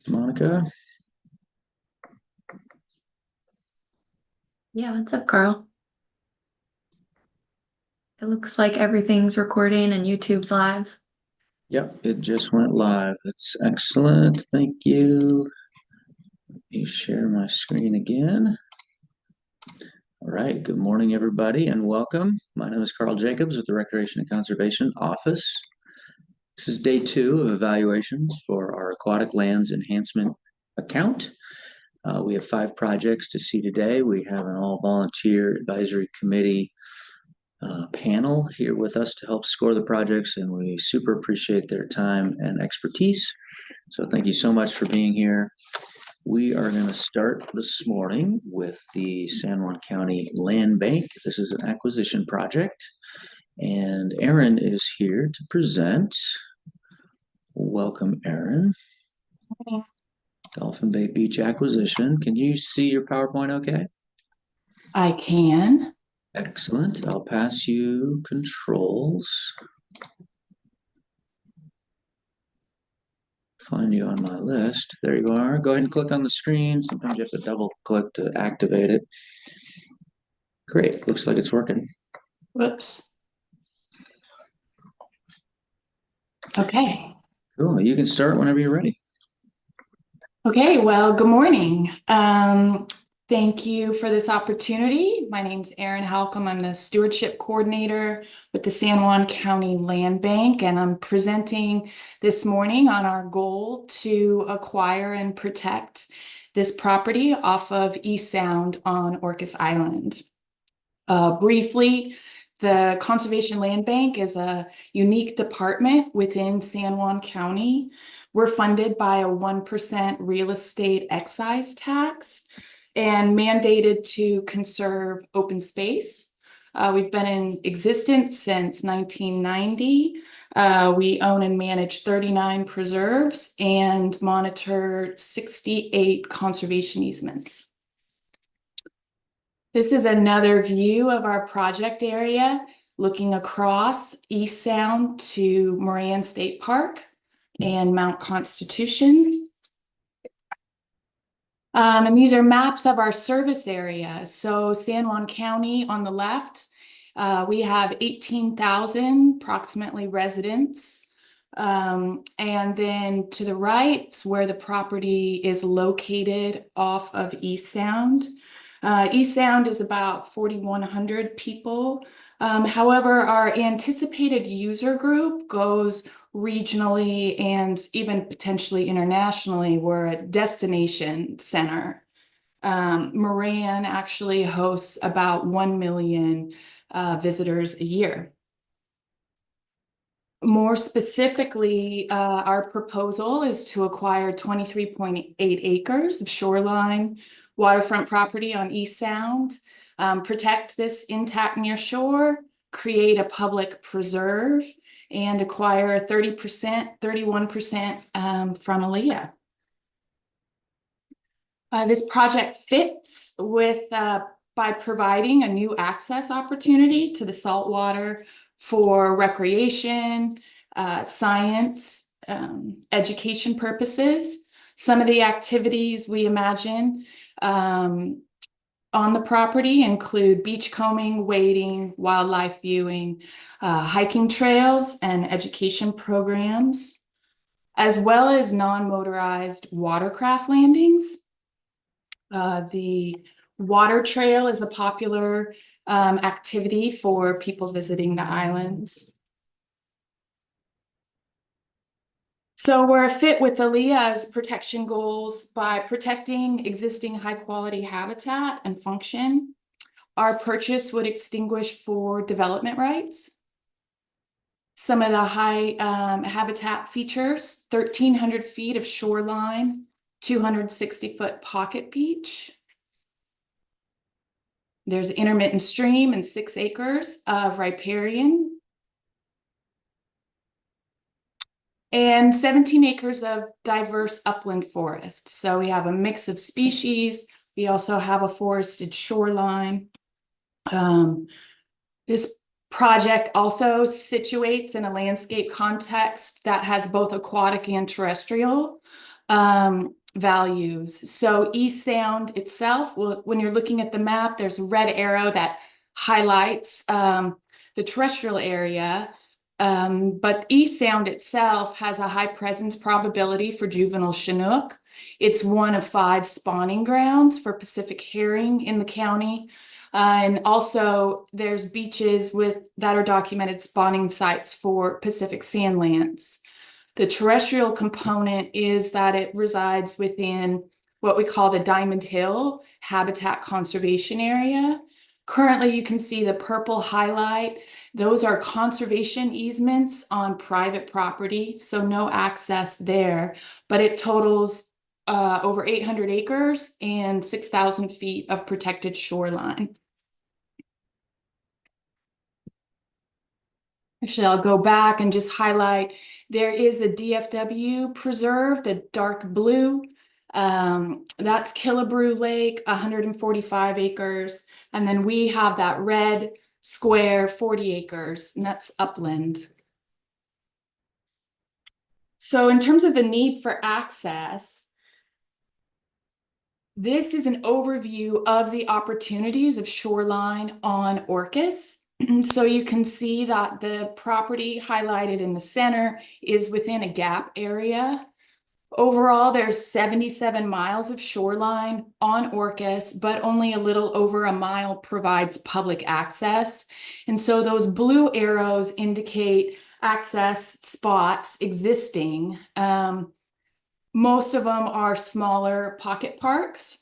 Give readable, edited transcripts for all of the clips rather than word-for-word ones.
Monica. Yeah, what's up, Carl? It looks like everything's recording and YouTube's live. Yep, it just went live. That's excellent. Thank you. Let me share my screen again. All right. Good morning, everybody, and welcome. My name is Carl Jacobs with the Recreation and Conservation Office. This is day 2 of evaluations for our aquatic lands enhancement account. We have 5 projects to see today. We have an all-volunteer advisory committee panel here with us to help score the projects, and we super appreciate their time and expertise. So thank you so much for being here. We are going to start this morning with the San Juan County Land Bank. This is an acquisition project, and Erin is here to present. Welcome, Erin. Okay. Dolphin Bay Beach acquisition. Can you see your PowerPoint okay? I can. Excellent. I'll pass you controls. Find you on my list. There you are. Go ahead and click on the screen. Sometimes you have to double click to activate it. Great. Looks like it's working. Whoops. Okay. Cool. You can start whenever you're ready. Okay, well, good morning. Thank you for this opportunity. My name's Erin Halcomb. I'm the stewardship coordinator with the San Juan County Land Bank, and I'm presenting this morning on our goal to acquire and protect this property off of East Sound on Orcas Island. Briefly, the Conservation Land Bank is a unique department within San Juan County. We're funded by a 1% real estate excise tax and mandated to conserve open space. We've been in existence since 1990. We own and manage 39 preserves and monitor 68 conservation easements. This is another view of our project area, looking across East Sound to Moran State Park and Mount Constitution. And these are maps of our service area. So San Juan County on the left, we have 18,000 approximately residents. And then to the right, where the property is located off of East Sound. East Sound is about 4,100 people. However, our anticipated user group goes regionally and even potentially internationally. We're a destination center. Moran actually hosts about 1 million visitors a year. More specifically, our proposal is to acquire 23.8 acres of shoreline waterfront property on East Sound, protect this intact near shore, create a public preserve, and acquire 30%, 31% from ALEA. This project fits with by providing a new access opportunity to the saltwater for recreation, science, education purposes. Some of the activities we imagine on the property include beachcombing, wading, wildlife viewing, hiking trails, and education programs, as well as non-motorized watercraft landings. The water trail is a popular activity for people visiting the islands. So we're a fit with ALEA's protection goals by protecting existing high quality habitat and function. Our purchase would extinguish for development rights. Some of the high habitat features: 1,300 feet of shoreline, 260-foot pocket beach. There's intermittent stream and 6 acres of riparian. And 17 acres of diverse upland forest. So we have a mix of species. We also have a forested shoreline. This project also situates in a landscape context that has both aquatic and terrestrial values. So East Sound itself, well, when you're looking at the map, there's a red arrow that highlights the terrestrial area. But East Sound itself has a high presence probability for juvenile Chinook. It's one of 5 spawning grounds for Pacific herring in the county. And also there's beaches that are documented spawning sites for Pacific sand lance. The terrestrial component is that it resides within what we call the Diamond Hill Habitat Conservation Area. Currently, you can see the purple highlight. Those are conservation easements on private property, so no access there, but it totals over 800 acres and 6,000 feet of protected shoreline. Actually, I'll go back and just highlight, there is a DFW preserve, the dark blue. That's Killebrew Lake, 145 acres. And then we have that red square, 40 acres, and that's upland. So in terms of the need for access, this is an overview of the opportunities of shoreline on Orcas. So you can see that the property highlighted in the center is within a gap area. Overall, there's 77 miles of shoreline on Orcas, but only a little over a mile provides public access. And so those blue arrows indicate access spots existing. Most of them are smaller pocket parks.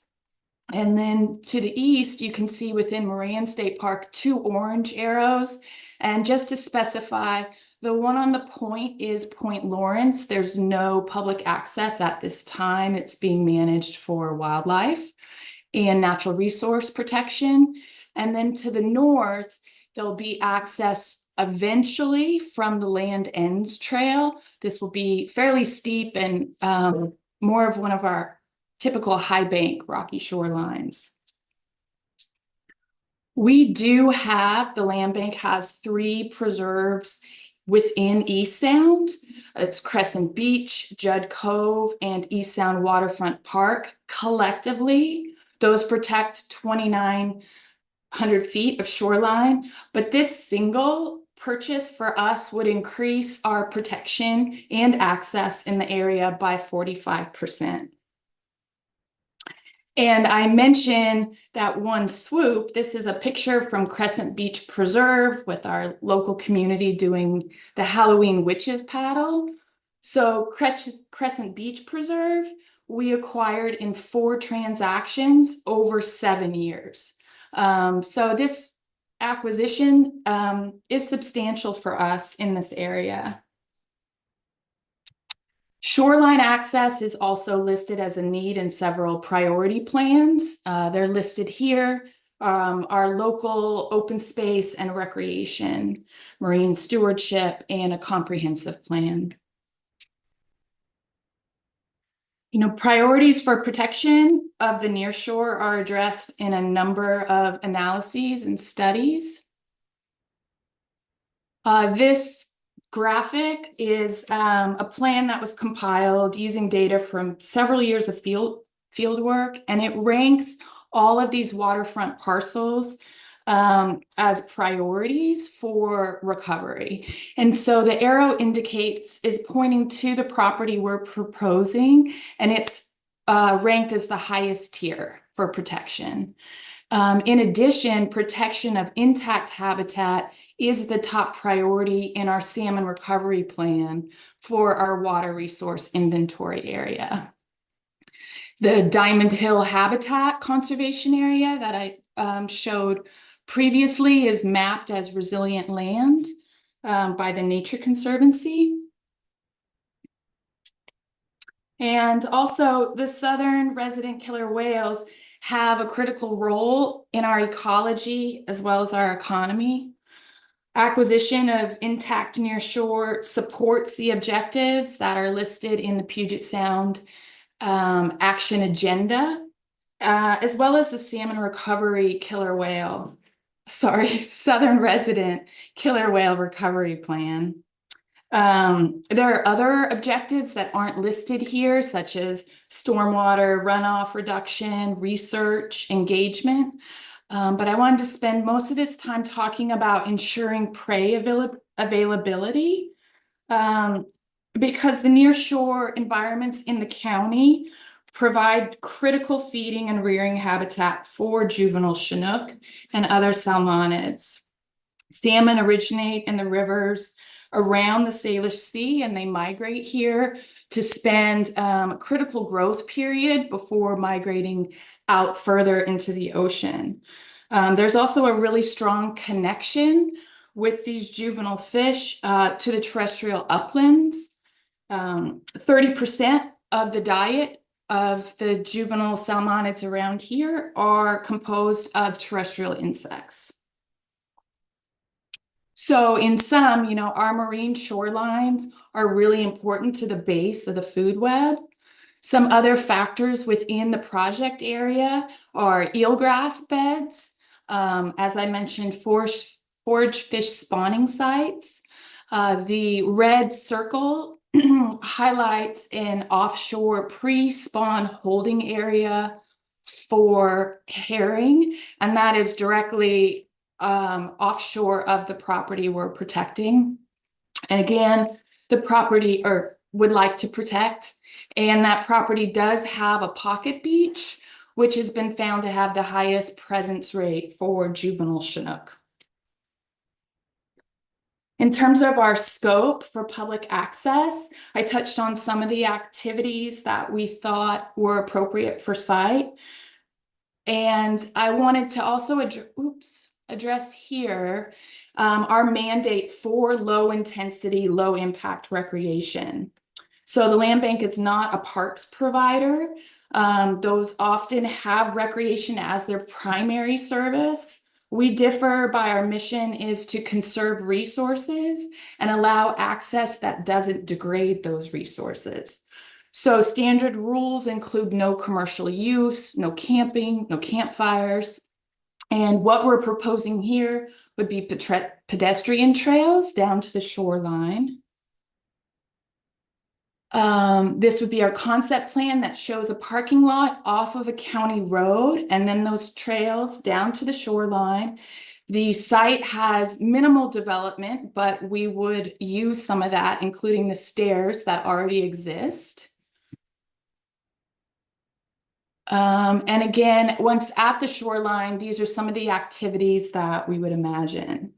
And then to the east, you can see within Moran State Park 2 orange arrows. And just to specify, the one on the point is Point Lawrence. There's no public access at this time. It's being managed for wildlife and natural resource protection. And then to the north, there'll be access eventually from the Land Ends Trail. This will be fairly steep and more of one of our typical high bank rocky shorelines. We do have, the land bank has 3 preserves within East Sound. It's Crescent Beach, Judd Cove, and East Sound Waterfront Park. Collectively, those protect 2,900 feet of shoreline, but this single purchase for us would increase our protection and access in the area by 45%. And I mentioned that one swoop. This is a picture from Crescent Beach Preserve with our local community doing the Halloween Witches Paddle. So Crescent Beach Preserve, we acquired in 4 transactions over 7 years. So this acquisition is substantial for us in this area. Shoreline access is also listed as a need in several priority plans. They're listed here. Our local open space and recreation, marine stewardship, and a comprehensive plan. You know, priorities for protection of the nearshore are addressed in a number of analyses and studies. This graphic is a plan that was compiled using data from several years of field work, and it ranks all of these waterfront parcels as priorities for recovery. And so the arrow is pointing to the property we're proposing, and it's ranked as the highest tier for protection. In addition, protection of intact habitat is the top priority in our salmon recovery plan for our water resource inventory area. The Diamond Hill Habitat Conservation Area that I showed previously is mapped as resilient land by the Nature Conservancy. And also the southern resident killer whales have a critical role in our ecology as well as our economy. Acquisition of intact nearshore supports the objectives that are listed in the Puget Sound action agenda, as well as the salmon recovery southern resident killer whale recovery plan. There are other objectives that aren't listed here, such as stormwater runoff reduction, research, engagement. But I wanted to spend most of this time talking about ensuring prey availability, because the nearshore environments in the county provide critical feeding and rearing habitat for juvenile Chinook and other salmonids. Salmon originate in the rivers around the Salish Sea, and they migrate here to spend a critical growth period before migrating out further into the ocean. There's also a really strong connection with these juvenile fish to the terrestrial uplands. 30% of the diet of the juvenile salmonids around here are composed of terrestrial insects. So in sum, our marine shorelines are really important to the base of the food web. Some other factors within the project area are eelgrass beds, as I mentioned, forage fish spawning sites. The red circle highlights an offshore pre-spawn holding area for herring, and that is directly offshore of the property we're protecting. And again, the property would like to protect, and that property does have a pocket beach, which has been found to have the highest presence rate for juvenile Chinook. In terms of our scope for public access, I touched on some of the activities that we thought were appropriate for site. And I wanted to also address here our mandate for low intensity, low impact recreation. So the land bank is not a parks provider. Those often have recreation as their primary service. We differ by our mission is to conserve resources and allow access that doesn't degrade those resources. So standard rules include no commercial use, no camping, no campfires. And what we're proposing here would be pedestrian trails down to the shoreline. This would be our concept plan that shows a parking lot off of a county road and then those trails down to the shoreline. The site has minimal development, but we would use some of that, including the stairs that already exist. And again, once at the shoreline, these are some of the activities that we would imagine.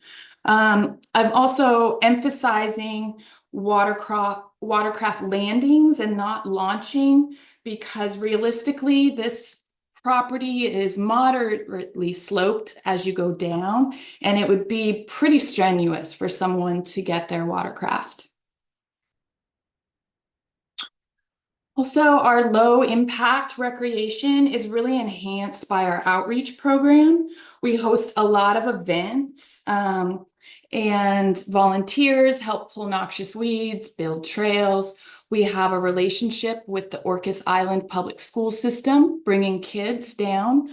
I'm also emphasizing watercraft landings and not launching, because realistically, this property is moderately sloped as you go down, and it would be pretty strenuous for someone to get their watercraft. Also, our low impact recreation is really enhanced by our outreach program. We host a lot of events, and volunteers help pull noxious weeds, build trails. We have a relationship with the Orcas Island Public School System, bringing kids down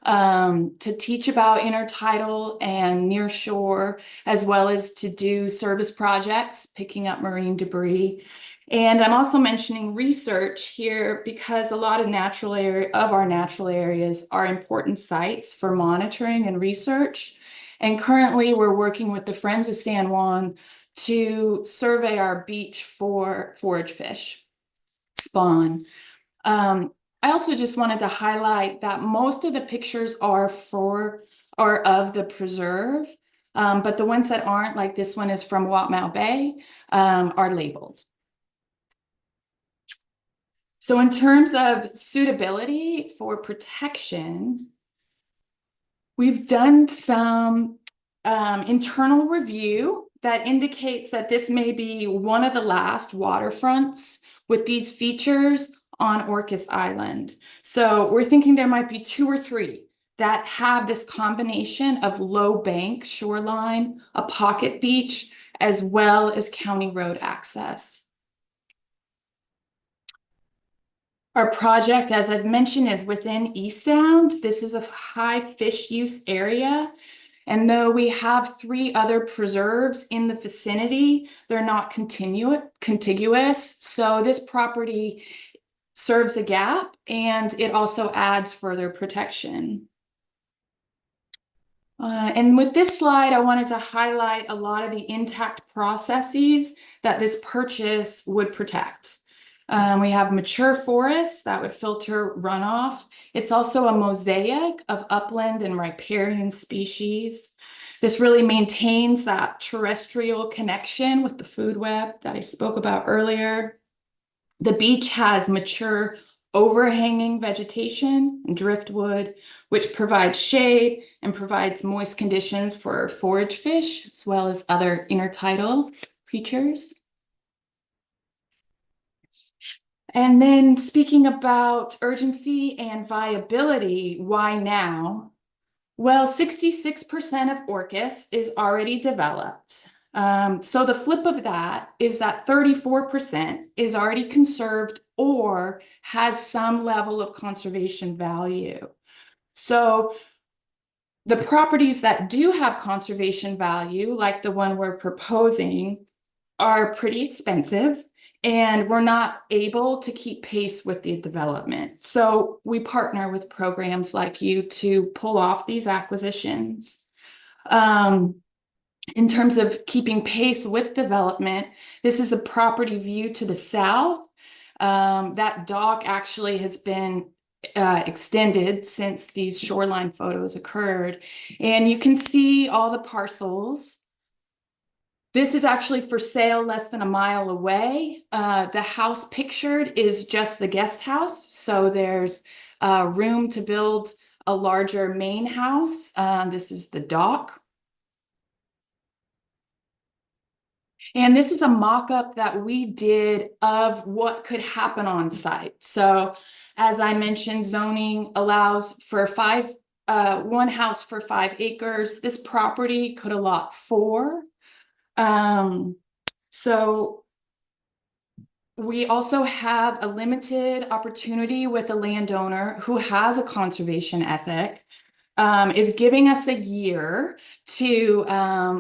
to teach about intertidal and nearshore, as well as to do service projects, picking up marine debris. And I'm also mentioning research here because a lot of our natural areas are important sites for monitoring and research. And currently we're working with the Friends of San Juan to survey our beach for forage fish spawn. I also just wanted to highlight that most of the pictures are of the preserve, but the ones that aren't, like this one is from Watmau Bay, are labeled. So in terms of suitability for protection, we've done some internal review that indicates that this may be one of the last waterfronts with these features on Orcas Island. So we're thinking there might be 2 or 3 that have this combination of low bank shoreline, a pocket beach, as well as county road access. Our project, as I've mentioned, is within East Sound. This is a high fish use area. And though we have 3 other preserves in the vicinity, they're not contiguous. So this property serves a gap, and it also adds further protection. And with this slide, I wanted to highlight a lot of the intact processes that this purchase would protect. We have mature forests that would filter runoff. It's also a mosaic of upland and riparian species. This really maintains that terrestrial connection with the food web that I spoke about earlier. The beach has mature overhanging vegetation and driftwood, which provides shade and provides moist conditions for forage fish, as well as other intertidal creatures. And then speaking about urgency and viability, why now? Well, 66% of Orcas is already developed. So the flip of that is that 34% is already conserved or has some level of conservation value. So the properties that do have conservation value, like the one we're proposing, are pretty expensive, and we're not able to keep pace with the development. So we partner with programs like you to pull off these acquisitions. In terms of keeping pace with development, this is a property view to the south. That dock actually has been extended since these shoreline photos occurred. And you can see all the parcels. This is actually for sale less than a mile away. The house pictured is just the guest house. So there's room to build a larger main house. This is the dock. And this is a mock-up that we did of what could happen on site. So as I mentioned, zoning allows for one house for 5 acres. This property could allot 4. So we also have a limited opportunity with a landowner who has a conservation ethic, is giving us a year to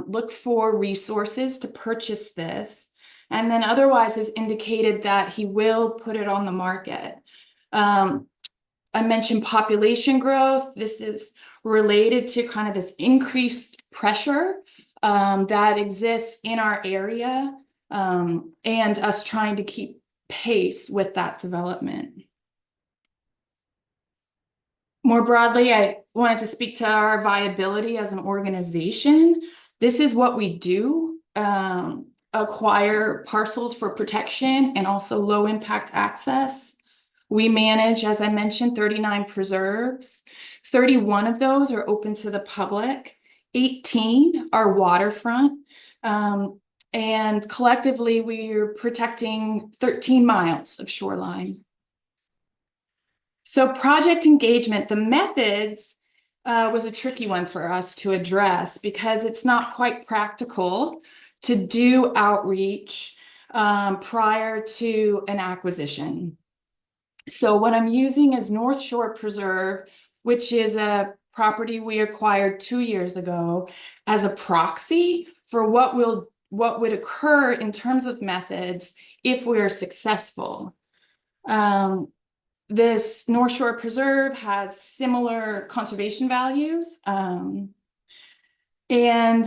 look for resources to purchase this, and then otherwise has indicated that he will put it on the market. I mentioned population growth. This is related to kind of this increased pressure that exists in our area, and us trying to keep pace with that development. More broadly, I wanted to speak to our viability as an organization. This is what we do, acquire parcels for protection and also low impact access. We manage, as I mentioned, 39 preserves. 31 of those are open to the public. 18 are waterfront. And collectively, we're protecting 13 miles of shoreline. So project engagement, the methods was a tricky one for us to address because it's not quite practical to do outreach prior to an acquisition. So what I'm using is North Shore Preserve, which is a property we acquired 2 years ago, as a proxy for what would occur in terms of methods if we're successful. This North Shore Preserve has similar conservation values. And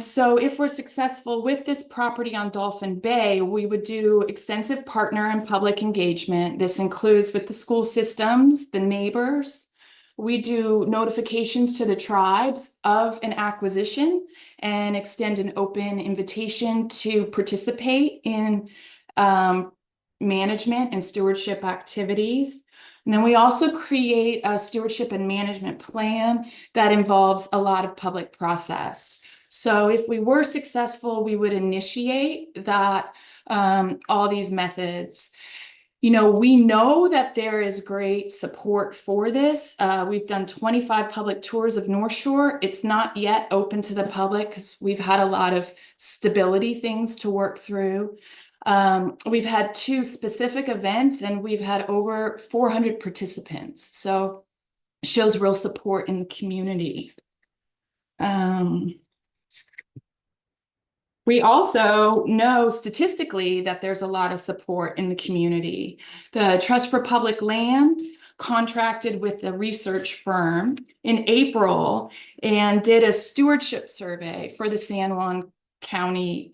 so if we're successful with this property on Dolphin Bay, we would do extensive partner and public engagement. This includes with the school systems, the neighbors. We do notifications to the tribes of an acquisition and extend an open invitation to participate in management and stewardship activities. And then we also create a stewardship and management plan that involves a lot of public process. So if we were successful, we would initiate that, all these methods. You know, we know that there is great support for this. We've done 25 public tours of North Shore. It's not yet open to the public because we've had a lot of stability things to work through. We've had 2 specific events and we've had over 400 participants. So it shows real support in the community. We also know statistically that there's a lot of support in the community. The Trust for Public Land contracted with a research firm in April and did a stewardship survey for the San Juan County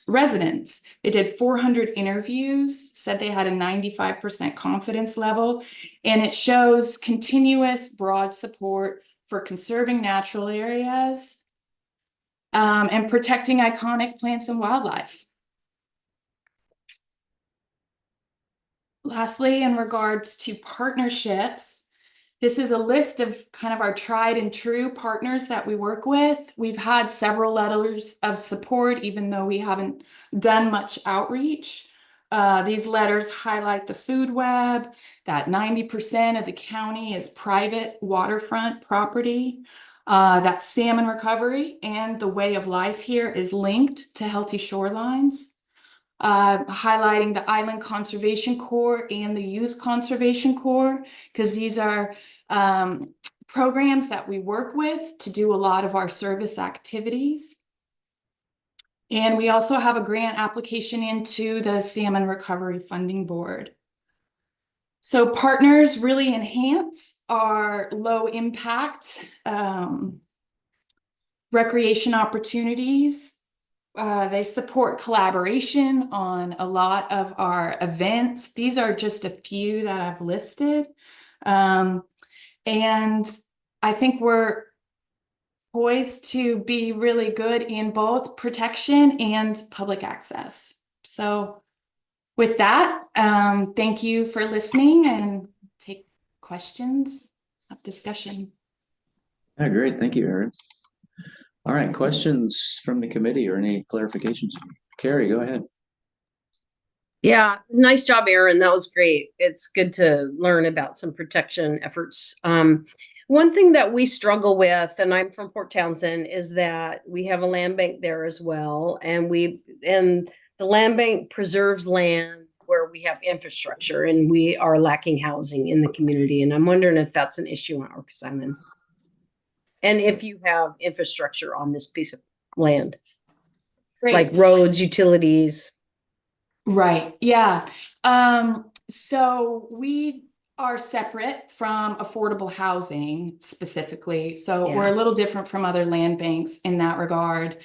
residents. They did 400 interviews, said they had a 95% confidence level, and it shows continuous broad support for conserving natural areas and protecting iconic plants and wildlife. Lastly, in regards to partnerships, this is a list of kind of our tried and true partners that we work with. We've had several letters of support, even though we haven't done much outreach. These letters highlight the food web, that 90% of the county is private waterfront property, that salmon recovery and the way of life here is linked to healthy shorelines. Highlighting the Island Conservation Corps and the Youth Conservation Corps, because these are programs that we work with to do a lot of our service activities. And we also have a grant application into the Salmon Recovery Funding Board. So partners really enhance our low impact recreation opportunities. They support collaboration on a lot of our events. These are just a few that I've listed. And I think we're poised to be really good in both protection and public access. So with that, thank you for listening and take questions of discussion. Yeah, great. Thank you, Erin. All right, questions from the committee or any clarifications? Carrie, go ahead. Yeah, nice job, Erin. That was great. It's good to learn about some protection efforts. One thing that we struggle with, and I'm from Port Townsend, is that we have a land bank there as well, and the land bank preserves land where we have infrastructure, and we are lacking housing in the community. And I'm wondering if that's an issue on Orcas Island, and if you have infrastructure on this piece of land, Great. like roads, utilities. Right. Yeah. So we are separate from affordable housing specifically. So Yeah. we're a little different from other land banks in that regard.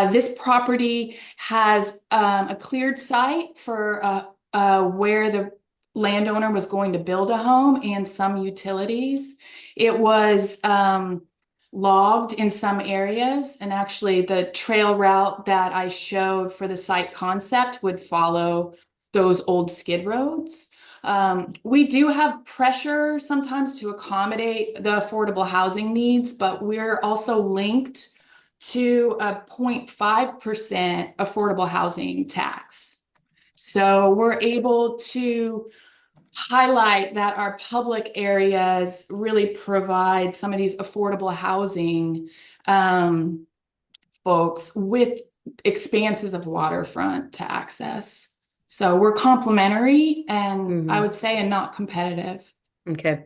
This property has a cleared site for where the landowner was going to build a home and some utilities. It was logged in some areas, and actually the trail route that I showed for the site concept would follow those old skid roads. We do have pressure sometimes to accommodate the affordable housing needs, but we're also linked to a 0.5% affordable housing tax. So we're able to highlight that our public areas really provide some of these affordable housing folks with expanses of waterfront to access. So we're complementary and I would say and not competitive. Okay.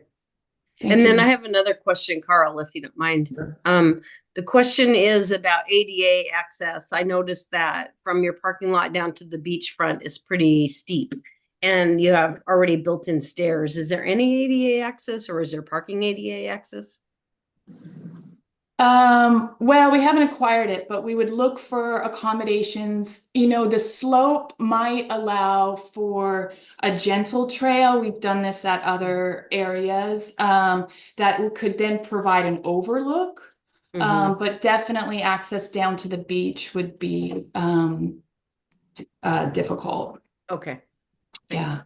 Thank And then you. I have another question, Carl, if you don't mind. Sure. The question is about ADA access. I noticed that from your parking lot down to the beachfront is pretty steep, and you have already built-in stairs. Is there any ADA access, or is there parking ADA access? Well, we haven't acquired it, but we would look for accommodations. You know, the slope might allow for a gentle trail. We've done this at other areas, that could then provide an overlook. But definitely access down to the beach would be, difficult. Okay. Yeah.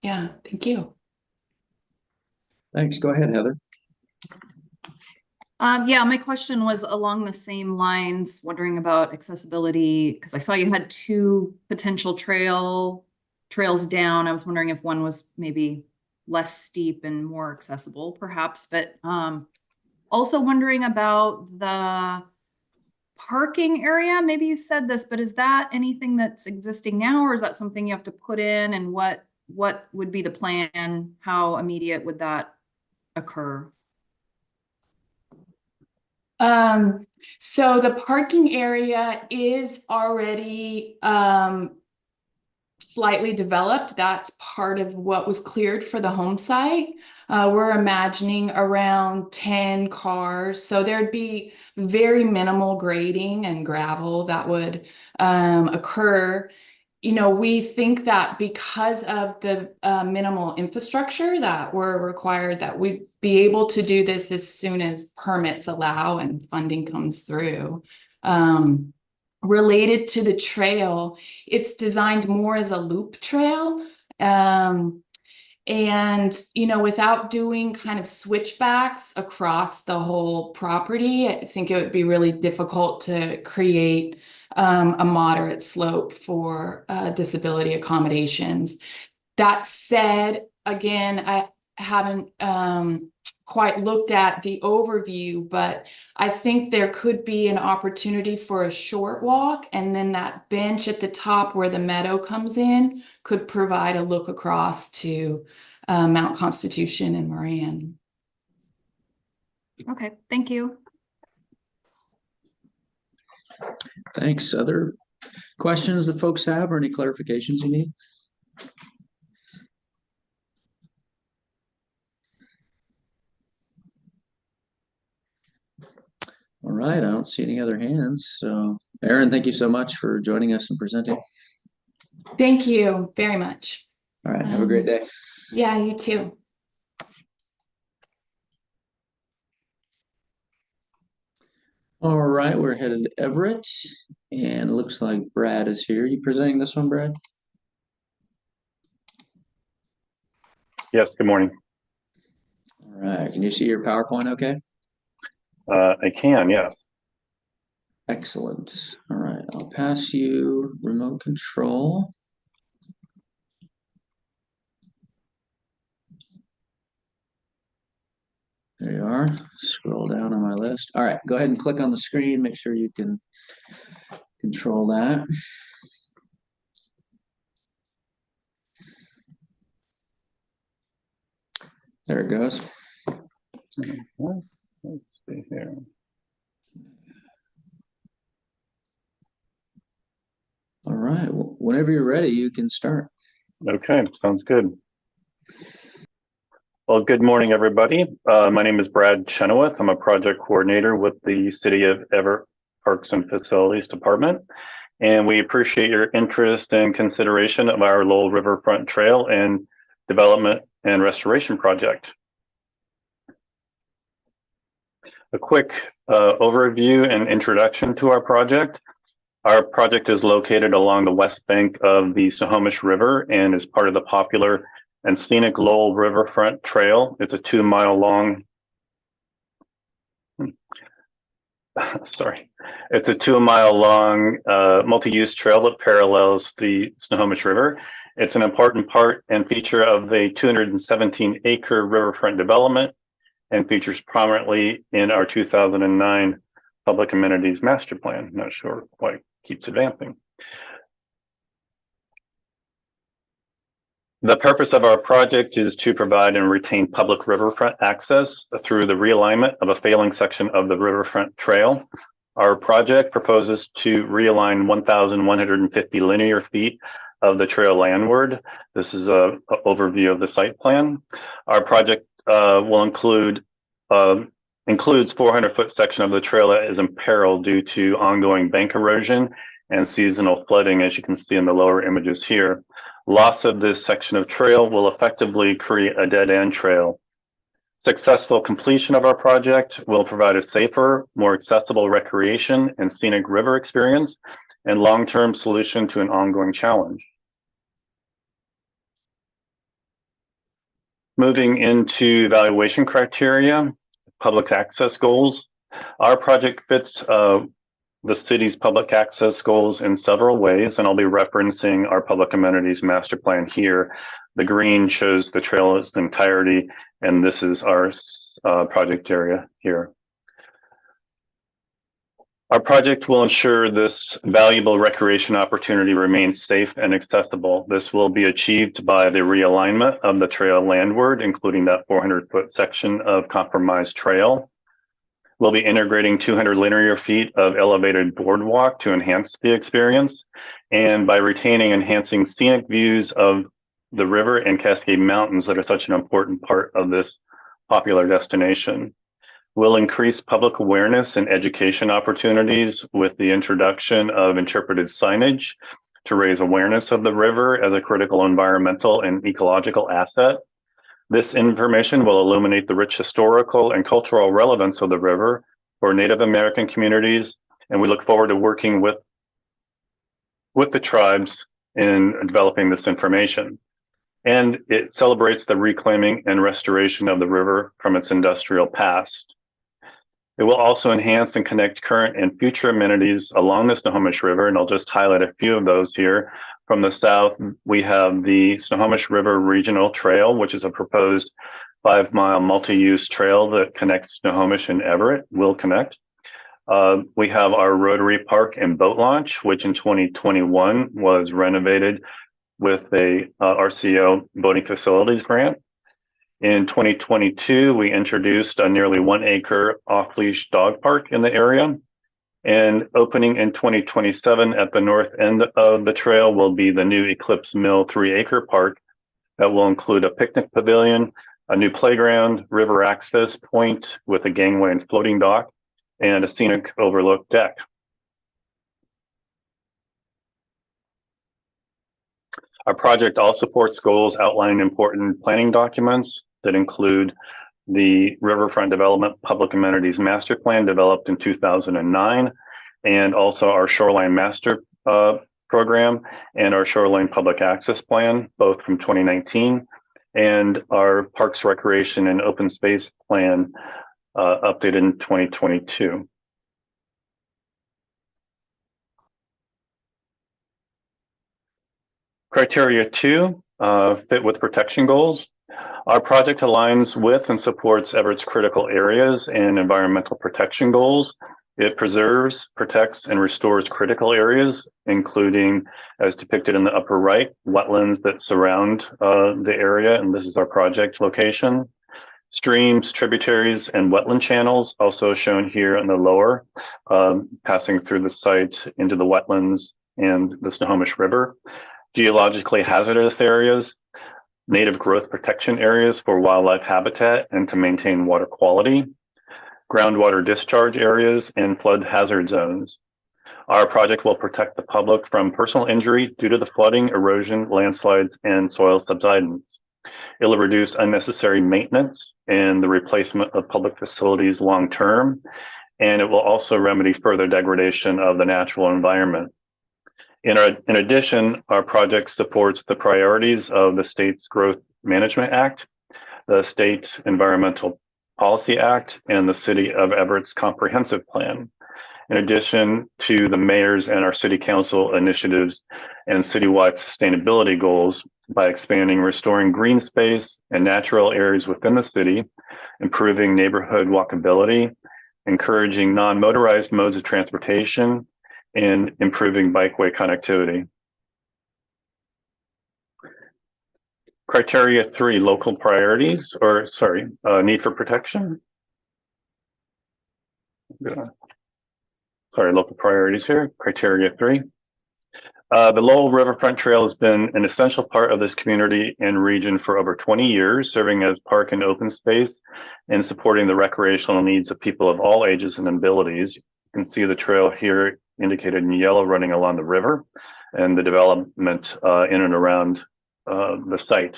Yeah. Thank you. Thanks. Go ahead, Heather. Yeah, my question was along the same lines, wondering about accessibility, because I saw you had two potential trails down. I was wondering if one was maybe less steep and more accessible, perhaps, but also wondering about the parking area. Maybe you said this, but is that anything that's existing now, or is that something you have to put in? And what would be the plan? How immediate would that occur? So the parking area is already slightly developed. That's part of what was cleared for the home site. We're imagining around 10 cars. So there'd be very minimal grading and gravel that would occur. You know, we think that because of the minimal infrastructure that we're required, that we'd be able to do this as soon as permits allow and funding comes through. Related to the trail, it's designed more as a loop trail. And, you know, without doing kind of switchbacks across the whole property, I think it would be really difficult to create a moderate slope for disability accommodations. That said, again, I haven't quite looked at the overview, but I think there could be an opportunity for a short walk, and then that bench at the top where the meadow comes in could provide a look across to Mount Constitution and Moran. Okay, thank you. Thanks. Other questions that folks have or any clarifications you need? All right, I don't see any other hands. So Erin, thank you so much for joining us and presenting. Thank you very much. All right, have a great day. Yeah, you too. All right, we're headed to Everett, and it looks like Brad is here. You presenting this one, Brad? Yes, good morning. All right, can you see your PowerPoint okay? I can, yes. Excellent. All right, I'll pass you remote control. There you are. Scroll down on my list. All right, go ahead and click on the screen. Make sure you can control that. There it goes. Let's see here. All right, well, whenever you're ready, you can start. Okay, sounds good. Well, good morning, everybody. My name is Brad Chenoweth. I'm a project coordinator with the City of Everett Parks and Facilities Department, and we appreciate your interest and consideration of our Lowell Riverfront Trail and Development and Restoration Project. A quick overview and introduction to our project. Our project is located along the west bank of the Snohomish River and is part of the popular and scenic Lowell Riverfront Trail. It's a 2-mile long, it's a 2-mile long multi-use trail that parallels the Snohomish River. It's an important part and feature of the 217-acre riverfront development and features prominently in our 2009 Public Amenities Master Plan. Not sure why it keeps advancing. The purpose of our project is to provide and retain public riverfront access through the realignment of a failing section of the riverfront trail. Our project proposes to realign 1,150 linear feet of the trail landward. This is an overview of the site plan. Our project will includes 400-foot section of the trail that is in peril due to ongoing bank erosion and seasonal flooding, as you can see in the lower images here. Loss of this section of trail will effectively create a dead-end trail. Successful completion of our project will provide a safer, more accessible recreation and scenic river experience and long-term solution to an ongoing challenge. Moving into evaluation criteria, public access goals. Our project fits the city's public access goals in several ways, and I'll be referencing our public amenities master plan here. The green shows the trail in its entirety, and this is our project area here. Our project will ensure this valuable recreation opportunity remains safe and accessible. This will be achieved by the realignment of the trail landward, including that 400-foot section of compromised trail. We'll be integrating 200 linear feet of elevated boardwalk to enhance the experience, and by retaining enhancing scenic views of the river and Cascade Mountains that are such an important part of this popular destination. We'll increase public awareness and education opportunities with the introduction of interpreted signage to raise awareness of the river as a critical environmental and ecological asset. This information will illuminate the rich historical and cultural relevance of the river for Native American communities, and we look forward to working with the tribes in developing this information. And it celebrates the reclaiming and restoration of the river from its industrial past. It will also enhance and connect current and future amenities along the Snohomish River, and I'll just highlight a few of those here. From the south, we have the Snohomish River Regional Trail, which is a proposed 5-mile multi-use trail that connects Snohomish and Everett, will connect. We have our Rotary Park and Boat Launch, which in 2021 was renovated with a RCO boating facilities grant. In 2022, we introduced a nearly 1-acre off-leash dog park in the area. And opening in 2027 at the north end of the trail will be the new Eclipse Mill 3-acre park that will include a picnic pavilion, a new playground, river access point with a gangway and floating dock, and a scenic overlook deck. Our project also supports goals outlining important planning documents that include the Riverfront Development Public Amenities Master Plan developed in 2009, and also our Shoreline Master Program and our Shoreline Public Access Plan, both from 2019, and our Parks, Recreation, and Open Space Plan updated in 2022. Criteria 2, fit with protection goals. Our project aligns with and supports Everett's critical areas and environmental protection goals. It preserves, protects, and restores critical areas, including, as depicted in the upper right, wetlands that surround the area, and this is our project location. Streams, tributaries, and wetland channels, also shown here in the lower, passing through the site into the wetlands and the Snohomish River. Geologically hazardous areas, native growth protection areas for wildlife habitat and to maintain water quality, groundwater discharge areas, and flood hazard zones. Our project will protect the public from personal injury due to the flooding, erosion, landslides, and soil subsidence. It will reduce unnecessary maintenance and the replacement of public facilities long term, and it will also remedy further degradation of the natural environment. In addition, our project supports the priorities of the state's Growth Management Act, the State Environmental Policy Act, and the City of Everett's Comprehensive Plan. In addition to the mayor's and our city council initiatives and citywide sustainability goals by expanding, restoring green space and natural areas within the city, improving neighborhood walkability, encouraging non-motorized modes of transportation, and improving bikeway connectivity. Criteria 3, local priorities, need for protection. Local priorities here, criteria 3. The Lowell Riverfront Trail has been an essential part of this community and region for over 20 years, serving as park and open space and supporting the recreational needs of people of all ages and abilities. You can see the trail here indicated in yellow running along the river and the development in and around the site.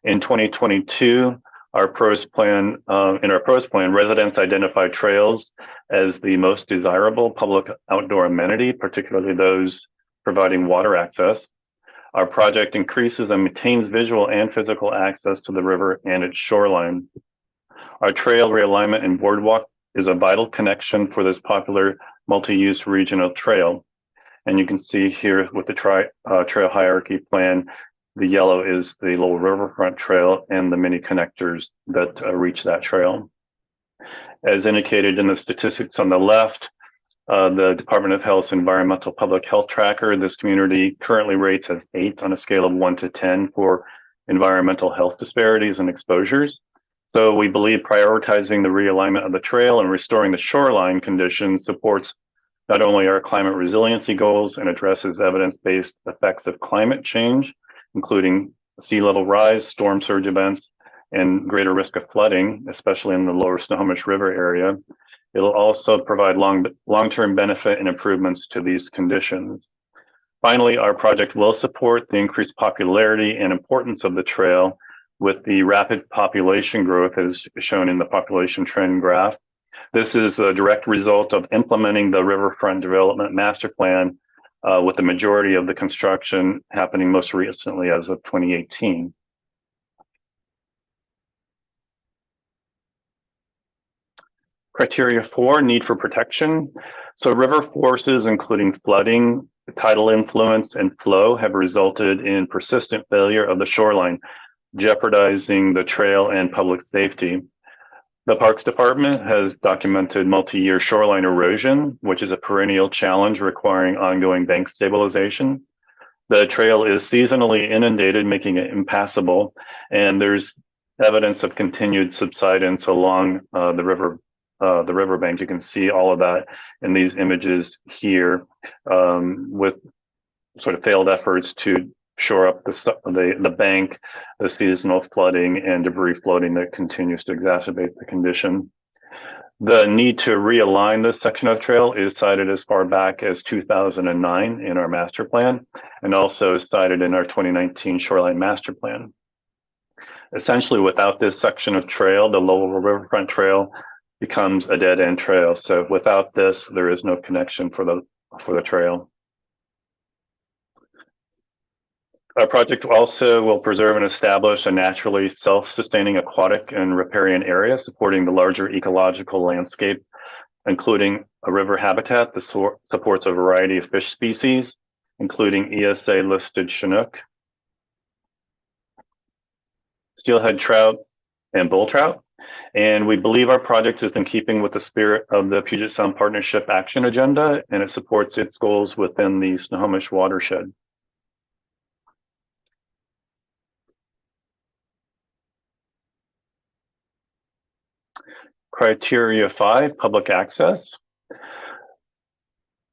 In 2022, our pros plan, residents identified trails as the most desirable public outdoor amenity, particularly those providing water access. Our project increases and maintains visual and physical access to the river and its shoreline. Our trail realignment and boardwalk is a vital connection for this popular multi-use regional trail. And you can see here with the trail hierarchy plan, the yellow is the Lowell Riverfront Trail and the many connectors that reach that trail. As indicated in the statistics on the left, the Department of Health's Environmental Public Health Tracker, this community currently rates as 8 on a scale of 1 to 10 for environmental health disparities and exposures. So we believe prioritizing the realignment of the trail and restoring the shoreline conditions supports not only our climate resiliency goals and addresses evidence-based effects of climate change, including sea level rise, storm surge events, and greater risk of flooding, especially in the lower Snohomish River area. It'll also provide long-term benefit and improvements to these conditions. Finally, our project will support the increased popularity and importance of the trail with the rapid population growth as shown in the population trend graph. This is a direct result of implementing the Riverfront Development Master Plan, with the majority of the construction happening most recently as of 2018. Criteria 4, need for protection. So river forces, including flooding, tidal influence, and flow have resulted in persistent failure of the shoreline, jeopardizing the trail and public safety. The Parks Department has documented multi-year shoreline erosion, which is a perennial challenge requiring ongoing bank stabilization. The trail is seasonally inundated, making it impassable, and there's evidence of continued subsidence along the riverbank. You can see all of that in these images here, with sort of failed efforts to shore up the bank, the seasonal flooding and debris floating that continues to exacerbate the condition. The need to realign this section of trail is cited as far back as 2009 in our master plan, and also is cited in our 2019 shoreline master plan. Essentially, without this section of trail, the lower riverfront trail becomes a dead-end trail. So without this, there is no connection for the trail. Our project also will preserve and establish a naturally self-sustaining aquatic and riparian area supporting the larger ecological landscape, including a river habitat that supports a variety of fish species, including ESA-listed Chinook, steelhead trout, and bull trout. And we believe our project is in keeping with the spirit of the Puget Sound Partnership Action Agenda, and it supports its goals within the Snohomish watershed. Criteria 5, public access.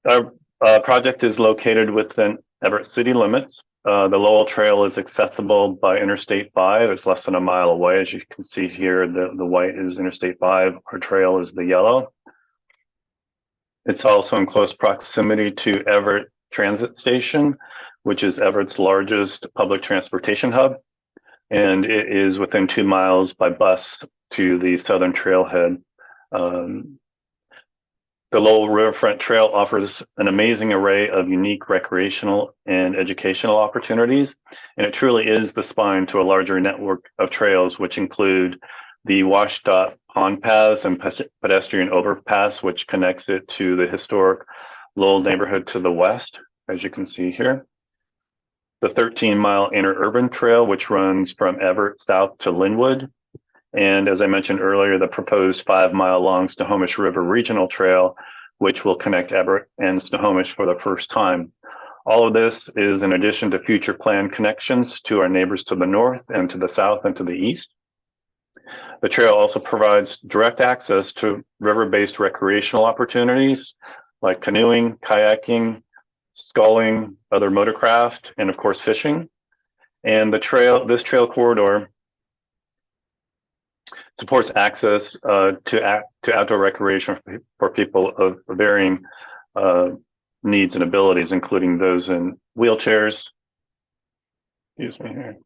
Our project is located within Everett city limits. The Lowell Trail is accessible by Interstate 5. It's less than a mile away. As you can see here, the white is Interstate 5. Our trail is the yellow. It's also in close proximity to Everett Transit Station, which is Everett's largest public transportation hub. And it is within 2 miles by bus to the southern trailhead. The Lowell Riverfront Trail offers an amazing array of unique recreational and educational opportunities, and it truly is the spine to a larger network of trails, which include the Washdot Pond Paths and pedestrian overpass, which connects it to the historic Lowell neighborhood to the west, as you can see here. The 13-mile interurban trail, which runs from Everett south to Linwood. And as I mentioned earlier, the proposed 5-mile long Snohomish River Regional Trail, which will connect Everett and Snohomish for the first time. All of this is in addition to future planned connections to our neighbors to the north and to the south and to the east. The trail also provides direct access to river-based recreational opportunities like canoeing, kayaking, sculling, other motorcraft, and of course fishing. And this trail corridor supports access to outdoor recreation for people of varying needs and abilities, including those in wheelchairs. Excuse me here.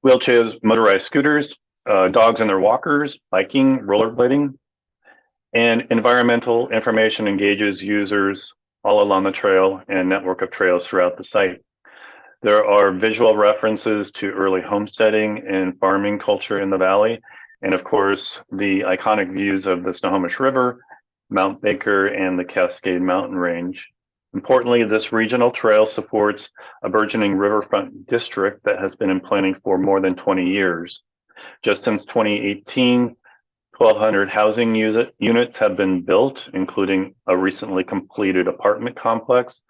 Wheelchairs, motorized scooters, dogs and their walkers, biking, rollerblading, and environmental information engages users all along the trail and network of trails throughout the site. There are visual references to early homesteading and farming culture in the valley, and of course, the iconic views of the Snohomish River, Mount Baker, and the Cascade Mountain Range. Importantly, this regional trail supports a burgeoning riverfront district that has been in planning for more than 20 years. Just since 2018, 1,200 housing units have been built, including a recently completed apartment complex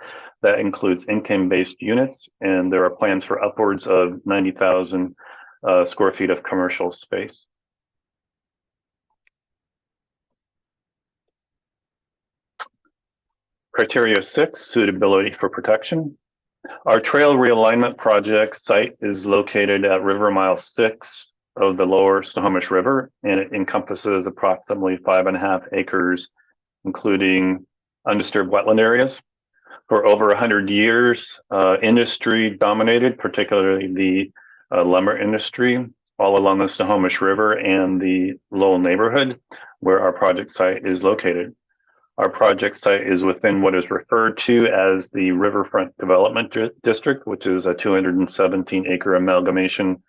That includes income-based units, and there are plans for upwards of 90,000 square feet of commercial space. Criteria 6, suitability for protection. Our trail realignment project site is located at River Mile 6 of the lower Snohomish River, and it encompasses approximately 5.5 acres, including undisturbed wetland areas. For over 100 years, industry dominated, particularly the lumber industry, all along the Snohomish River and the Lowell neighborhood, where our project site is located. Our project site is within what is referred to as the Riverfront Development District, which is a 217-acre amalgamation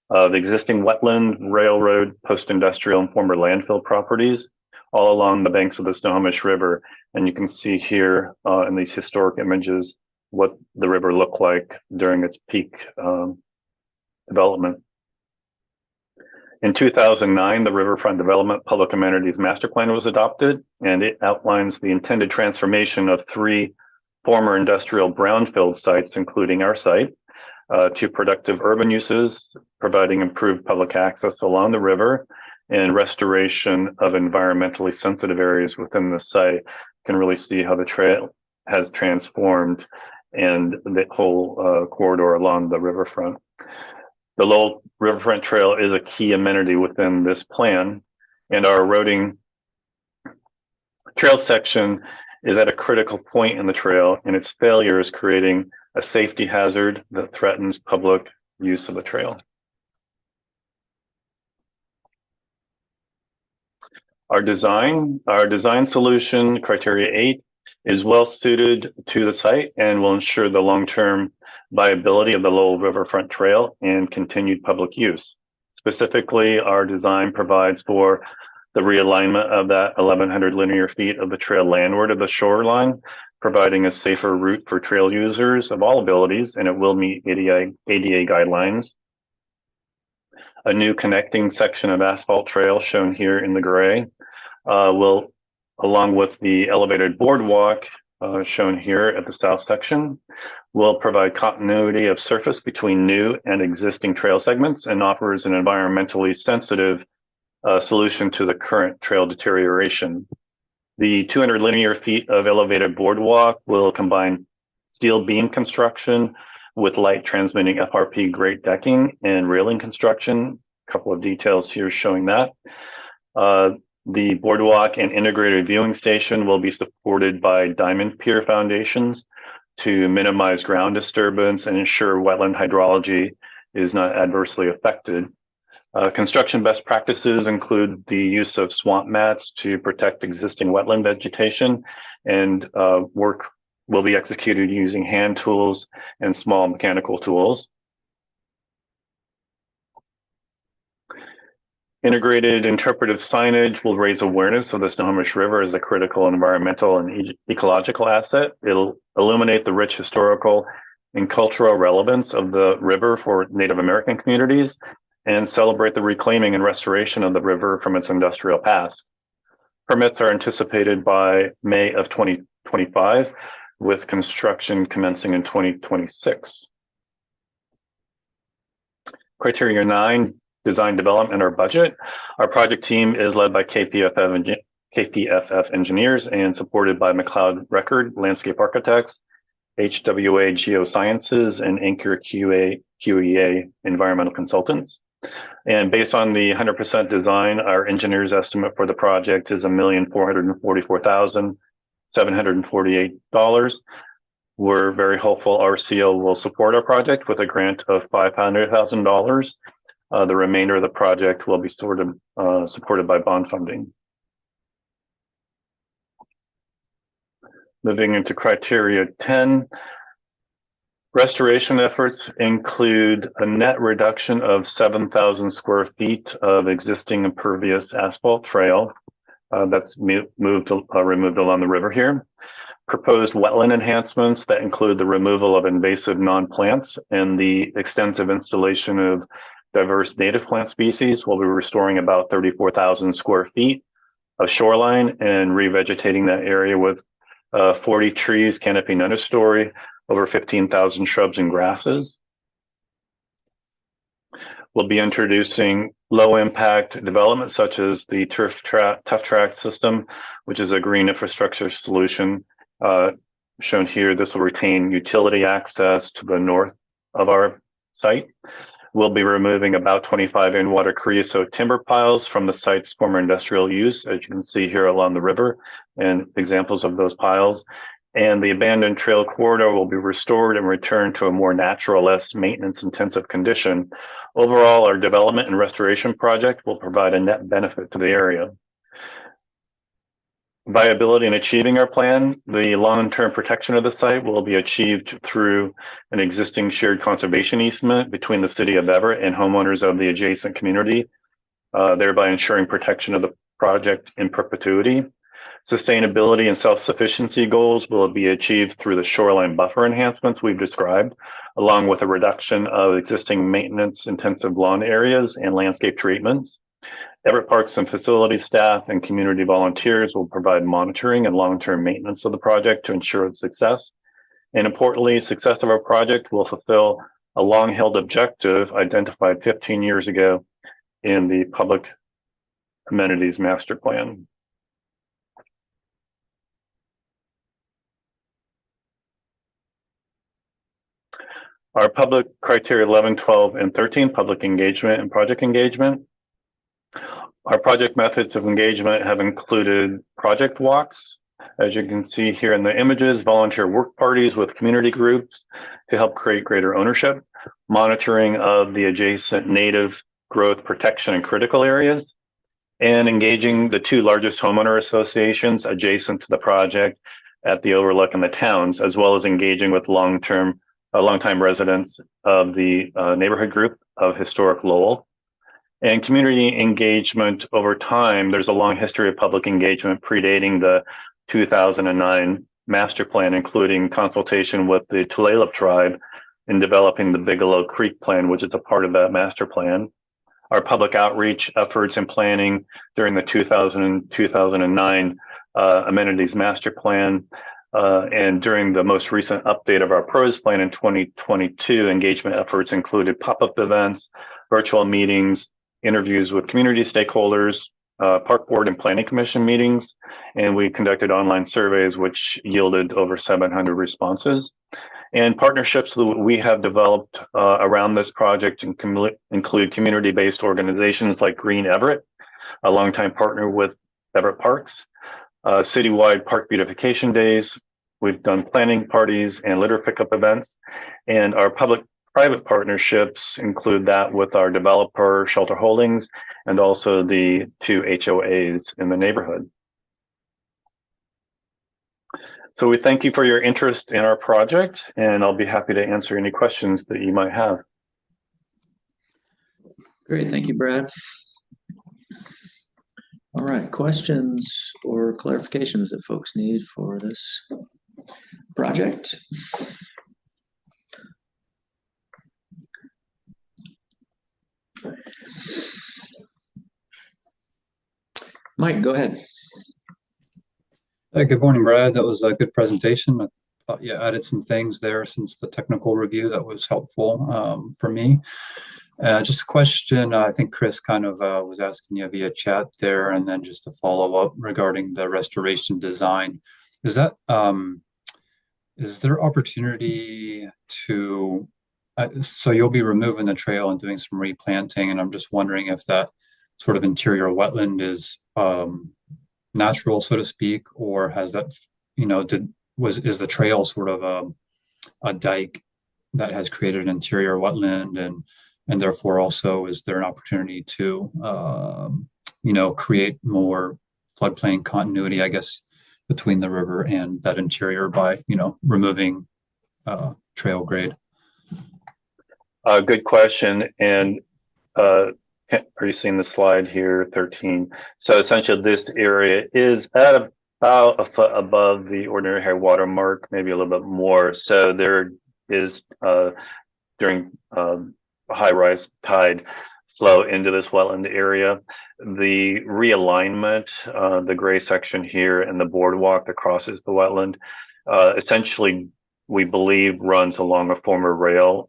of existing wetland, railroad, post-industrial, and former landfill properties all along the banks of the Snohomish River. And you can see here in these historic images what the river looked like during its peak development. In 2009, the Riverfront Development Public Amenities Master Plan was adopted, and it outlines the intended transformation of 3 former industrial brownfield sites, including our site, to productive urban uses, providing improved public access along the river and restoration of environmentally sensitive areas within the site. You can really see how the trail has transformed and the whole corridor along the riverfront. The Lowell Riverfront Trail is a key amenity within this plan, and our eroding trail section is at a critical point in the trail, and its failure is creating a safety hazard that threatens public use of the trail. Our design solution, criteria 8, is well suited to the site and will ensure the long-term viability of the Lowell Riverfront Trail and continued public use. Specifically, our design provides for the realignment of that 1,100 linear feet of the trail landward of the shoreline, providing a safer route for trail users of all abilities, and it will meet ADA guidelines. A new connecting section of asphalt trail shown here in the gray will, along with the elevated boardwalk shown here at the south section, will provide continuity of surface between new and existing trail segments and offers an environmentally sensitive solution to the current trail deterioration. The 200 linear feet of elevated boardwalk will combine steel beam construction with light transmitting FRP grate decking and railing construction. A couple of details here showing that. The boardwalk and integrated viewing station will be supported by diamond pier foundations to minimize ground disturbance and ensure wetland hydrology is not adversely affected. Construction best practices include the use of swamp mats to protect existing wetland vegetation, and work will be executed using hand tools and small mechanical tools. Integrated interpretive signage will raise awareness of the Snohomish River as a critical environmental and ecological asset. It'll illuminate the rich historical and cultural relevance of the river for Native American communities and celebrate the reclaiming and restoration of the river from its industrial past. Permits are anticipated by May of 2025, with construction commencing in 2026. Criteria 9, design development or budget. Our project team is led by KPFF engineers and supported by McLeod Record Landscape Architects, HWA Geosciences, and Anchor QEA Environmental Consultants. And based on the 100% design, our engineer's estimate for the project is $1,444,748. We're very hopeful RCO will support our project with a grant of $500,000. The remainder of the project will be supported by bond funding. Moving into criteria 10, restoration efforts include a net reduction of 7,000 square feet of existing impervious asphalt trail that's removed along the river here. Proposed wetland enhancements that include the removal of invasive non-plants and the extensive installation of diverse native plant species will be restoring about 34,000 square feet of shoreline and revegetating that area with 40 trees, canopy and understory, over 15,000 shrubs and grasses. We'll be introducing low impact development such as the tough track system, which is a green infrastructure solution. Shown here, this will retain utility access to the north of our site. We'll be removing about 25 in-water creosote timber piles from the site's former industrial use, as you can see here along the river, and examples of those piles. And the abandoned trail corridor will be restored and returned to a more natural, less maintenance-intensive condition. Overall, our development and restoration project will provide a net benefit to the area. Viability in achieving our plan, the long-term protection of the site will be achieved through an existing shared conservation easement between the city of Everett and homeowners of the adjacent community, thereby ensuring protection of the project in perpetuity. Sustainability and self-sufficiency goals will be achieved through the shoreline buffer enhancements we've described, along with a reduction of existing maintenance-intensive lawn areas and landscape treatments. Everett Parks and Facilities staff and community volunteers will provide monitoring and long-term maintenance of the project to ensure its success. And importantly, success of our project will fulfill a long-held objective identified 15 years ago in the Public Amenities Master Plan. Our public criteria 11, 12, and 13, public engagement and project engagement. Our project methods of engagement have included project walks. As you can see here in the images, volunteer work parties with community groups to help create greater ownership, monitoring of the adjacent native growth protection and critical areas, and engaging the two largest homeowner associations adjacent to the project at the overlook and the towns, as well as engaging with longtime residents of the neighborhood group of Historic Lowell. And community engagement over time, there's a long history of public engagement predating the 2009 master plan, including consultation with the Tulalip tribe in developing the Bigelow Creek plan, which is a part of that master plan. Our public outreach efforts and planning during the 2009 amenities master plan, and during the most recent update of our PROS plan in 2022, engagement efforts included pop-up events, virtual meetings, interviews with community stakeholders, park board and planning commission meetings, and we conducted online surveys which yielded over 700 responses. And partnerships that we have developed around this project include community-based organizations like Green Everett, a longtime partner with Everett Parks, citywide park beautification days. We've done planning parties and litter pickup events, and our public-private partnerships include that with our developer Shelter Holdings and also the two HOAs in the neighborhood. So we thank you for your interest in our project, and I'll be happy to answer any questions that you might have. Great, thank you, Brad. All right, questions or clarifications that folks need for this project? Mike, go ahead. Good morning, Brad. That was a good presentation. I thought you added some things there since the technical review that was helpful for me. Just a question, I think Chris kind of was asking you via chat there, and then just a follow-up regarding the restoration design. Is that, is there opportunity to, so you'll be removing the trail and doing some replanting, and I'm just wondering if that sort of interior wetland is natural, so to speak, or has that, you know, is the trail sort of a dike that has created an interior wetland, and therefore also is there an opportunity to you know, create more floodplain continuity, I guess, between the river and that interior by, you know, removing trail grade? Good question. And are you seeing the slide here, 13? So essentially this area is at about a foot above the ordinary high water mark, maybe a little bit more. So there is during high rise tide, flow into this wetland area. The realignment, the gray section here and the boardwalk that crosses the wetland, essentially we believe runs along a former rail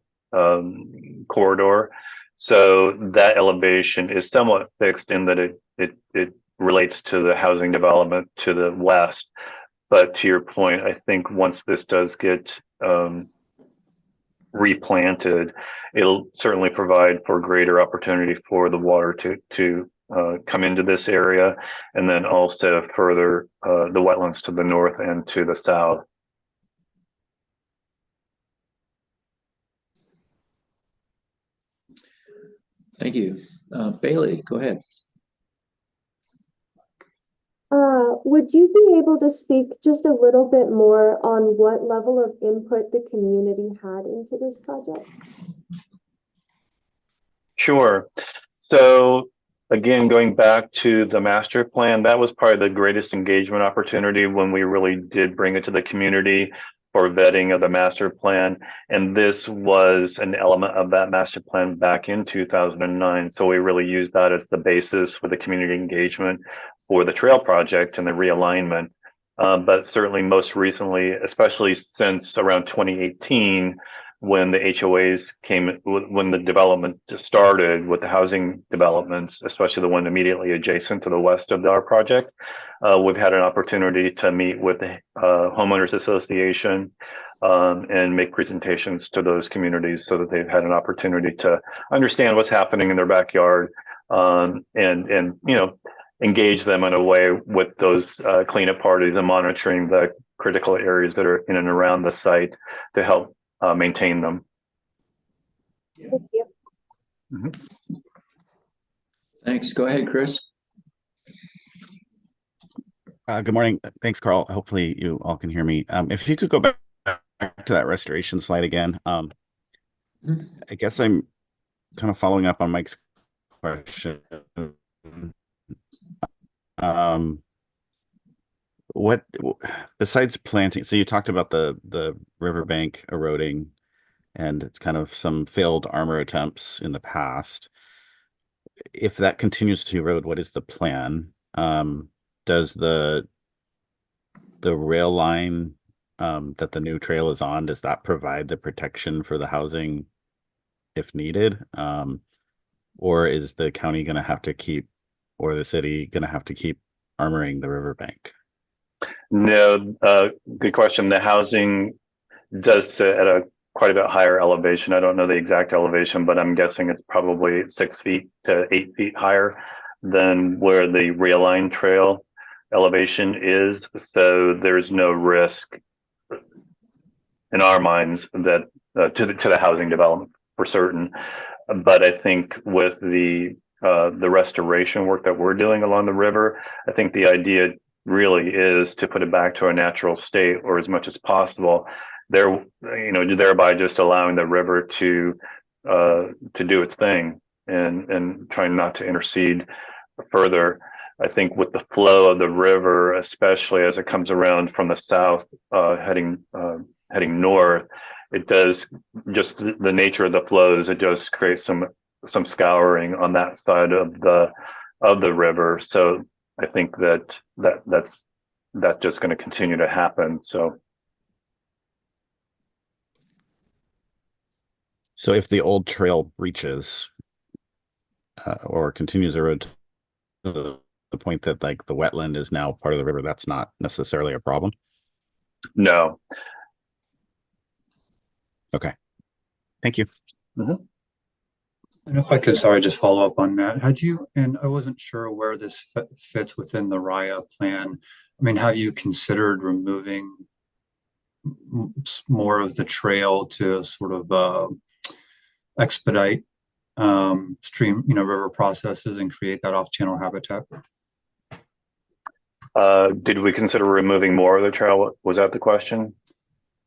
corridor. So that elevation is somewhat fixed in that it relates to the housing development to the west. But to your point, I think once this does get replanted, it'll certainly provide for greater opportunity for the water to come into this area, and then also further the wetlands to the north and to the south. Thank you. Bailey, go ahead. Would you be able to speak just a little bit more on what level of input the community had into this project? Sure. So again, going back to the master plan, that was probably the greatest engagement opportunity when we really did bring it to the community for vetting of the master plan. And this was an element of that master plan back in 2009. So we really used that as the basis for the community engagement for the trail project and the realignment. But certainly most recently, especially since around 2018, when the HOAs came, when the development started with the housing developments, especially the one immediately adjacent to the west of our project, we've had an opportunity to meet with the homeowners association and make presentations to those communities so that they've had an opportunity to understand what's happening in their backyard and you know, engage them in a way with those cleanup parties and monitoring the critical areas that are in and around the site to help maintain them. Thank you. Mm-hmm. Thanks. Go ahead, Chris. Good morning. Thanks, Carl. Hopefully you all can hear me. If you could go back to that restoration slide again. I guess I'm kind of following up on Mike's question. What besides planting, so you talked about the riverbank eroding and kind of some failed armor attempts in the past. If that continues to erode, what is the plan? Does the rail line that the new trail is on, does that provide the protection for the housing if needed? Or is the county going to have to keep, or the city going to have to keep armoring the riverbank? No, good question. The housing does sit at a quite a bit higher elevation. I don't know the exact elevation, but I'm guessing it's probably 6 feet to 8 feet higher than where the rail line trail elevation is. So there's no risk in our minds that to the housing development for certain. But I think with the restoration work that we're doing along the river, I think the idea really is to put it back to a natural state, or as much as possible. There, you know, thereby just allowing the river to do its thing and trying not to intercede further. I think with the flow of the river, especially as it comes around from the south, heading north, it does, just the nature of the flows, it does create some scouring on that side of the river. So I think that's just going to continue to happen. So if the old trail breaches or continues to erode to the point that like the wetland is now part of the river, that's not necessarily a problem? No. Okay. Thank you. Mm-hmm. And if I could, sorry, just follow up on that. Had you, and I wasn't sure where this fits within the RIA plan. I mean, have you considered removing more of the trail to sort of expedite stream, river processes and create that off-channel habitat? Did we consider removing more of the trail? Was that the question?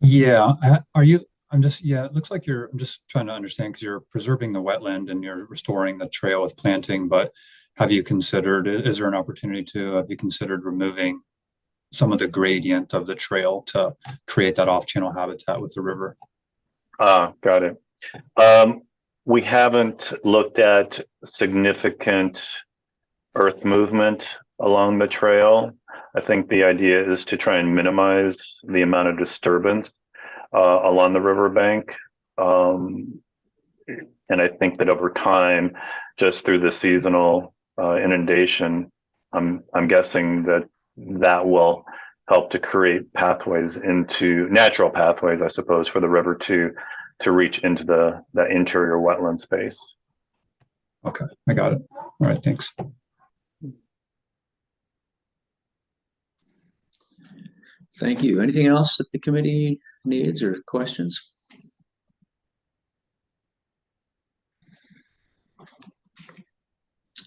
Yeah. It looks like I'm just trying to understand, because you're preserving the wetland and you're restoring the trail with planting, but have you considered removing some of the gradient of the trail to create that off-channel habitat with the river? Got it. We haven't looked at significant earth movement along the trail. I think the idea is to try and minimize the amount of disturbance along the riverbank. And I think that over time, just through the seasonal inundation, I'm guessing that that will help to create pathways into natural pathways, I suppose, for the river to reach into the interior wetland space. Okay, I got it. All right, thanks. Thank you. Anything else that the committee needs or questions?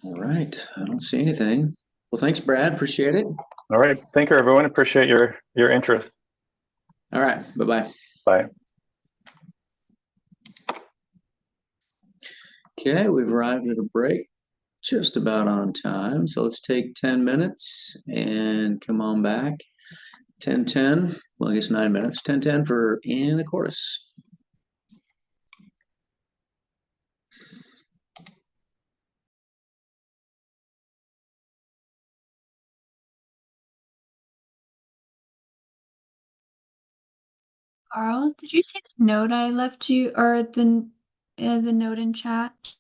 All right, I don't see anything. Well, thanks, Brad. Appreciate it. All right. Thank you, everyone. Appreciate your interest. All right, bye-bye. Bye. Okay, we've arrived at a break just about on time. So let's take 10 minutes and come on back. 10:10, well, I guess 9 minutes. 10:10 for in the chorus. Carl, did you see the note I left you, or the note in chat?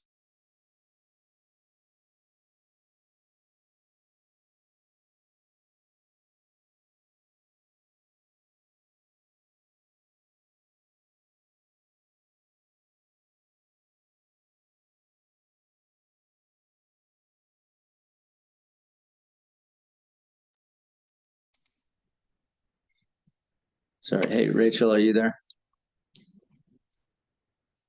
Sorry. Hey, Rachel, are you there?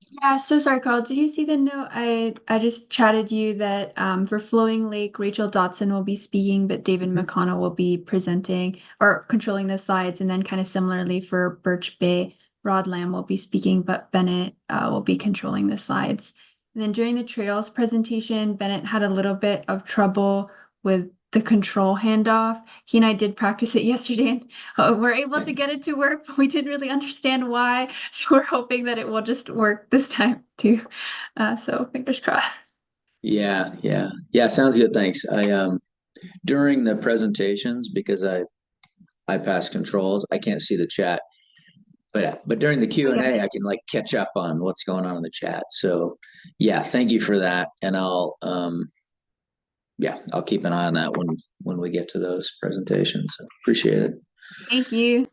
Yeah, so sorry, Carl. Did you see the note? I just chatted you that for Flowing Lake, Rachel Dotson will be speaking, but David McConnell will be presenting or controlling the slides. And then kind of similarly for Birch Bay, Rod Lamb will be speaking, but Bennett will be controlling the slides. And then during the trails presentation, Bennett had a little bit of trouble with the control handoff. He and I did practice it yesterday, and we're able to get it to work, but we didn't really understand why. So we're hoping that it will just work this time too. So fingers crossed. Yeah. Sounds good. Thanks. I during the presentations, because I pass controls, I can't see the chat. But during the Q&A, I can like catch up on what's going on in the chat. So yeah, thank you for that. And I'll keep an eye on that when we get to those presentations. Appreciate it. Thank you.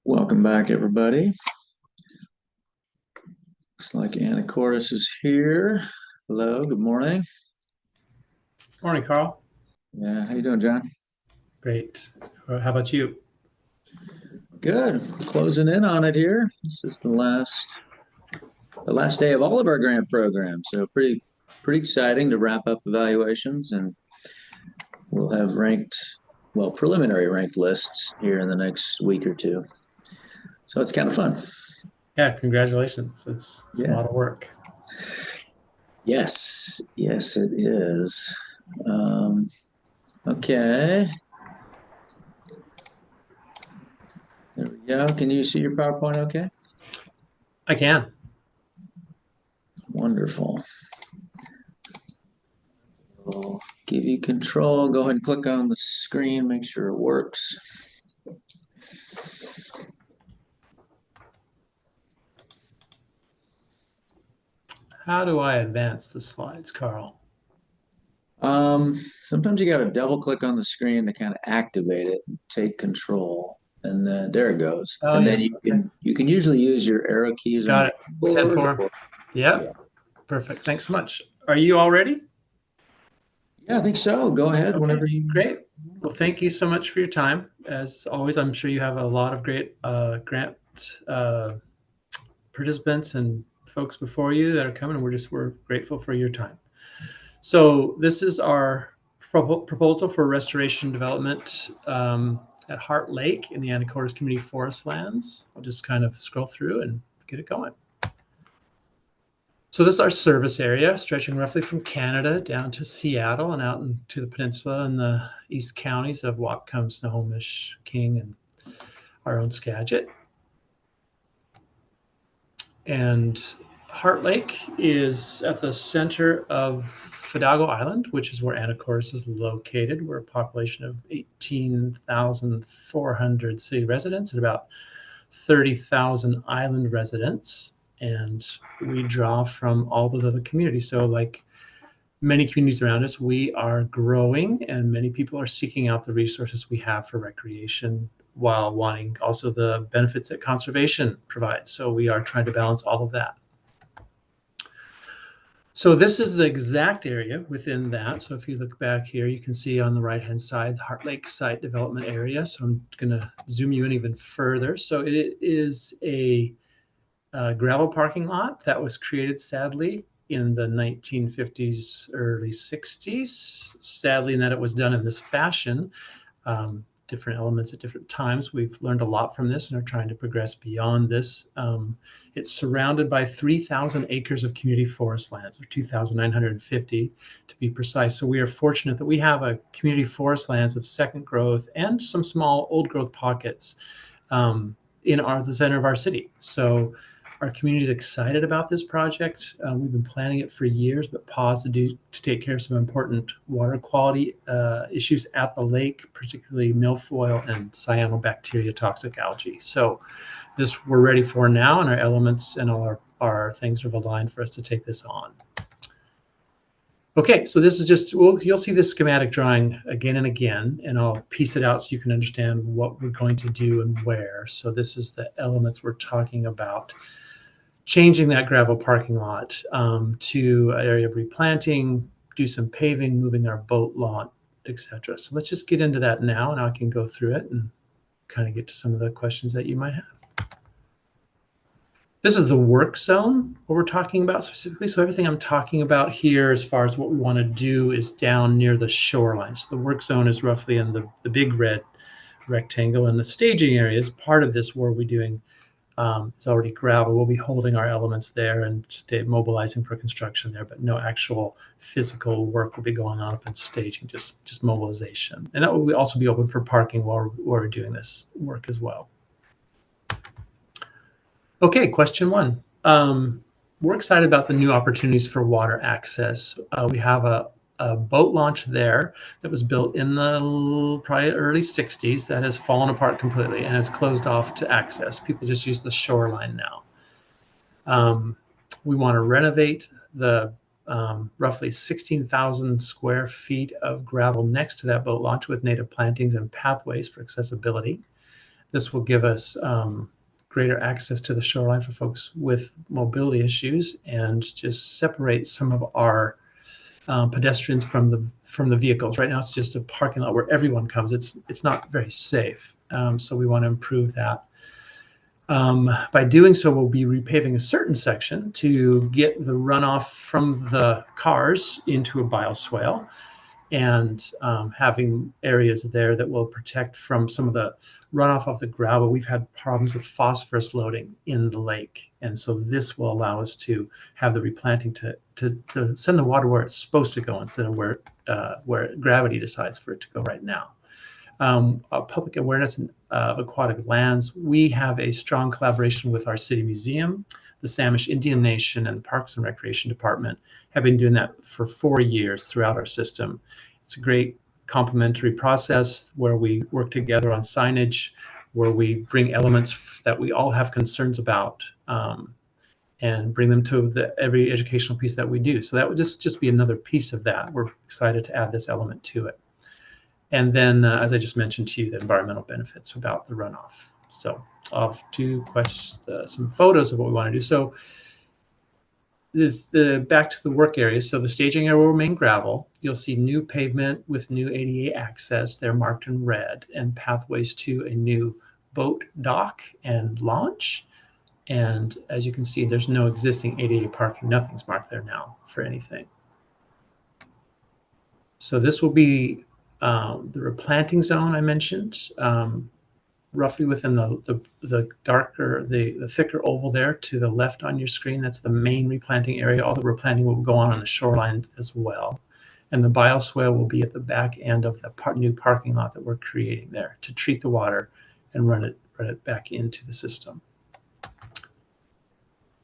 Welcome back, everybody. Looks like Anacortes is here. Hello, good morning. Morning, Carl. Yeah, how you doing, John? Great. How about you? Good. Closing in on it here. This is the last day of all of our grant programs. So pretty exciting to wrap up evaluations, and we'll have preliminary ranked lists here in the next week or two. So it's kind of fun. Yeah, congratulations. It's a lot of work. Yes, it is. Okay. There we go. Can you see your PowerPoint okay? I can. Wonderful. I'll give you control. Go ahead and click on the screen, make sure it works. How do I advance the slides, Carl? Sometimes you got to double click on the screen to kind of activate it and take control. And then there it goes. Oh, and yeah. then you can usually use your arrow keys. Got it. 10-4. Yeah. Perfect. Thanks so much. Are you all ready? Yeah, I think so. Go ahead whenever you. Great. Well, thank you so much for your time. As always, I'm sure you have a lot of great grant participants and folks before you that are coming. We're grateful for your time. So this is our proposal for restoration development at Heart Lake in the Anacortes Community Forest Lands. I'll just kind of scroll through and get it going. So this is our service area, stretching roughly from Canada down to Seattle and out into the peninsula and the east counties of Whatcom, Snohomish, King, and our own Skagit. And Heart Lake is at the center of Fidalgo Island, which is where Anacortes is located. We're a population of 18,400 city residents and about 30,000 island residents. And we draw from all those other communities. So like many communities around us, we are growing and many people are seeking out the resources we have for recreation while wanting also the benefits that conservation provides. So we are trying to balance all of that. So this is the exact area within that. So if you look back here, you can see on the right-hand side, the Heart Lake site development area. So I'm going to zoom you in even further. So it is a gravel parking lot that was created, sadly, in the 1950s, early 60s. Sadly, in that it was done in this fashion. Different elements at different times. We've learned a lot from this and are trying to progress beyond this. It's surrounded by 3,000 acres of community forest lands, or 2,950 to be precise. So we are fortunate that we have a community forest lands of second growth and some small old growth pockets in the center of our city. So our community is excited about this project. We've been planning it for years, but paused to take care of some important water quality issues at the lake, particularly milfoil and cyanobacteria toxic algae. So this we're ready for now, and our elements and all our things have aligned for us to take this on. Okay, so this is just, you'll see this schematic drawing again and again, and I'll piece it out so you can understand what we're going to do and where. So this is the elements we're talking about. Changing that gravel parking lot to an area of replanting, do some paving, moving our boat lawn, etc. So let's just get into that now, and I can go through it and kind of get to some of the questions that you might have. This is the work zone, what we're talking about specifically. So everything I'm talking about here as far as what we want to do is down near the shoreline. So the work zone is roughly in the big red rectangle, and the staging area is part of this where we're doing it's already gravel. We'll be holding our elements there and stay mobilizing for construction there, but no actual physical work will be going on up in staging, just mobilization. And that will also be open for parking while we're doing this work as well. Okay, question one. We're excited about the new opportunities for water access. We have a boat launch there that was built in the probably early 60s that has fallen apart completely and has closed off to access. People just use the shoreline now. We want to renovate the roughly 16,000 square feet of gravel next to that boat launch with native plantings and pathways for accessibility. This will give us greater access to the shoreline for folks with mobility issues and just separate some of our pedestrians from the vehicles. Right now, it's just a parking lot where everyone comes. It's not very safe. So we want to improve that. By doing so, we'll be repaving a certain section to get the runoff from the cars into a bioswale, and having areas there that will protect from some of the runoff of the gravel. We've had problems with phosphorus loading in the lake, and so this will allow us to have the replanting to send the water where it's supposed to go instead of where gravity decides for it to go right now. Public awareness of aquatic lands. We have a strong collaboration with our city museum, the Samish Indian Nation, and the Parks and Recreation Department. Have been doing that for 4 years throughout our system. It's a great complementary process where we work together on signage, where we bring elements that we all have concerns about, and bring them to every educational piece that we do. So that would just be another piece of that. We're excited to add this element to it. And then, as I just mentioned to you, the environmental benefits about the runoff. So off to some photos of what we want to do. So back to the work area. So the staging area will remain gravel. You'll see new pavement with new ADA access. They're marked in red, and pathways to a new boat dock and launch. And as you can see, there's no existing ADA parking. Nothing's marked there now for anything. So this will be the replanting zone I mentioned, roughly within the darker, the thicker oval there to the left on your screen. That's the main replanting area. All the replanting will go on the shoreline as well. And the bioswale will be at the back end of the new parking lot that we're creating there to treat the water and run it back into the system.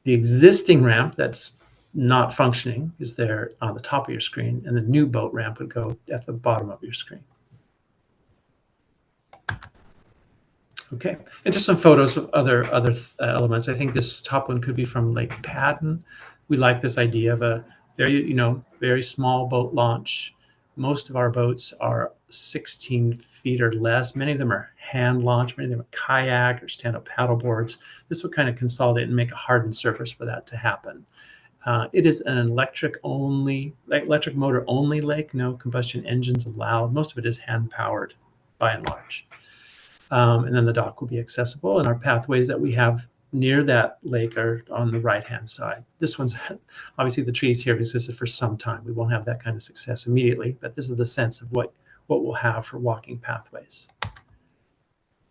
The existing ramp that's not functioning is there on the top of your screen, and the new boat ramp would go at the bottom of your screen. Okay, and just some photos of other elements. I think this top one could be from Lake Padden. We like this idea of a very small boat launch. Most of our boats are 16 feet or less. Many of them are hand launched. Many of them are kayak or stand-up paddle boards. This would kind of consolidate and make a hardened surface for that to happen. It is an electric motor only lake. No combustion engines allowed. Most of it is hand powered, by and large. And then the dock will be accessible, and our pathways that we have near that lake are on the right-hand side. This one's obviously the trees here have existed for some time. We won't have that kind of success immediately, but this is the sense of what we'll have for walking pathways.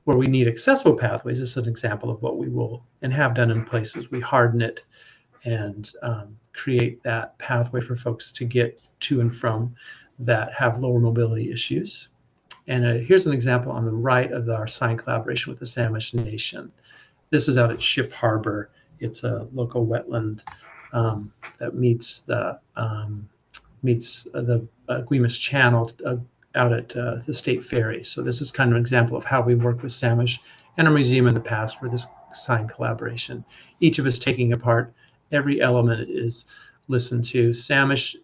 Where we need accessible pathways, this is an example of what we will and have done in places. We harden it and create that pathway for folks to get to and from that have lower mobility issues. And here's an example on the right of our sign collaboration with the Samish Nation. This is out at Ship Harbor. It's a local wetland that meets the Guimas Channel out at the State Ferry. So this is kind of an example of how we work with Samish and our museum in the past for this sign collaboration. Each of us taking apart every element is listened to. Samish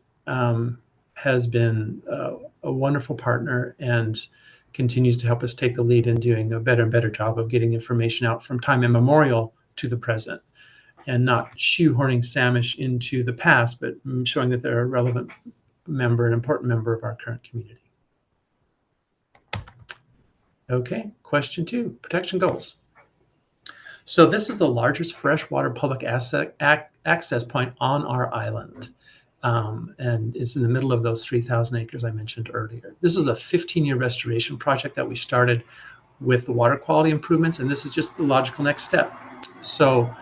has been a wonderful partner and continues to help us take the lead in doing a better and better job of getting information out from time immemorial to the present, and not shoehorning Samish into the past, but showing that they're a relevant member, an important member of our current community. Okay, question 2, protection goals. So this is the largest freshwater public access point on our island. And it's in the middle of those 3,000 acres I mentioned earlier. This is a 15-year restoration project that we started with the water quality improvements, and this is just the logical next step. So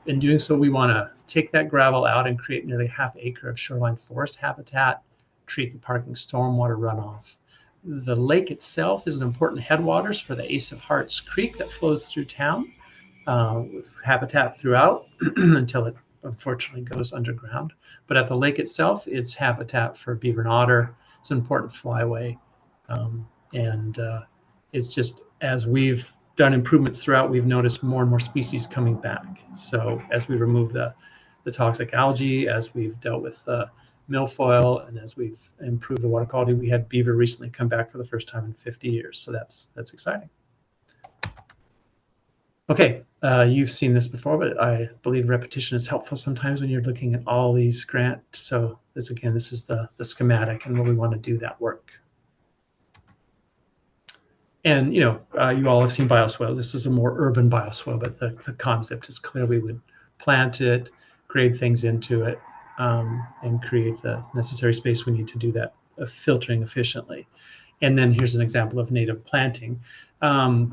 in doing so, we want to take that gravel out and create nearly ½ acre of shoreline forest habitat, treat the parking stormwater runoff. The lake itself is an important headwaters for the Ace of Hearts Creek that flows through town with habitat throughout until it unfortunately goes underground. But at the lake itself, it's habitat for beaver and otter. It's an important flyway. It's just, as we've done improvements throughout, we've noticed more and more species coming back. So as we remove the toxic algae, as we've dealt with milfoil, and as we've improved the water quality, we had beaver recently come back for the first time in 50 years. So that's exciting. Okay, you've seen this before, but I believe repetition is helpful sometimes when you're looking at all these grants. So this is the schematic and where we want to do that work. And you all have seen bioswales. This is a more urban bioswale, but the concept is clear. We would plant it, grade things into it, and create the necessary space we need to do that filtering efficiently. And then here's an example of native planting.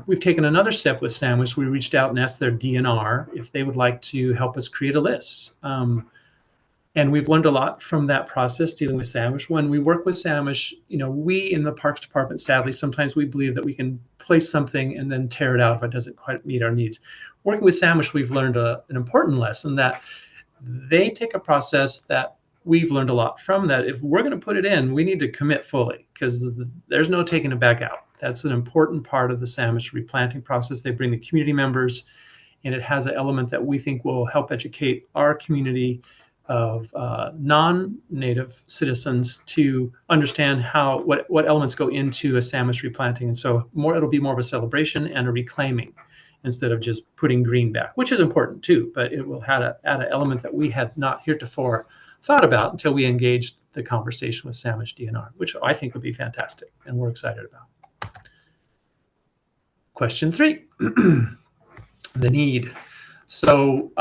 We've taken another step with Sandwich. We reached out and asked their DNR if they would like to help us create a list. And we've learned a lot from that process dealing with Sandwich. When we work with Sandwich, we in the Parks Department, sadly, sometimes we believe that we can place something and then tear it out if it doesn't quite meet our needs. Working with Sandwich, we've learned an important lesson that they take a process that we've learned a lot from, that if we're going to put it in, we need to commit fully because there's no taking it back out. That's an important part of the Sandwich replanting process. They bring the community members, and it has an element that we think will help educate our community of non-native citizens to understand what elements go into a Sandwich replanting. And so it'll be more of a celebration and a reclaiming instead of just putting green back, which is important too, but it will add an element that we had not heretofore thought about until we engaged the conversation with Sandwich DNR, which I think would be fantastic and we're excited about. Question 3, the need. So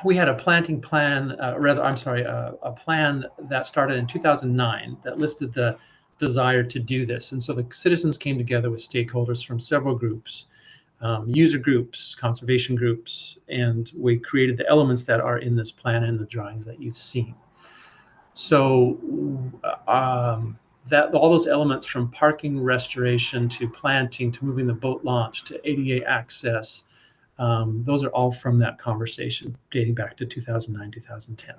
we had a planting plan, a plan that started in 2009 that listed the desire to do this. And so the citizens came together with stakeholders from several groups, user groups, conservation groups, and we created the elements that are in this plan and the drawings that you've seen. So that all those elements from parking restoration to planting to moving the boat launch to ADA access, those are all from that conversation dating back to 2009, 2010.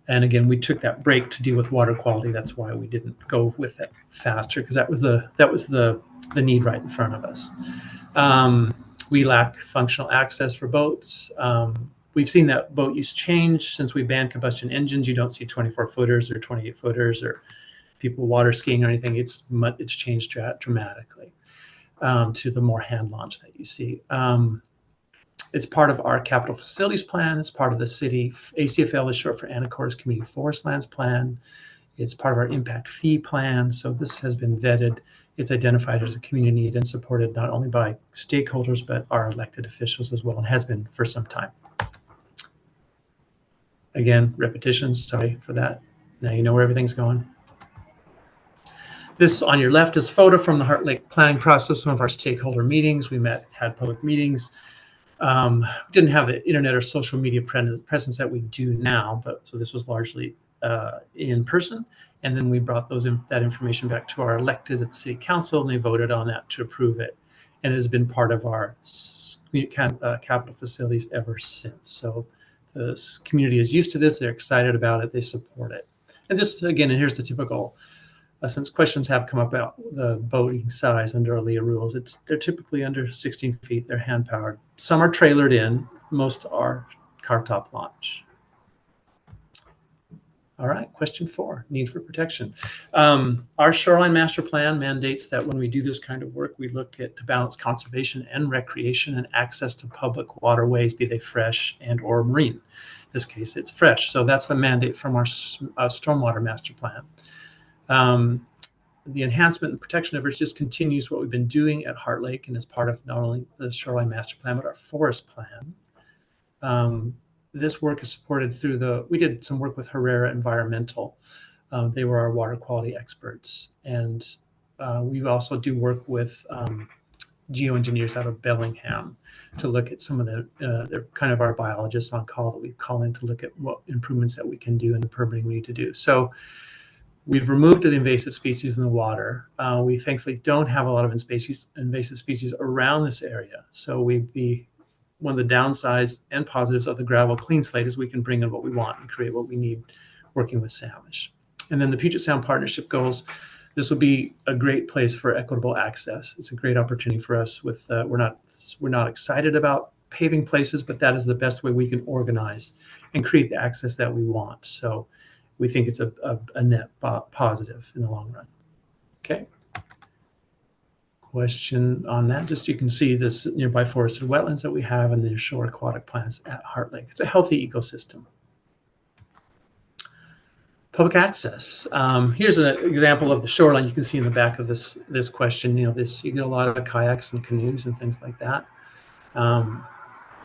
And again, we took that break to deal with water quality. That's why we didn't go with it faster, because that was the need right in front of us. We lack functional access for boats. We've seen that boat use change since we banned combustion engines. You don't see 24 footers or 28 footers or people water skiing or anything. It's changed dramatically to the more hand launch that you see. It's part of our capital facilities plan. It's part of the city. ACFL is short for Anacortes Community Forest Lands Plan. It's part of our impact fee plan. So this has been vetted. It's identified as a community need and supported not only by stakeholders, but our elected officials as well, and has been for some time. Again, repetition, sorry for that. Now you know where everything's going. This on your left is a photo from the Heart Lake planning process, some of our stakeholder meetings. We had public meetings. We didn't have the internet or social media presence that we do now, so this was largely in person. And then we brought that information back to our electeds at the city council, and they voted on that to approve it. And it has been part of our capital facilities ever since. So the community is used to this. They're excited about it. They support it. And just again, and here's the typical, since questions have come up about the boating size under ALEA rules, they're typically under 16 feet. They're hand powered. Some are trailered in. Most are car top launch. All right, question 4, need for protection. Our shoreline master plan mandates that when we do this kind of work, we look to balance conservation and recreation and access to public waterways, be they fresh and or marine. In this case, it's fresh. So that's the mandate from our stormwater master plan. The enhancement and protection efforts just continues what we've been doing at Heart Lake and is part of not only the shoreline master plan, but our forest plan. This work is supported through we did some work with Herrera Environmental. They were our water quality experts. And we also do work with geoengineers out of Bellingham to look at some of they're kind of our biologists on call that we call in to look at what improvements that we can do and the permitting we need to do. So we've removed the invasive species in the water. We thankfully don't have a lot of invasive species around this area. So one of the downsides and positives of the gravel clean slate is we can bring in what we want and create what we need working with Sandwich. And then the Puget Sound Partnership goals, this will be a great place for equitable access. It's a great opportunity for us with, we're not excited about paving places, but that is the best way we can organize and create the access that we want. So we think it's a net positive in the long run. Okay. question on that. Just you can see this nearby forested wetlands that we have and the shore aquatic plants at Heart Lake. It's a healthy ecosystem. Public access. Here's an example of the shoreline. You can see in the back of this question. You get a lot of kayaks and canoes and things like that.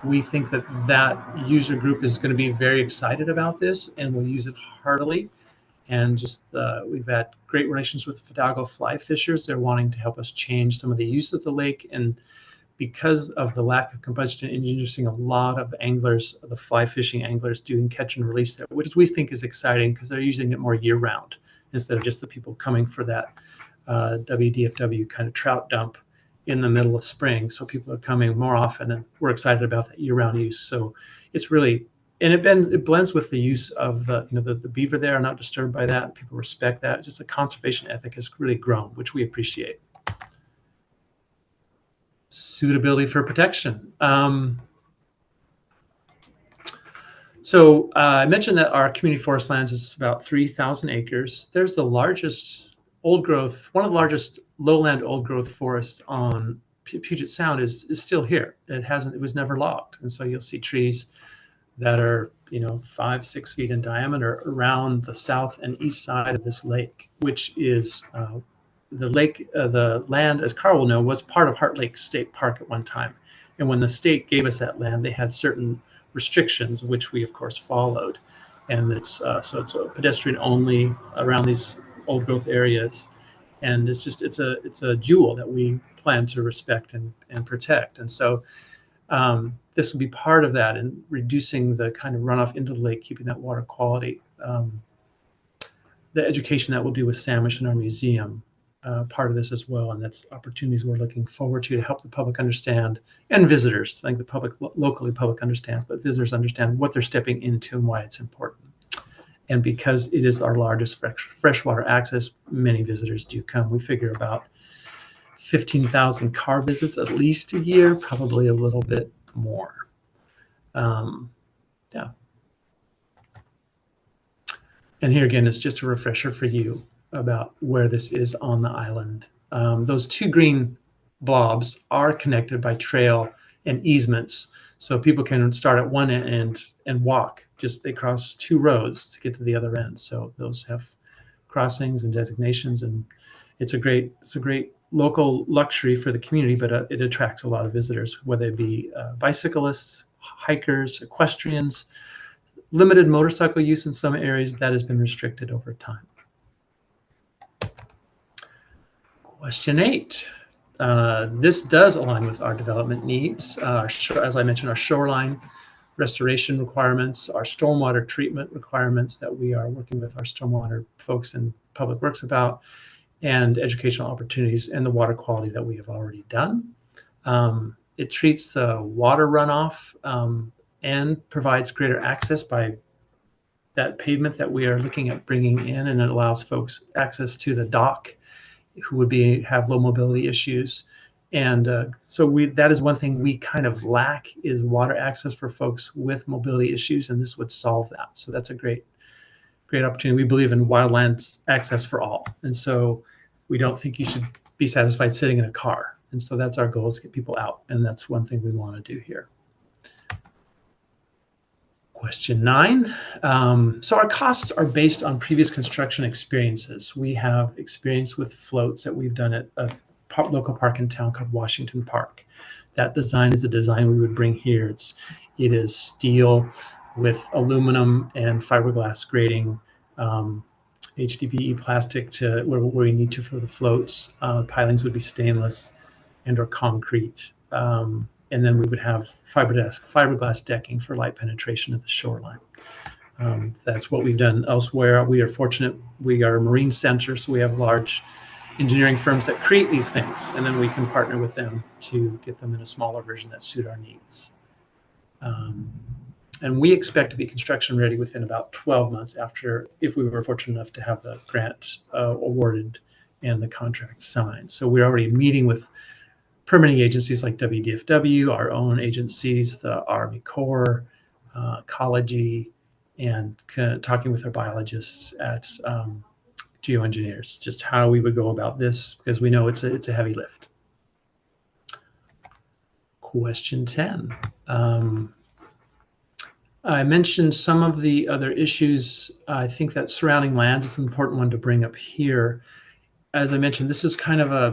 We think that user group is going to be very excited about this and will use it heartily. And just we've had great relations with Fidalgo fly fishers. They're wanting to help us change some of the use of the lake. And because of the lack of combustion engines, you're seeing a lot of anglers, the fly fishing anglers, doing catch and release there, which we think is exciting because they're using it more year round instead of just the people coming for that WDFW kind of trout dump in the middle of spring. So people are coming more often, and we're excited about that year round use. So it's really, and it blends with the use of the beaver there are not disturbed by that. People respect that. Just the conservation ethic has really grown, which we appreciate. Suitability for protection. So I mentioned that our community forest lands is about 3,000 acres. There's the largest old growth, one of the largest lowland old growth forests on Puget Sound is still here. It was never logged. And so you'll see trees that are 5-6 feet in diameter around the south and east side of this lake, which is the lake. The land, as Carl will know, was part of Heart Lake State Park at one time. And when the state gave us that land, they had certain restrictions, which we of course followed. And it's a pedestrian only around these old growth areas. And it's a jewel that we plan to respect and protect. And so this will be part of that in reducing the kind of runoff into the lake, keeping that water quality. The education that we'll do with Samish in our museum, part of this as well. And that's opportunities we're looking forward to help the public understand, and visitors. I think the public, locally public understands, but visitors understand what they're stepping into and why it's important. And because it is our largest freshwater access, many visitors do come. We figure about 15,000 car visits at least a year, probably a little bit more. Yeah. And here again, it's just a refresher for you about where this is on the island. Those two green blobs are connected by trail and easements. So people can start at one end and walk. They cross two roads to get to the other end. So those have crossings and designations, and it's a great local luxury for the community, but it attracts a lot of visitors, whether it be bicyclists, hikers, equestrians. Limited motorcycle use in some areas that has been restricted over time. Question 8. This does align with our development needs. As I mentioned, our shoreline restoration requirements, our stormwater treatment requirements that we are working with our stormwater folks in Public Works about, and educational opportunities and the water quality that we have already done. It treats the water runoff and provides greater access by that pavement that we are looking at bringing in, and it allows folks access to the dock who would have low mobility issues. And so that is one thing we kind of lack, is water access for folks with mobility issues, and this would solve that. So that's a great opportunity. We believe in wildlands access for all, and so we don't think you should be satisfied sitting in a car. And so that's our goal, is to get people out, and that's one thing we want to do here. Question 9. So our costs are based on previous construction experiences. We have experience with floats that we've done at a local park in town called Washington Park. That design is the design we would bring here. It is steel with aluminum and fiberglass grating, HDPE plastic to where we need to for the floats. Pilings would be stainless and or concrete. And then we would have fiberglass decking for light penetration of the shoreline. That's what we've done elsewhere. We are fortunate. We are a marine center, so we have large engineering firms that create these things, and then we can partner with them to get them in a smaller version that suit our needs. And we expect to be construction ready within about 12 months after, if we were fortunate enough to have the grant awarded and the contract signed. So we're already meeting with permitting agencies like WDFW, our own agencies, the Army Corps, Ecology, and talking with our biologists at geoengineers, just how we would go about this, because we know it's a heavy lift. question 10. I mentioned some of the other issues. I think that surrounding lands is an important one to bring up here. As I mentioned, this is kind of a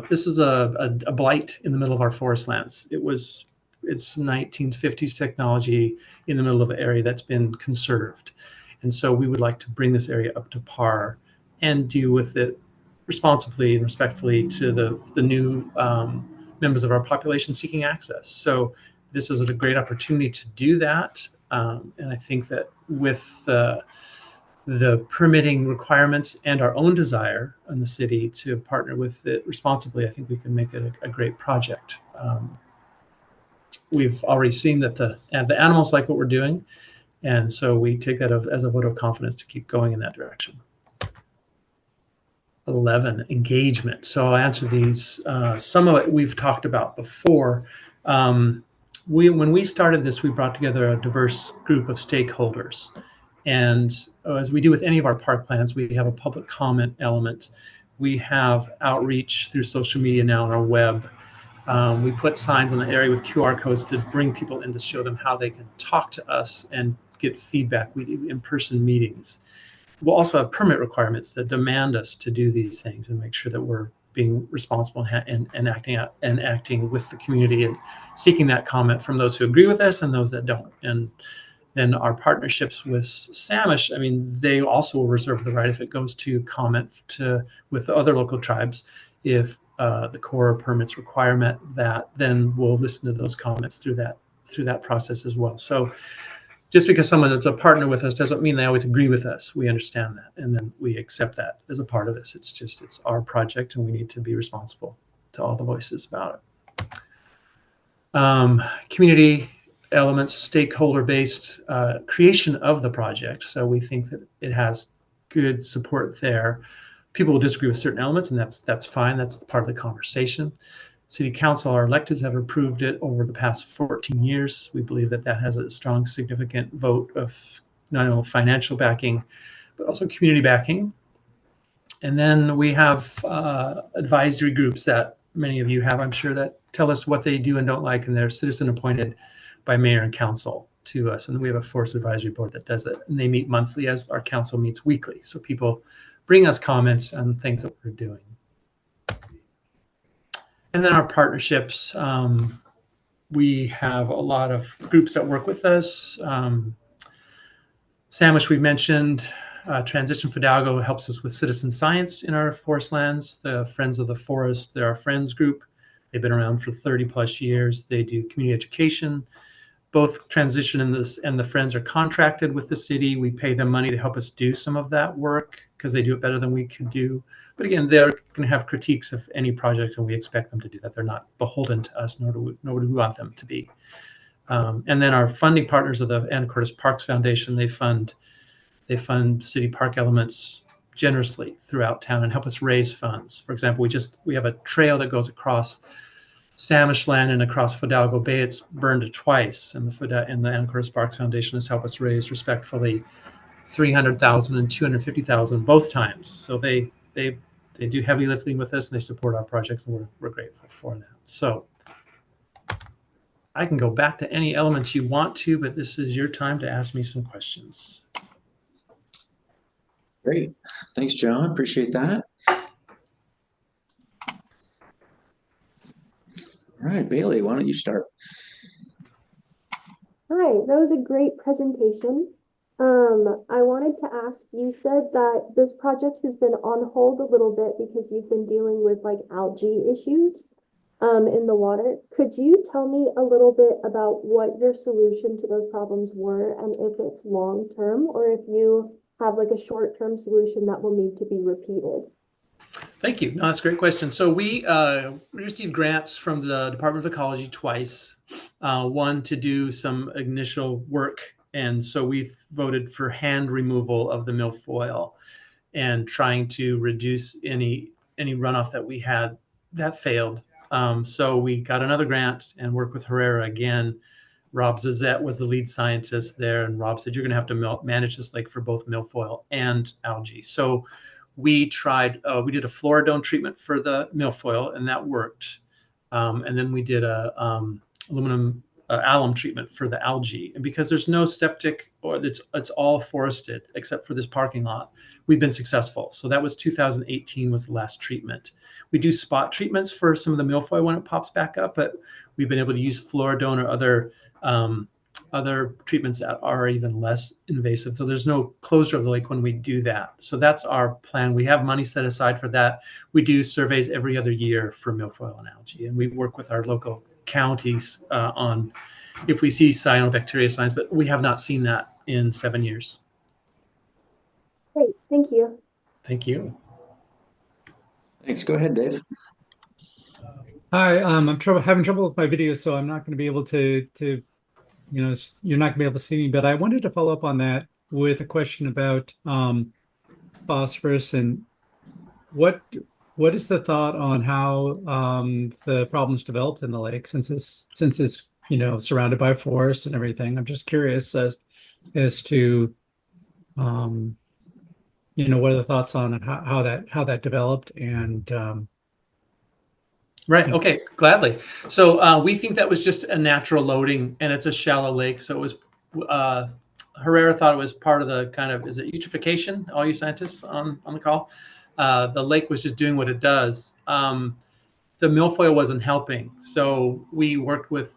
blight in the middle of our forest lands. It's 1950s technology in the middle of an area that's been conserved. And so we would like to bring this area up to par and deal with it responsibly and respectfully to the new members of our population seeking access. So this is a great opportunity to do that. And I think that with the permitting requirements and our own desire in the city to partner with it responsibly, I think we can make it a great project. We've already seen that the animals like what we're doing, and so we take that as a vote of confidence to keep going in that direction. 11, engagement. So I'll answer these. Some of it we've talked about before. When we started this, we brought together a diverse group of stakeholders. And as we do with any of our park plans, we have a public comment element. We have outreach through social media now on our web. We put signs on the area with QR codes to bring people in to show them how they can talk to us and get feedback. We do in-person meetings. We'll also have permit requirements that demand us to do these things and make sure that we're being responsible and acting with the community and seeking that comment from those who agree with us and those that don't. And then our partnerships with Samish, I mean, they also will reserve the right if it goes to comment with the other local tribes. If the Corps permits requirement that, then we'll listen to those comments through that process as well. So just because someone is a partner with us doesn't mean they always agree with us. We understand that, and then we accept that as a part of this. It's our project, and we need to be responsible to all the voices about it. Community elements, stakeholder-based creation of the project. So we think that it has good support there. People will disagree with certain elements, and that's fine. That's part of the conversation. City Council, our electeds, have approved it over the past 14 years. We believe that has a strong, significant vote of not only financial backing, but also community backing. And then we have advisory groups that many of you have, I'm sure, that tell us what they do and don't like, and they're citizen appointed by mayor and council to us. And then we have a forest advisory board that does it. And they meet monthly as our council meets weekly. So people bring us comments on things that we're doing. And then our partnerships, we have a lot of groups that work with us. Samish, we mentioned. Transition Fidalgo helps us with citizen science in our forest lands. The Friends of the Forest, they're our friends group. They've been around for 30 plus years. They do community education. Both Transition and the Friends are contracted with the city. We pay them money to help us do some of that work because they do it better than we can do. But again, they're going to have critiques of any project, and we expect them to do that. They're not beholden to us, nor do we want them to be. And then our funding partners of the Anacortes Parks Foundation, they fund city park elements generously throughout town and help us raise funds. For example, we have a trail that goes across Samish land and across Fidalgo Bay. It's burned twice, and the Anacortes Parks Foundation has helped us raise respectfully $300,000 and $250,000 both times. So they do heavy lifting with us, and they support our projects, and we're grateful for that. So I can go back to any elements you want to, but this is your time to ask me some questions. Great. Thanks, John. Appreciate that. All right, Bailey, why don't you start? Hi, that was a great presentation. I wanted to ask, you said that this project has been on hold a little bit because you've been dealing with like algae issues in the water. Could you tell me a little bit about what your solution to those problems were, and if it's long-term or if you have like a short-term solution that will need to be repeated? Thank you. No, that's a great question. So we received grants from the Department of Ecology twice, one to do some initial work. And so we voted for hand removal of the milfoil and trying to reduce any runoff that we had. That failed. So we got another grant and worked with Herrera again. Rob Zazette was the lead scientist there, and Rob said, you're going to have to manage this lake for both milfoil and algae. So we tried, we did a fluoridone treatment for the milfoil, and that worked. And then we did a aluminum alum treatment for the algae. And because there's no septic, or it's all forested except for this parking lot, we've been successful. So that was 2018 was the last treatment. We do spot treatments for some of the milfoil when it pops back up, but we've been able to use fluoridone or other treatments that are even less invasive. So there's no closure of the lake when we do that. So that's our plan. We have money set aside for that. We do surveys every other year for milfoil and algae, and we work with our local counties on if we see cyanobacteria signs, but we have not seen that in 7 years. Great, thank you. Thank you. Thanks. Go ahead, Dave. Hi, I'm having trouble with my video, so I'm not going to be able to you're not going to be able to see me, but I wanted to follow up on that with a question about phosphorus and what is the thought on how the problems developed in the lake since it's surrounded by forest and everything. I'm just curious as to what are the thoughts on and how that developed and Right. Okay. Gladly. So we think that was just a natural loading, and it's a shallow lake. So it was. Herrera thought it was part of the kind of, is it eutrophication? All you scientists on the call, the lake was just doing what it does. The milfoil wasn't helping, so we worked with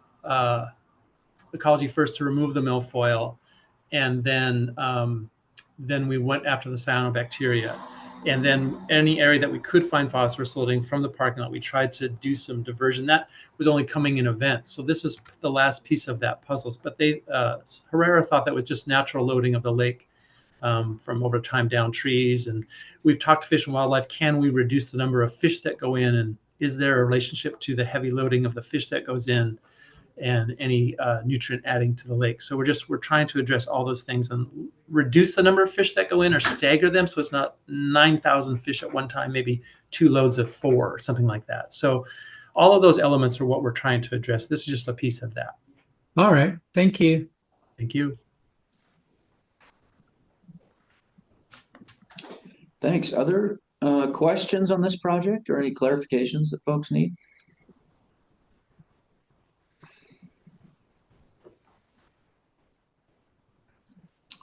ecology first to remove the milfoil, and then we went after the cyanobacteria. And then any area that we could find phosphorus loading from the parking lot, we tried to do some diversion. That was only coming in events. So this is the last piece of that puzzle. But Herrera thought that was just natural loading of the lake from over time down trees. And we've talked to Fish and Wildlife. Can we reduce the number of fish that go in? And is there a relationship to the heavy loading of the fish that goes in and any nutrient adding to the lake? So we're trying to address all those things and reduce the number of fish that go in or stagger them. So it's not 9,000 fish at one time, maybe 2 loads of 4 or something like that. So all of those elements are what we're trying to address. This is just a piece of that. All right. Thank you. Thank you. Thanks. Other questions on this project or any clarifications that folks need?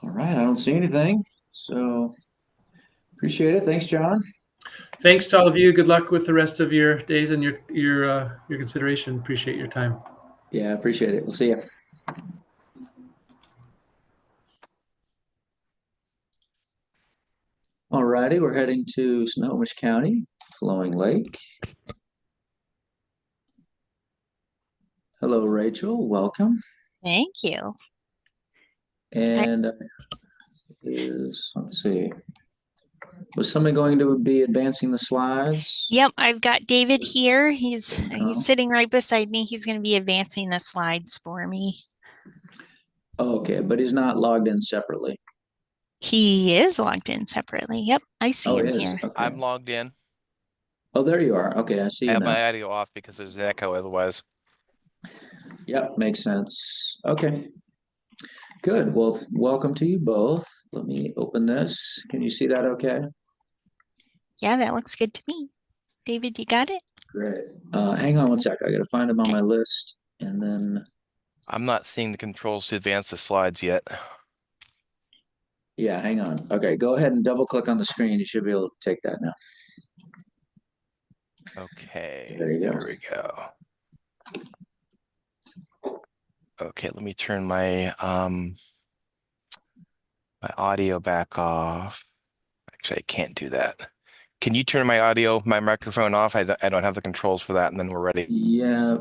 All right, I don't see anything, so appreciate it. Thanks, John. Thanks to all of you. Good luck with the rest of your days and your consideration. Appreciate your time. Yeah, appreciate it. We'll see you. All righty, we're heading to Snohomish County, Flowing Lake. Hello, Rachel. Welcome. Thank you. And let's see. Was somebody going to be advancing the slides? Yep, I've got David here. He's Oh. sitting right beside me. He's going to be advancing the slides for me. Okay, but he's not logged in separately. He is logged in separately. Yep, I see him here. Okay. I'm logged in. Oh, there you are. Okay, I see I you have now. my audio off because there's an echo otherwise. Yep, makes sense. Okay. Good. Well, welcome to you both. Let me open this. Can you see that okay? Yeah, that looks good to me. David, you got it? Great. Hang on one sec. I got to find them on my list and then. I'm not seeing the controls to advance the slides yet. Yeah, hang on. Okay, go ahead and double click on the screen. You should be able to take that now. Okay. There you go. There we go. Okay, let me turn my my audio back off. Actually, I can't do that. Can you turn my microphone off? I don't have the controls for that, and then we're ready. Yeah.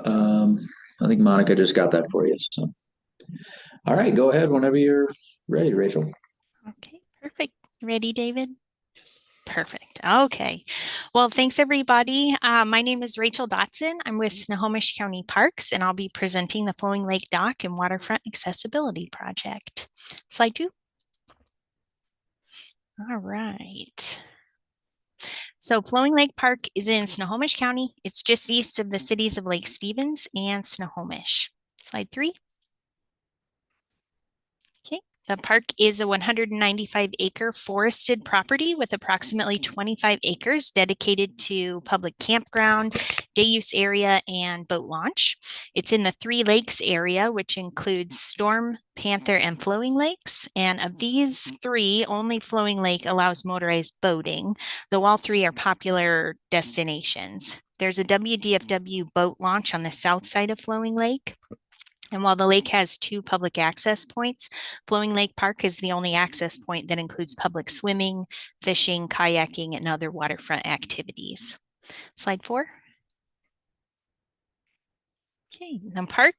I think Monica just got that for you. So, all right, go ahead whenever you're ready, Rachel. Okay, perfect. Ready, David? Perfect. Okay. Well, thanks everybody. My name is Rachel Dotson. I'm with Snohomish County Parks, and I'll be presenting the Flowing Lake Dock and Waterfront Accessibility Project. Slide 2. All right. So Flowing Lake Park is in Snohomish County. It's just east of the cities of Lake Stevens and Snohomish. Slide 3. Okay. The park is a 195-acre forested property with approximately 25 acres dedicated to public campground, day use area, and boat launch. It's in the Three Lakes area, which includes Storm, Panther, and Flowing Lakes. And of these three, only Flowing Lake allows motorized boating, though all three are popular destinations. There's a WDFW boat launch on the south side of Flowing Lake. And while the lake has 2 public access points, Flowing Lake Park is the only access point that includes public swimming, fishing, kayaking, and other waterfront activities. Slide 4. Okay, the park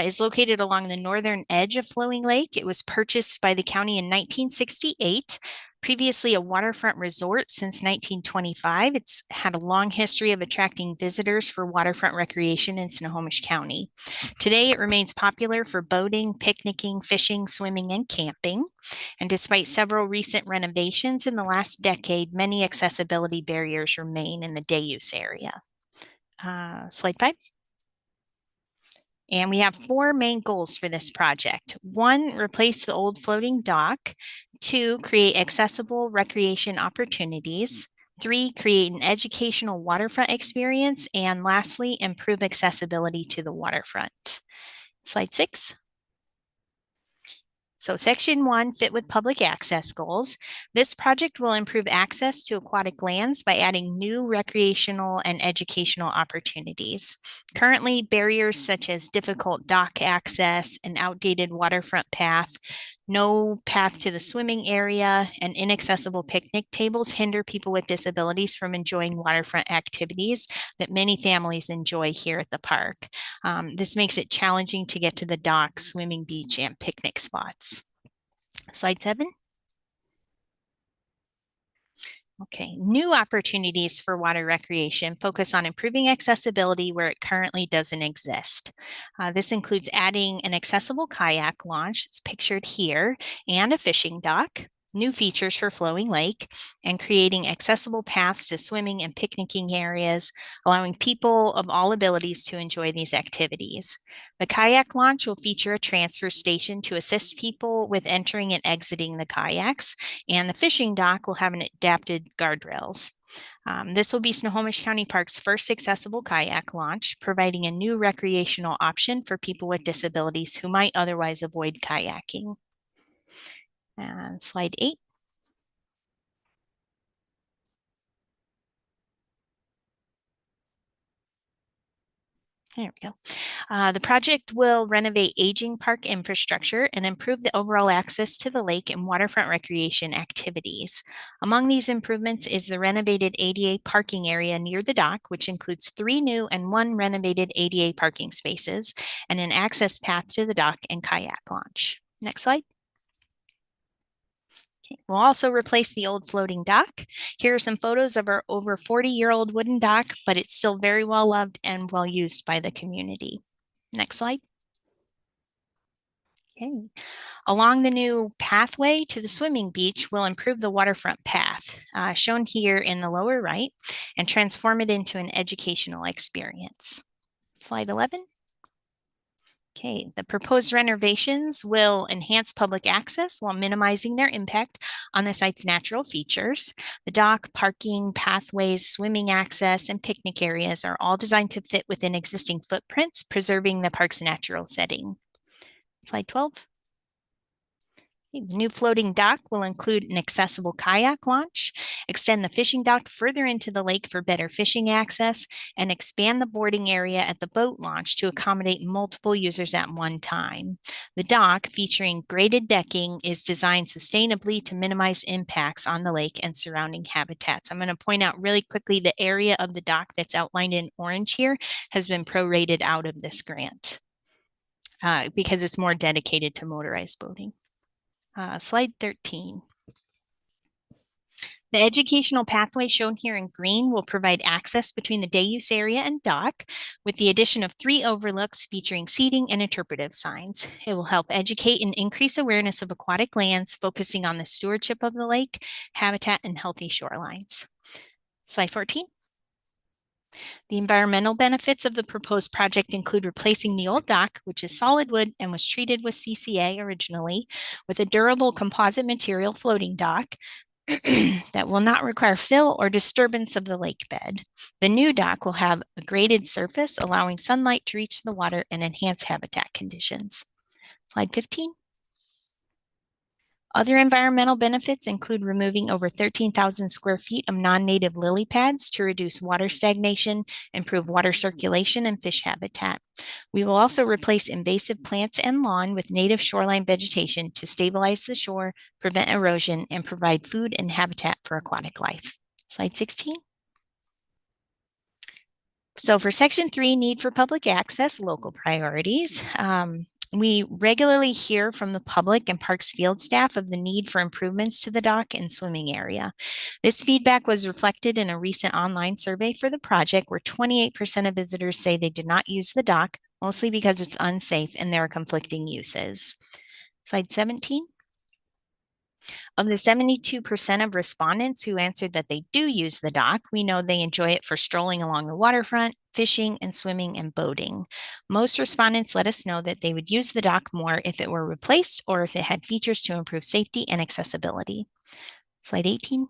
is located along the northern edge of Flowing Lake. It was purchased by the county in 1968. Previously a waterfront resort since 1925, it's had a long history of attracting visitors for waterfront recreation in Snohomish County. Today, it remains popular for boating, picnicking, fishing, swimming, and camping. And despite several recent renovations in the last decade, many accessibility barriers remain in the day use area. Slide 5. And we have 4 main goals for this project. 1, replace the old floating dock. 2, create accessible recreation opportunities. 3, create an educational waterfront experience. And lastly, improve accessibility to the waterfront. Slide 6. So section 1, fit with public access goals. This project will improve access to aquatic lands by adding new recreational and educational opportunities. Currently, barriers such as difficult dock access, an outdated waterfront path, no path to the swimming area, and inaccessible picnic tables hinder people with disabilities from enjoying waterfront activities that many families enjoy here at the park. This makes it challenging to get to the dock, swimming beach, and picnic spots. Slide 7. Okay, new opportunities for water recreation focus on improving accessibility where it currently doesn't exist. This includes adding an accessible kayak launch, it's pictured here, and a fishing dock, new features for Flowing Lake, and creating accessible paths to swimming and picnicking areas, allowing people of all abilities to enjoy these activities. The kayak launch will feature a transfer station to assist people with entering and exiting the kayaks, and the fishing dock will have an adapted guardrails. This will be Snohomish County Park's first accessible kayak launch, providing a new recreational option for people with disabilities who might otherwise avoid kayaking. And slide 8. There we go. The project will renovate aging park infrastructure and improve the overall access to the lake and waterfront recreation activities. Among these improvements is the renovated ADA parking area near the dock, which includes 3 new and 1 renovated ADA parking spaces and an access path to the dock and kayak launch. Next slide. Okay. We'll also replace the old floating dock. Here are some photos of our over 40-year-old wooden dock, but it's still very well loved and well used by the community. Next slide. Okay. Along the new pathway to the swimming beach, we'll improve the waterfront path, shown here in the lower right, and transform it into an educational experience. Slide 11. Okay, the proposed renovations will enhance public access while minimizing their impact on the site's natural features. The dock, parking, pathways, swimming access, and picnic areas are all designed to fit within existing footprints, preserving the park's natural setting. Slide 12. The new floating dock will include an accessible kayak launch, extend the fishing dock further into the lake for better fishing access, and expand the boarding area at the boat launch to accommodate multiple users at one time. The dock, featuring graded decking, is designed sustainably to minimize impacts on the lake and surrounding habitats. I'm going to point out really quickly the area of the dock that's outlined in orange here has been prorated out of this grant because it's more dedicated to motorized boating. Slide 13. The educational pathway shown here in green will provide access between the day use area and dock with the addition of 3 overlooks featuring seating and interpretive signs. It will help educate and increase awareness of aquatic lands, focusing on the stewardship of the lake, habitat, and healthy shorelines. Slide 14. The environmental benefits of the proposed project include replacing the old dock, which is solid wood and was treated with CCA originally, with a durable composite material floating dock that will not require fill or disturbance of the lake bed. The new dock will have a graded surface, allowing sunlight to reach the water and enhance habitat conditions. Slide 15. Other environmental benefits include removing over 13,000 square feet of non-native lily pads to reduce water stagnation, improve water circulation, and fish habitat. We will also replace invasive plants and lawn with native shoreline vegetation to stabilize the shore, prevent erosion, and provide food and habitat for aquatic life. Slide 16. So for Section 3, need for public access, local priorities. We regularly hear from the public and parks field staff of the need for improvements to the dock and swimming area. This feedback was reflected in a recent online survey for the project, where 28% of visitors say they did not use the dock, mostly because it's unsafe and there are conflicting uses. Slide 17. Of the 72% of respondents who answered that they do use the dock, we know they enjoy it for strolling along the waterfront, fishing, and swimming and boating. Most respondents let us know that they would use the dock more if it were replaced or if it had features to improve safety and accessibility. Slide 18.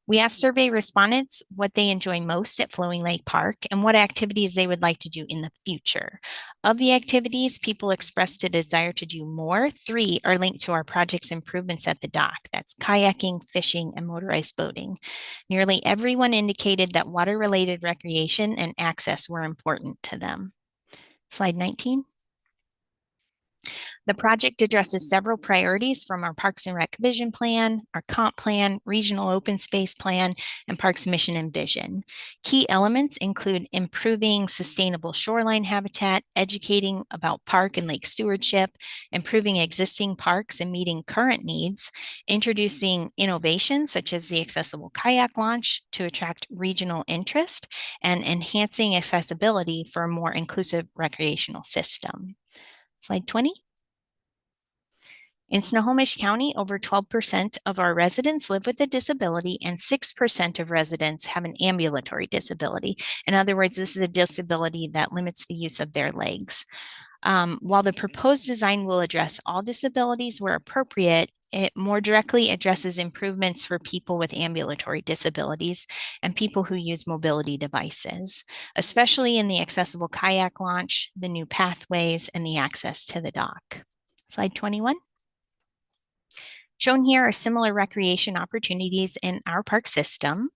We asked survey respondents what they enjoy most at Flowing Lake Park and what activities they would like to do in the future. Of the activities, people expressed a desire to do more. 3 are linked to our project's improvements at the dock. That's kayaking, fishing, and motorized boating. Nearly everyone indicated that water-related recreation and access were important to them. Slide 19. The project addresses several priorities from our Parks and Rec Vision Plan, our Comp Plan, Regional Open Space Plan, and Parks Mission and Vision. Key elements include improving sustainable shoreline habitat, educating about park and lake stewardship, improving existing parks and meeting current needs, introducing innovations such as the accessible kayak launch to attract regional interest, and enhancing accessibility for a more inclusive recreational system. Slide 20. In Snohomish County, over 12% of our residents live with a disability and 6% of residents have an ambulatory disability. In other words, this is a disability that limits the use of their legs. While the proposed design will address all disabilities where appropriate, it more directly addresses improvements for people with ambulatory disabilities and people who use mobility devices, especially in the accessible kayak launch, the new pathways, and the access to the dock. Slide 21. Shown here are similar recreation opportunities in our park system.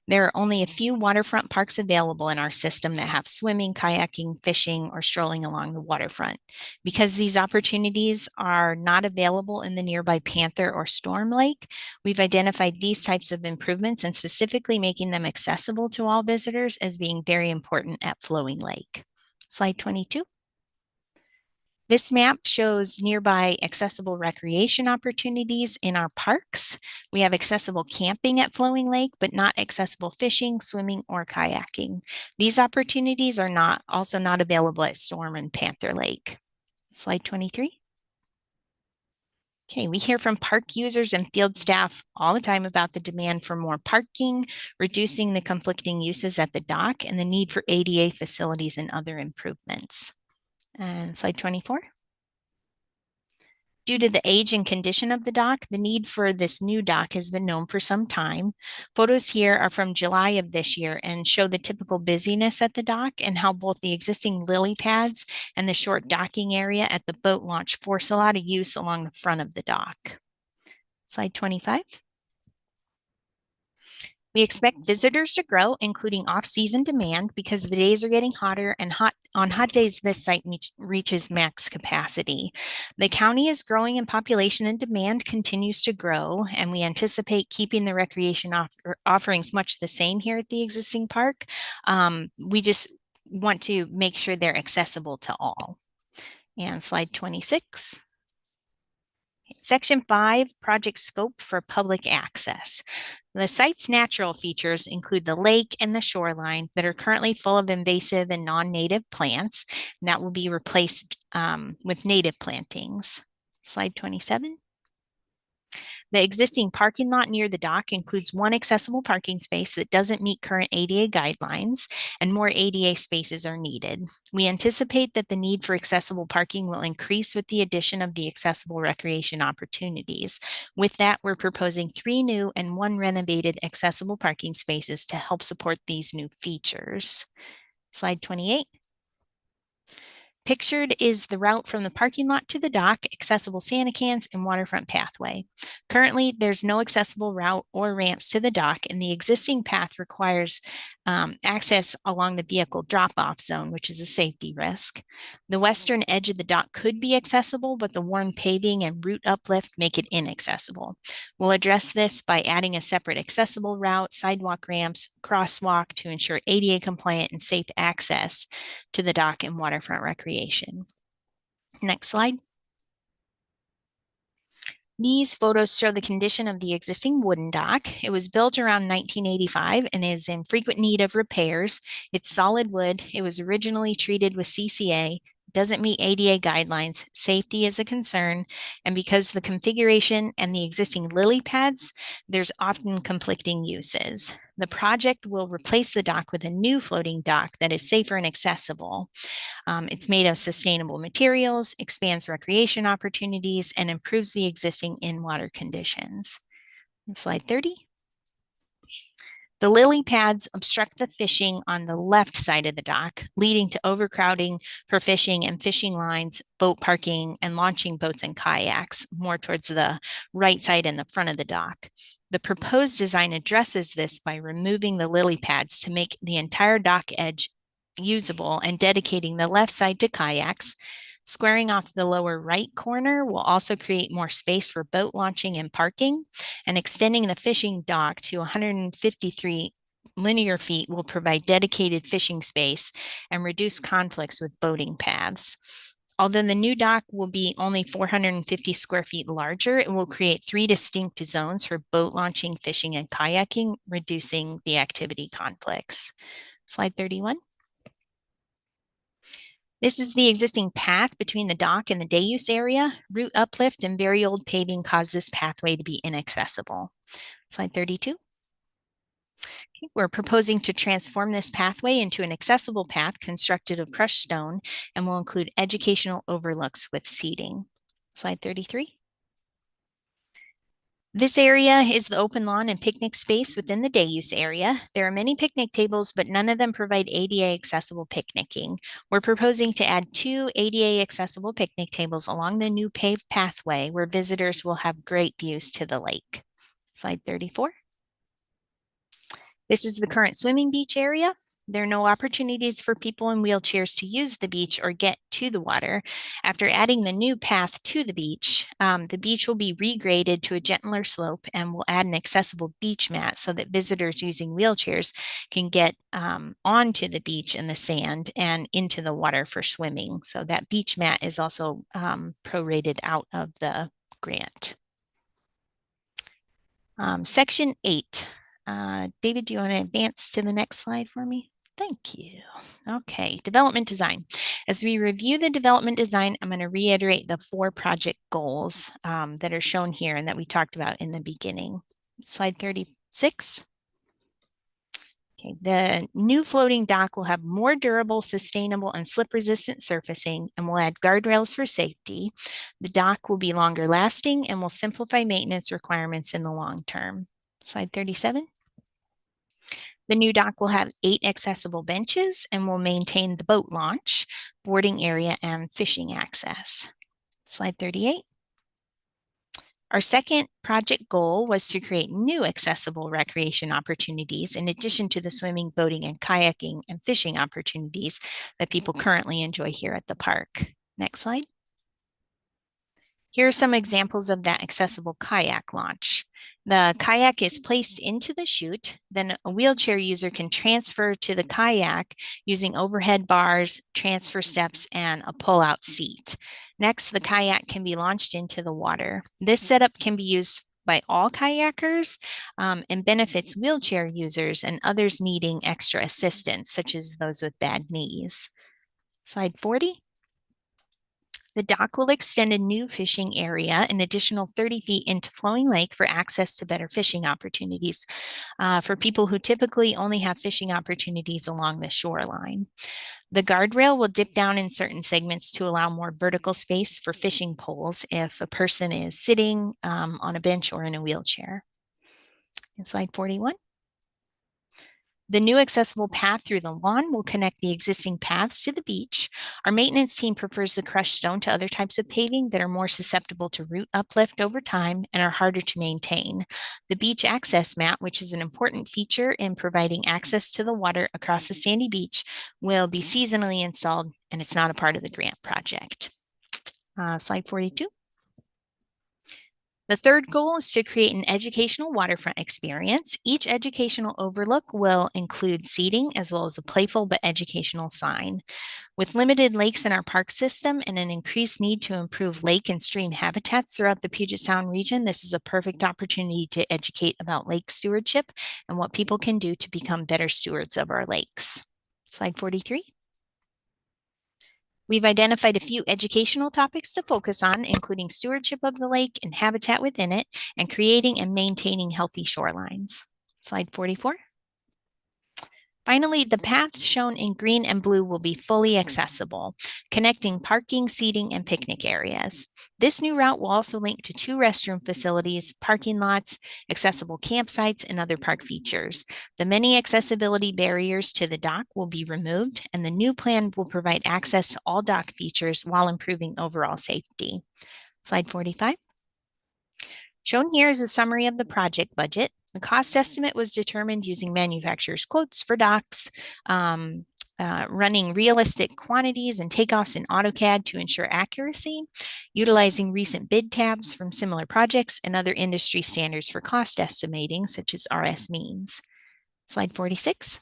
There are only a few waterfront parks available in our system that have swimming, kayaking, fishing, or strolling along the waterfront. Because these opportunities are not available in the nearby Panther or Storm Lake, we've identified these types of improvements and specifically making them accessible to all visitors as being very important at Flowing Lake. Slide 22. This map shows nearby accessible recreation opportunities in our parks. We have accessible camping at Flowing Lake, but not accessible fishing, swimming, or kayaking. These opportunities are also not available at Storm and Panther Lake. Slide 23. Okay, we hear from park users and field staff all the time about the demand for more parking, reducing the conflicting uses at the dock, and the need for ADA facilities and other improvements. And slide 24. Due to the age and condition of the dock, the need for this new dock has been known for some time. Photos here are from July of this year and show the typical busyness at the dock and how both the existing lily pads and the short docking area at the boat launch force a lot of use along the front of the dock. Slide 25. We expect visitors to grow, including off-season demand, because the days are getting hotter, and on hot days, this site reaches max capacity. The county is growing in population and demand continues to grow, and we anticipate keeping the recreation offerings much the same here at the existing park. We just want to make sure they're accessible to all. And slide 26. Section 5, project scope for public access. The site's natural features include the lake and the shoreline that are currently full of invasive and non-native plants, and that will be replaced with native plantings. Slide 27. The existing parking lot near the dock includes one accessible parking space that doesn't meet current ADA guidelines, and more ADA spaces are needed. We anticipate that the need for accessible parking will increase with the addition of the accessible recreation opportunities. With that, we're proposing 3 new and 1 renovated accessible parking spaces to help support these new features. Slide 28. Pictured is the route from the parking lot to the dock, accessible Santa cans, and waterfront pathway. Currently, there's no accessible route or ramps to the dock, and the existing path requires access along the vehicle drop-off zone, which is a safety risk. The western edge of the dock could be accessible, but the worn paving and route uplift make it inaccessible. We'll address this by adding a separate accessible route, sidewalk ramps, crosswalk to ensure ADA compliant and safe access to the dock and waterfront recreation. Next slide. These photos show the condition of the existing wooden dock. It was built around 1985 and is in frequent need of repairs. It's solid wood. It was originally treated with CCA, doesn't meet ADA guidelines. Safety is a concern. And because the configuration and the existing lily pads, there's often conflicting uses. The project will replace the dock with a new floating dock that is safer and accessible. It's made of sustainable materials, expands recreation opportunities, and improves the existing in-water conditions. Slide 30. The lily pads obstruct the fishing on the left side of the dock, leading to overcrowding for fishing and fishing lines, boat parking, and launching boats and kayaks, more towards the right side and the front of the dock. The proposed design addresses this by removing the lily pads to make the entire dock edge usable and dedicating the left side to kayaks. Squaring off the lower right corner will also create more space for boat launching and parking, and extending the fishing dock to 153 linear feet will provide dedicated fishing space and reduce conflicts with boating paths. Although the new dock will be only 450 square feet larger, it will create 3 distinct zones for boat launching, fishing, and kayaking, reducing the activity conflicts. Slide 31. This is the existing path between the dock and the day use area. Route uplift and very old paving cause this pathway to be inaccessible. Slide 32. Okay, we're proposing to transform this pathway into an accessible path constructed of crushed stone and will include educational overlooks with seating. Slide 33. This area is the open lawn and picnic space within the day use area. There are many picnic tables, but none of them provide ADA accessible picnicking. We're proposing to add 2 ADA accessible picnic tables along the new paved pathway where visitors will have great views to the lake. Slide 34. This is the current swimming beach area. There are no opportunities for people in wheelchairs to use the beach or get to the water. After adding the new path to the beach will be regraded to a gentler slope, and we'll add an accessible beach mat so that visitors using wheelchairs can get onto the beach in the sand and into the water for swimming. So that beach mat is also prorated out of the grant. Section 8. David, do you want to advance to the next slide for me? Thank you. Okay, development design. As we review the development design, I'm going to reiterate the 4 project goals that are shown here and that we talked about in the beginning. Slide 36. Okay, the new floating dock will have more durable, sustainable, and slip-resistant surfacing and will add guardrails for safety. The dock will be longer lasting and will simplify maintenance requirements in the long term. Slide 37. The new dock will have 8 accessible benches and will maintain the boat launch, boarding area, and fishing access. Slide 38. Our second project goal was to create new accessible recreation opportunities in addition to the swimming, boating, and kayaking and fishing opportunities that people currently enjoy here at the park. Next slide. Here are some examples of that accessible kayak launch. The kayak is placed into the chute, then a wheelchair user can transfer to the kayak using overhead bars, transfer steps, and a pull-out seat. Next, the kayak can be launched into the water. This setup can be used by all kayakers and benefits wheelchair users and others needing extra assistance, such as those with bad knees. Slide 40. The dock will extend a new fishing area, an additional 30 feet into Flowing Lake for access to better fishing opportunities for people who typically only have fishing opportunities along the shoreline. The guardrail will dip down in certain segments to allow more vertical space for fishing poles if a person is sitting on a bench or in a wheelchair. In slide 41. The new accessible path through the lawn will connect the existing paths to the beach. Our maintenance team prefers the crushed stone to other types of paving that are more susceptible to root uplift over time and are harder to maintain. The beach access mat, which is an important feature in providing access to the water across the sandy beach, will be seasonally installed, and it's not a part of the grant project. Slide 42. The third goal is to create an educational waterfront experience. Each educational overlook will include seating as well as a playful but educational sign. With limited lakes in our park system and an increased need to improve lake and stream habitats throughout the Puget Sound region, this is a perfect opportunity to educate about lake stewardship and what people can do to become better stewards of our lakes. Slide 43. We've identified a few educational topics to focus on, including stewardship of the lake and habitat within it, and creating and maintaining healthy shorelines. Slide 44. Finally, the paths shown in green and blue will be fully accessible, connecting parking, seating, and picnic areas. This new route will also link to 2 restroom facilities, parking lots, accessible campsites, and other park features. The many accessibility barriers to the dock will be removed, and the new plan will provide access to all dock features while improving overall safety. Slide 45. Shown here is a summary of the project budget. The cost estimate was determined using manufacturer's quotes for docks, running realistic quantities and takeoffs in AutoCAD to ensure accuracy, utilizing recent bid tabs from similar projects and other industry standards for cost estimating, such as RS means. Slide 46.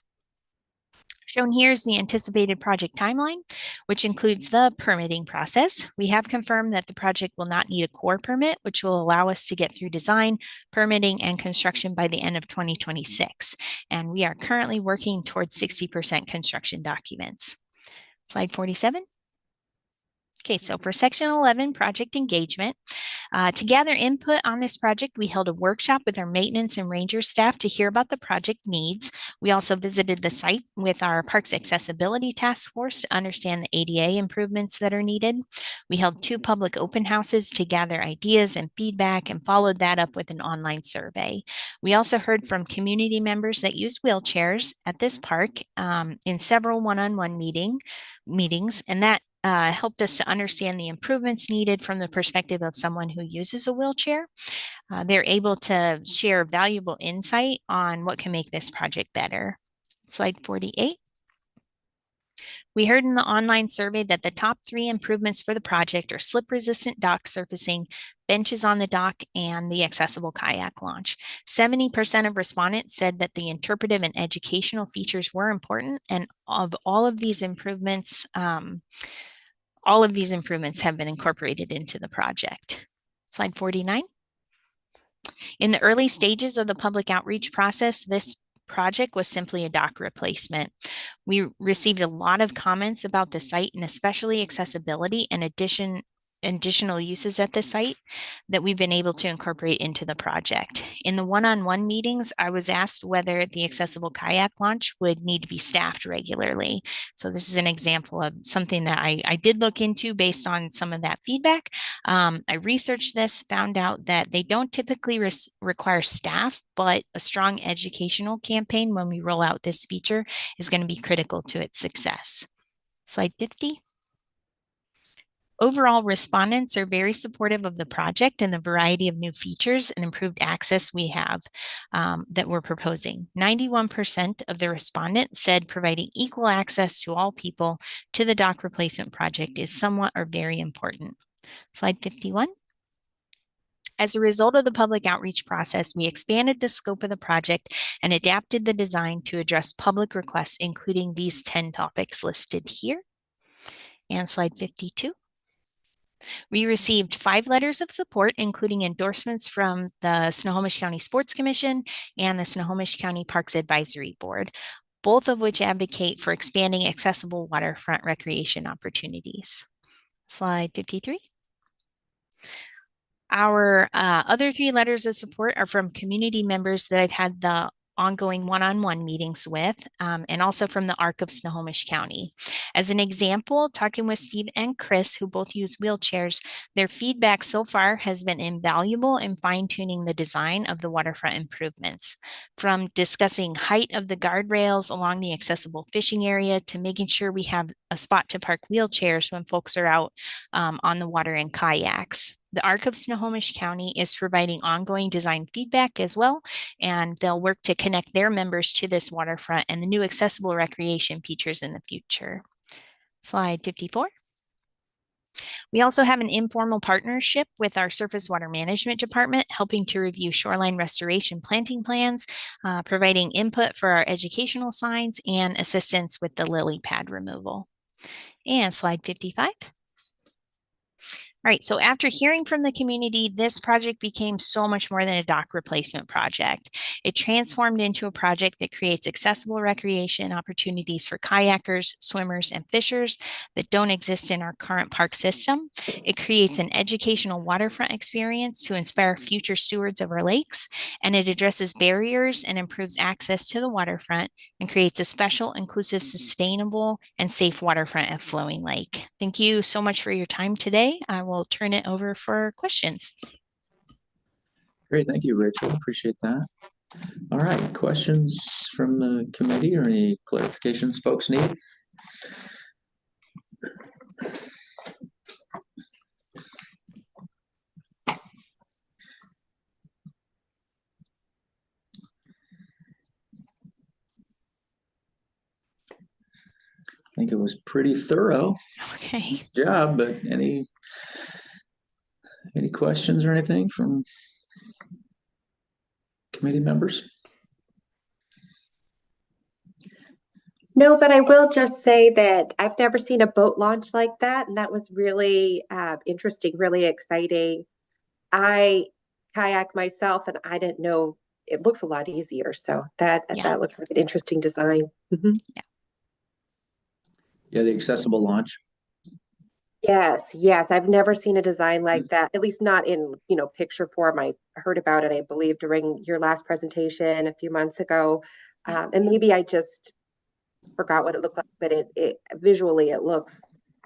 Shown here is the anticipated project timeline, which includes the permitting process. We have confirmed that the project will not need a core permit, which will allow us to get through design, permitting, and construction by the end of 2026. And we are currently working towards 60% construction documents. Slide 47. Okay, so for section 11, project engagement, to gather input on this project, we held a workshop with our maintenance and ranger staff to hear about the project needs. We also visited the site with our Parks Accessibility Task Force to understand the ADA improvements that are needed. We held 2 public open houses to gather ideas and feedback and followed that up with an online survey. We also heard from community members that use wheelchairs at this park in several one-on-one meetings, and that helped us to understand the improvements needed from the perspective of someone who uses a wheelchair. They're able to share valuable insight on what can make this project better. Slide 48. We heard in the online survey that the top 3 improvements for the project are slip-resistant dock surfacing, benches on the dock, and the accessible kayak launch. 70% of respondents said that the interpretive and educational features were important, and of all of these improvements have been incorporated into the project. Slide 49. In the early stages of the public outreach process, this project was simply a dock replacement. We received a lot of comments about the site and especially accessibility and additional uses at the site that we've been able to incorporate into the project. In the one-on-one meetings, I was asked whether the accessible kayak launch would need to be staffed regularly. So this is an example of something that I did look into based on some of that feedback. I researched this, found out that they don't typically require staff, but a strong educational campaign when we roll out this feature is going to be critical to its success. Slide 50. Overall, respondents are very supportive of the project and the variety of new features and improved access we have that we're proposing. 91% of the respondents said providing equal access to all people to the dock replacement project is somewhat or very important. Slide 51. As a result of the public outreach process, we expanded the scope of the project and adapted the design to address public requests, including these 10 topics listed here. And slide 52. We received 5 letters of support, including endorsements from the Snohomish County Sports Commission and the Snohomish County Parks Advisory Board, both of which advocate for expanding accessible waterfront recreation opportunities. Slide 53. Our other 3 letters of support are from community members that I've had the ongoing one-on-one meetings with, and also from the ARC of Snohomish County. As an example, talking with Steve and Chris, who both use wheelchairs, their feedback so far has been invaluable in fine-tuning the design of the waterfront improvements. From discussing height of the guardrails along the accessible fishing area to making sure we have a spot to park wheelchairs when folks are out on the water in kayaks. The ARC of Snohomish County is providing ongoing design feedback as well, and they'll work to connect their members to this waterfront and the new accessible recreation features in the future. Slide 54. We also have an informal partnership with our Surface Water Management Department, helping to review shoreline restoration planting plans, providing input for our educational signs, and assistance with the lily pad removal. And slide 55. All right, so after hearing from the community, this project became so much more than a dock replacement project. It transformed into a project that creates accessible recreation opportunities for kayakers, swimmers, and fishers that don't exist in our current park system. It creates an educational waterfront experience to inspire future stewards of our lakes, and it addresses barriers and improves access to the waterfront and creates a special, inclusive, sustainable, and safe waterfront at Flowing Lake. Thank you so much for your time today. I will turn it over for questions. Great, thank you, Rachel. Appreciate that. All right, questions from the committee or any clarifications folks need? I think it was pretty thorough. Okay. Nice job, but any questions or anything from committee members? No, but I will just say that I've never seen a boat launch like that, and that was really interesting, really exciting. I kayak myself, and I didn't know it looks a lot easier. So that looks like an interesting design. Mm-hmm. Yeah, the accessible launch. Yes, I've never seen a design like that, at least not in, picture form. I heard about it, I believe, during your last presentation a few months ago. And maybe I just forgot what it looked like, but it visually it looks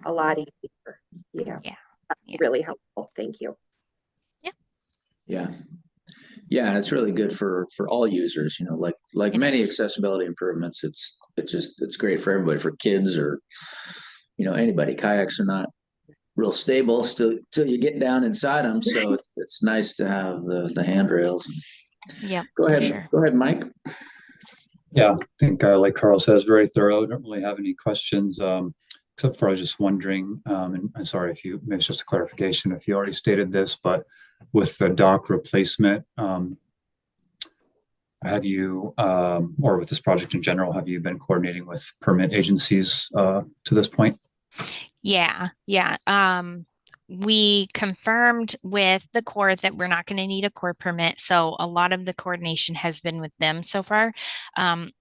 a lot easier. Yeah. Really helpful. Thank you. Yeah, and it's really good for all users, like many accessibility improvements. It's great for everybody, for kids or anybody. Kayaks are not real stable till you get down inside them, so it's nice to have the handrails. Yeah, go ahead, sure. Go ahead, Mike. Yeah, I think like Carl says, very thorough. Don't really have any questions, except for I was just wondering, and I'm sorry if maybe it's just a clarification if you already stated this, but with the dock replacement, have you, or with this project in general, have you been coordinating with permit agencies to this point? Yeah. We confirmed with the Corps that we're not going to need a Corps permit. So a lot of the coordination has been with them so far.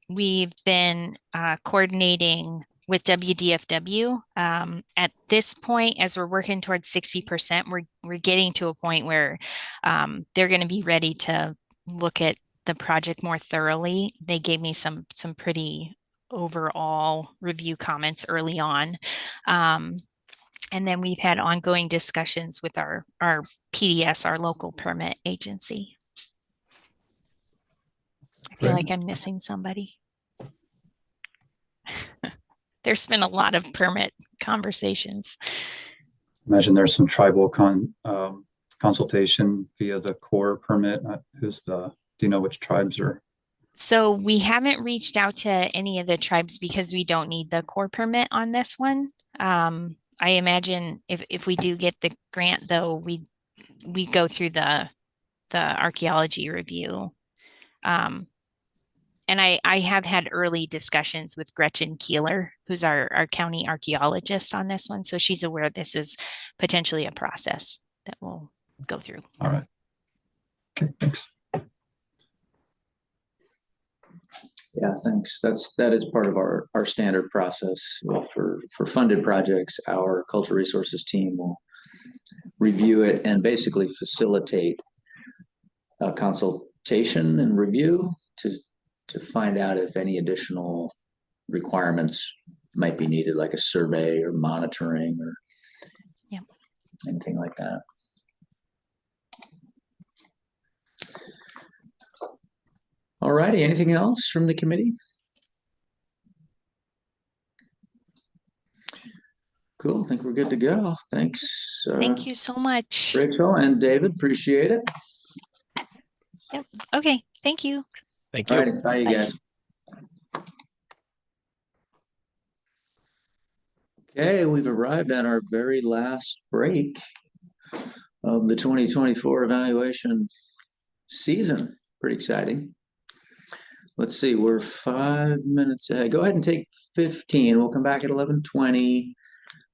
We've been coordinating with WDFW. At this point, as we're working towards 60%, we're getting to a point where they're going to be ready to look at the project more thoroughly. They gave me some pretty overall review comments early on. And then we've had ongoing discussions with our PDS, our local permit agency. I feel like I'm missing somebody. There's been a lot of permit conversations. Imagine there's some tribal consultation via the Corps permit. Do you know which tribes are? So we haven't reached out to any of the tribes because we don't need the Corps permit on this one. I imagine if we do get the grant, though, we go through the archaeology review. And I have had early discussions with Gretchen Keeler, who's our county archaeologist on this one. So she's aware this is potentially a process that we'll go through. All right. Okay, thanks. Yeah, thanks. That is part of our standard process. For funded projects. Our cultural resources team will review it and basically facilitate a consultation and review to find out if any additional requirements might be needed, like a survey or monitoring or Yep. anything like that. All righty. Anything else from the committee? Cool. I think we're good to go. Thanks. Thank you so much. Rachel and David. Appreciate it. Yep. Okay. Thank you. Thank All you. right. Bye, you Bye. guys. Okay, we've arrived at our very last break of the 2024 evaluation season. Pretty exciting. Let's see, we're 5 minutes ahead. Go ahead and take 15. We'll come back at 11:20.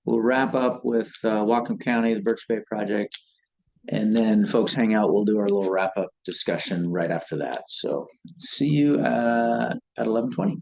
We'll wrap up with Whatcom County, the Birch Bay project, and then folks hang out. We'll do our little wrap up discussion right after that. So see you at 11:20.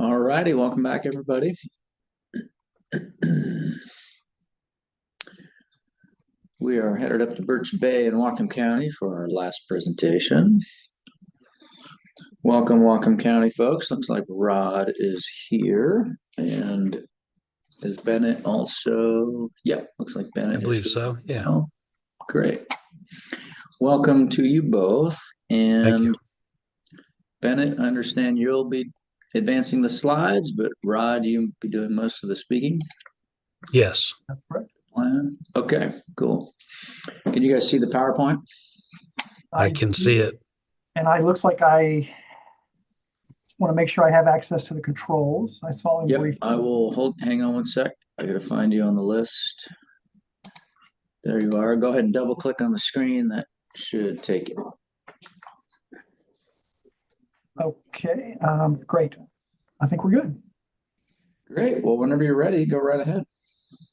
All righty, welcome back, everybody. We are headed up to Birch Bay in Whatcom County for our last presentation. Welcome, Whatcom County folks. Looks like Rod is here, and is Bennett also? Yep, looks like Bennett is believe here. so, yeah. Oh, great. Welcome to you both. Thank And you. Bennett, I understand you'll be advancing the slides, but Rod, you'll be doing most of the speaking. Yes. That's correct. Plan. Okay, cool. Can you guys see the PowerPoint? I can see it. And looks like I just want to make sure I have access to the controls. I saw him Yep, briefly. I will hang on one sec. I gotta find you on the list. There you are. Go ahead and double click on the screen. That should take it. Okay, great. I think we're good. Great. Well, whenever you're ready, go right ahead.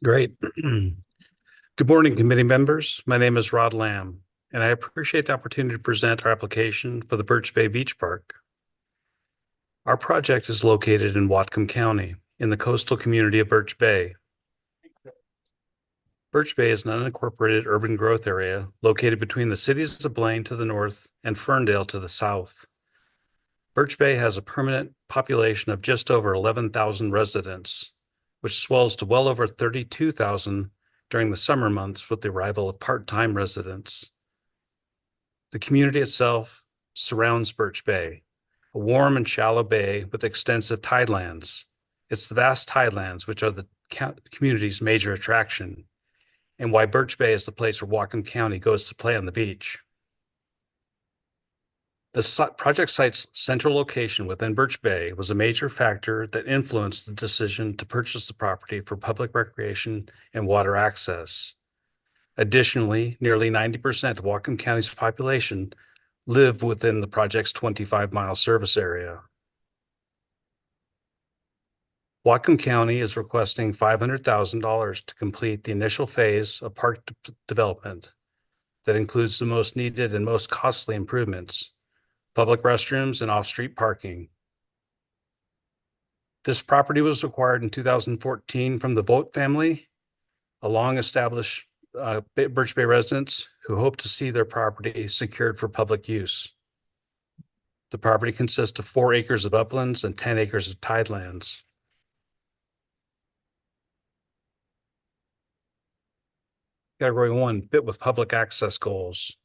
Great. Good morning, committee members. My name is Rod Lamb, and I appreciate the opportunity to present our application for the Birch Bay Beach Park. Our project is located in Whatcom County in the coastal community of Birch Bay. Birch Bay is an unincorporated urban growth area located between the cities of Blaine to the north and Ferndale to the south. Birch Bay has a permanent population of just over 11,000 residents, which swells to well over 32,000 during the summer months with the arrival of part-time residents. The community itself surrounds Birch Bay, a warm and shallow bay with extensive tidelands. It's the vast tidelands which are the community's major attraction, and why Birch Bay is the place where Whatcom County goes to play on the beach. The project site's central location within Birch Bay was a major factor that influenced the decision to purchase the property for public recreation and water access. Additionally, nearly 90% of Whatcom County's population live within the project's 25-mile service area. Whatcom County is requesting $500,000 to complete the initial phase of park development that includes the most needed and most costly improvements: public restrooms and off-street parking. This property was acquired in 2014 from the Vogt family, a long-established Birch Bay residents who hope to see their property secured for public use. The property consists of 4 acres of uplands and 10 acres of tidelands. Category 1, fit with public access goals.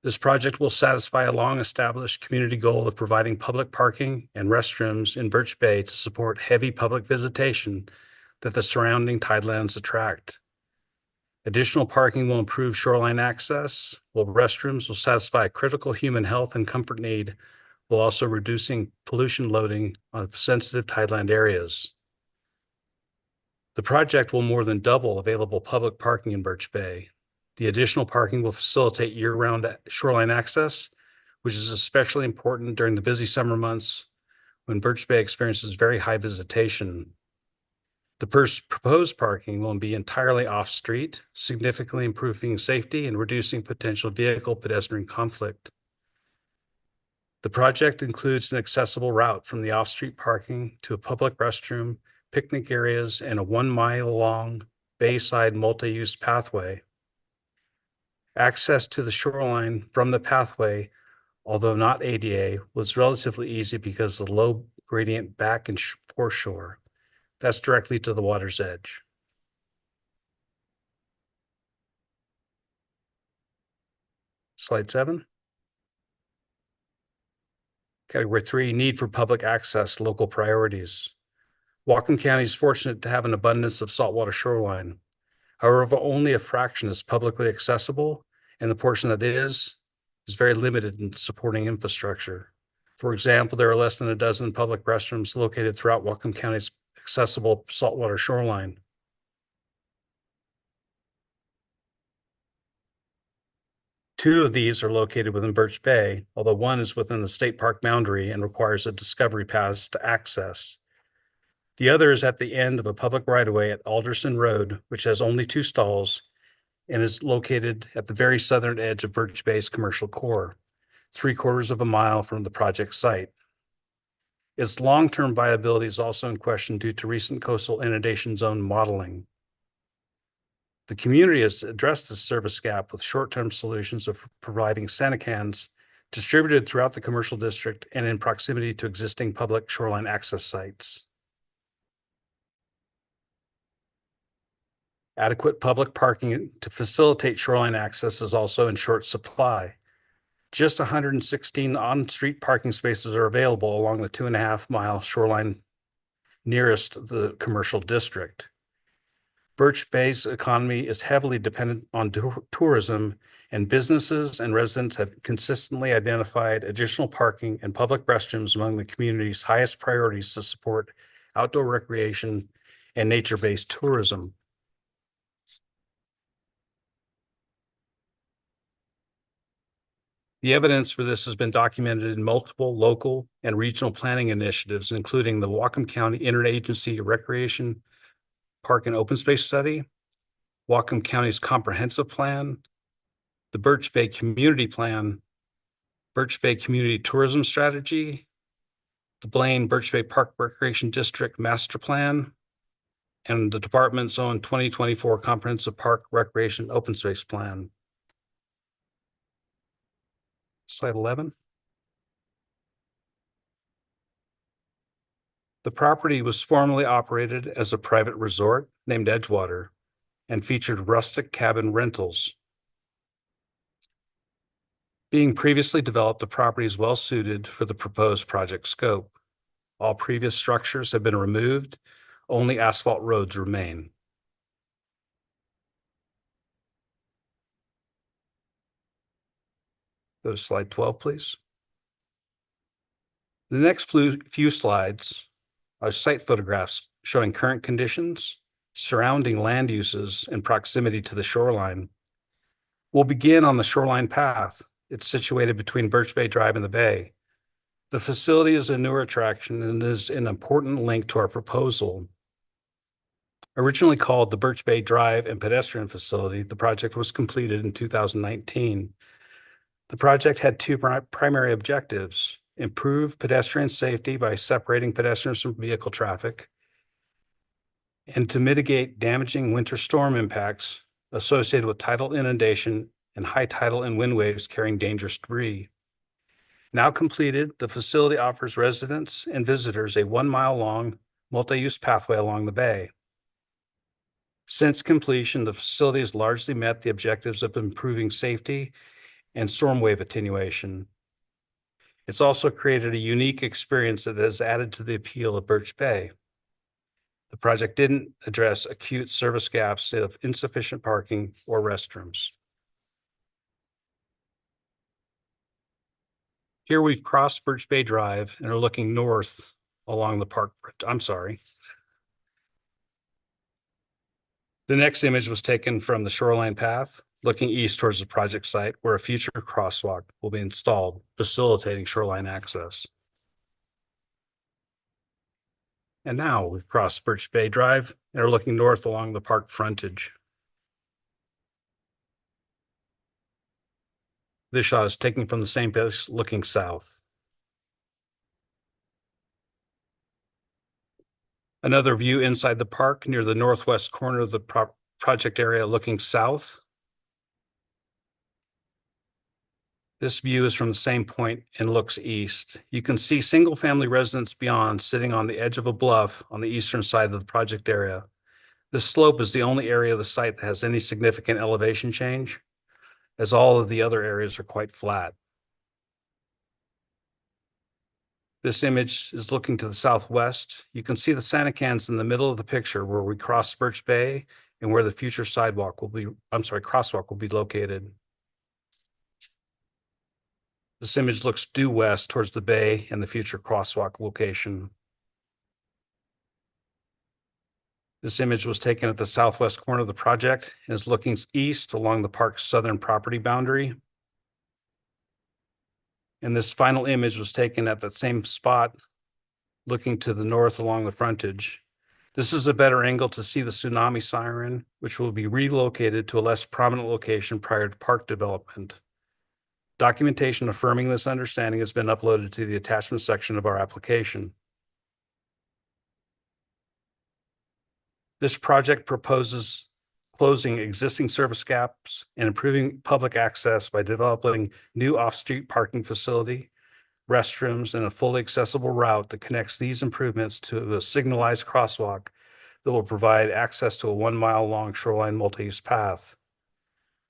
This project will satisfy a long-established community goal of providing public parking and restrooms in Birch Bay to support heavy public visitation that the surrounding tidelands attract. Additional parking will improve shoreline access, while restrooms will satisfy a critical human health and comfort need, while also reducing pollution loading of sensitive tideland areas. The project will more than double available public parking in Birch Bay. The additional parking will facilitate year-round shoreline access, which is especially important during the busy summer months when Birch Bay experiences very high visitation. The proposed parking will be entirely off-street, significantly improving safety and reducing potential vehicle-pedestrian conflict. The project includes an accessible route from the off-street parking to a public restroom, picnic areas, and a 1-mile-long bayside multi-use pathway. Access to the shoreline from the pathway, although not ADA, was relatively easy because of the low gradient back and foreshore. That's directly to the water's edge. Slide 7. Category 3, need for public access, local priorities. Whatcom County is fortunate to have an abundance of saltwater shoreline. However, only a fraction is publicly accessible, and the portion that is very limited in supporting infrastructure. For example, there are less than a dozen public restrooms located throughout Whatcom County's accessible saltwater shoreline. Two of these are located within Birch Bay, although one is within the state park boundary and requires a discovery path to access. The other is at the end of a public right-of-way at Alderson Road, which has only 2 stalls and is located at the very southern edge of Birch Bay's commercial core, 3/4 of a mile from the project site. Its long-term viability is also in question due to recent coastal inundation zone modeling. The community has addressed this service gap with short-term solutions of providing Santa cans distributed throughout the commercial district and in proximity to existing public shoreline access sites. Adequate public parking to facilitate shoreline access is also in short supply. Just 116 on-street parking spaces are available along the 2.5-mile shoreline nearest the commercial district. Birch Bay's economy is heavily dependent on tourism, and businesses and residents have consistently identified additional parking and public restrooms among the community's highest priorities to support outdoor recreation and nature-based tourism. The evidence for this has been documented in multiple local and regional planning initiatives, including the Whatcom County Interagency Recreation Park and Open Space Study, Whatcom County's Comprehensive Plan, the Birch Bay Community Plan, Birch Bay Community Tourism Strategy, the Blaine Birch Bay Park Recreation District Master Plan, and the Department's own 2024 Comprehensive Park Recreation Open Space Plan. Slide 11. The property was formerly operated as a private resort named Edgewater and featured rustic cabin rentals. Being previously developed, the property is well suited for the proposed project scope. All previous structures have been removed, only asphalt roads remain. Go to slide 12, please. The next few slides are site photographs showing current conditions, surrounding land uses, and proximity to the shoreline. We'll begin on the shoreline path. It's situated between Birch Bay Drive and the bay. The facility is a newer attraction and is an important link to our proposal. Originally called the Birch Bay Drive and Pedestrian Facility, the project was completed in 2019. The project had two primary objectives: improve pedestrian safety by separating pedestrians from vehicle traffic, and to mitigate damaging winter storm impacts associated with tidal inundation and high tidal and wind waves carrying dangerous debris. Now completed, the facility offers residents and visitors a 1-mile-long multi-use pathway along the bay. Since completion, the facility has largely met the objectives of improving safety and storm wave attenuation. It's also created a unique experience that has added to the appeal of Birch Bay. The project didn't address acute service gaps of insufficient parking or restrooms. Here we've crossed Birch Bay Drive and are looking north along the park. The next image was taken from the shoreline path, looking east towards the project site where a future crosswalk will be installed, facilitating shoreline access. And now we've crossed Birch Bay Drive and are looking north along the park frontage. This shot is taken from the same place looking south. Another view inside the park near the northwest corner of the project area looking south. This view is from the same point and looks east. You can see single-family residents beyond sitting on the edge of a bluff on the eastern side of the project area. This slope is the only area of the site that has any significant elevation change, as all of the other areas are quite flat. This image is looking to the southwest. You can see the Santa cans in the middle of the picture where we cross Birch Bay and where the future crosswalk will be located. This image looks due west towards the bay and the future crosswalk location. This image was taken at the southwest corner of the project and is looking east along the park's southern property boundary. And this final image was taken at that same spot, looking to the north along the frontage. This is a better angle to see the tsunami siren, which will be relocated to a less prominent location prior to park development. Documentation affirming this understanding has been uploaded to the attachment section of our application. This project proposes closing existing service gaps and improving public access by developing new off-street parking facility, restrooms, and a fully accessible route that connects these improvements to a signalized crosswalk that will provide access to a 1 mile long shoreline multi-use path.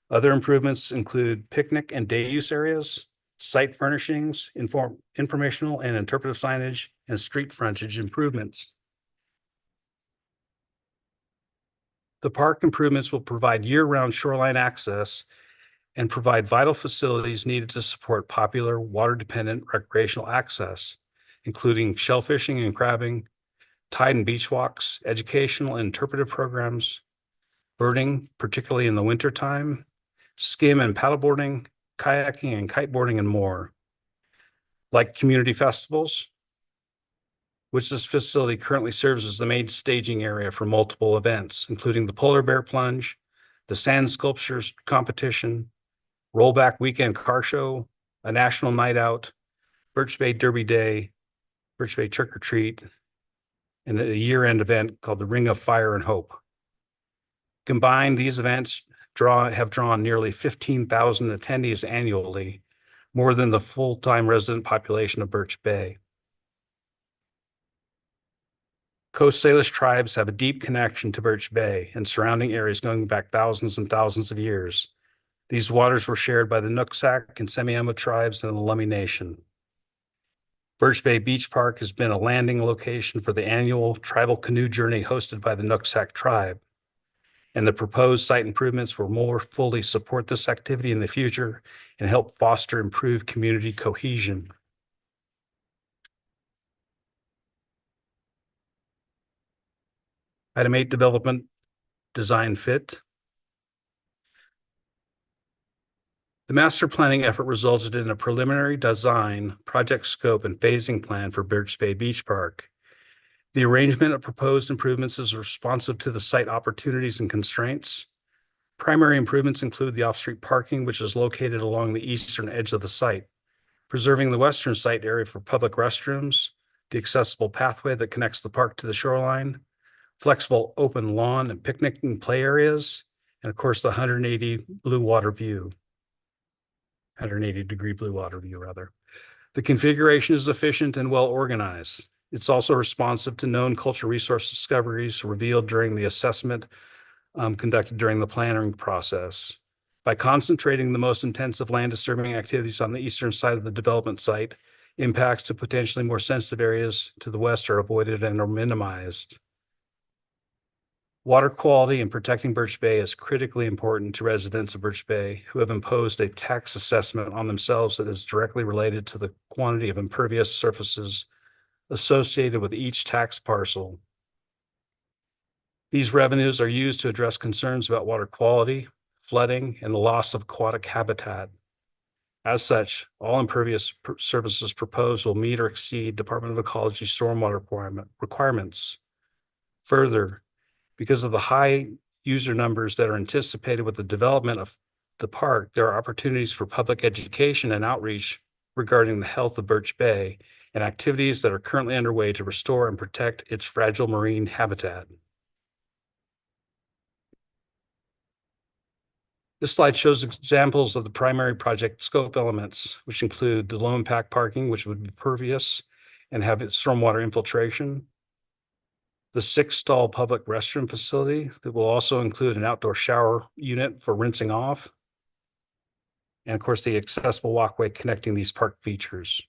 Other improvements include picnic and day use areas, site furnishings, informational and interpretive signage, and street frontage improvements. The park improvements will provide year-round shoreline access and provide vital facilities needed to support popular water-dependent recreational access, including shellfishing and crabbing, tide and beach walks, educational and interpretive programs, birding, particularly in the wintertime, skim and paddleboarding, kayaking and kiteboarding, and more. Like community festivals, which this facility currently serves as the main staging area for multiple events, including the polar bear plunge, the sand sculptures competition, rollback weekend car show, a national night out, Birch Bay Derby Day, Birch Bay Trick or Treat, and a year-end event called the Ring of Fire and Hope. Combined, these events have drawn nearly 15,000 attendees annually, more than the full-time resident population of Birch Bay. Coast Salish tribes have a deep connection to Birch Bay and surrounding areas going back thousands and thousands of years. These waters were shared by the Nooksack and Semiahmoo tribes and the Lummi Nation. Birch Bay Beach Park has been a landing location for the annual tribal canoe journey hosted by the Nooksack tribe, and the proposed site improvements will more fully support this activity in the future and help foster improved community cohesion. Item 8, development design fit. The master planning effort resulted in a preliminary design, project scope, and phasing plan for Birch Bay Beach Park. The arrangement of proposed improvements is responsive to the site opportunities and constraints. Primary improvements include the off-street parking, which is located along the eastern edge of the site, preserving the western site area for public restrooms, the accessible pathway that connects the park to the shoreline, flexible open lawn and picnic and play areas, and of course the 180-degree blue water view. The configuration is efficient and well organized. It's also responsive to known cultural resource discoveries revealed during the assessment conducted during the planning process. By concentrating the most intensive land disturbing activities on the eastern side of the development site, impacts to potentially more sensitive areas to the west are avoided and are minimized. Water quality and protecting Birch Bay is critically important to residents of Birch Bay who have imposed a tax assessment on themselves that is directly related to the quantity of impervious surfaces associated with each tax parcel. These revenues are used to address concerns about water quality, flooding, and the loss of aquatic habitat. As such, all impervious surfaces proposed will meet or exceed Department of Ecology stormwater requirements. Further, because of the high user numbers that are anticipated with the development of the park, there are opportunities for public education and outreach regarding the health of Birch Bay and activities that are currently underway to restore and protect its fragile marine habitat. This slide shows examples of the primary project scope elements, which include the low impact parking, which would be pervious and have its stormwater infiltration, the 6-stall public restroom facility that will also include an outdoor shower unit for rinsing off, and of course the accessible walkway connecting these park features.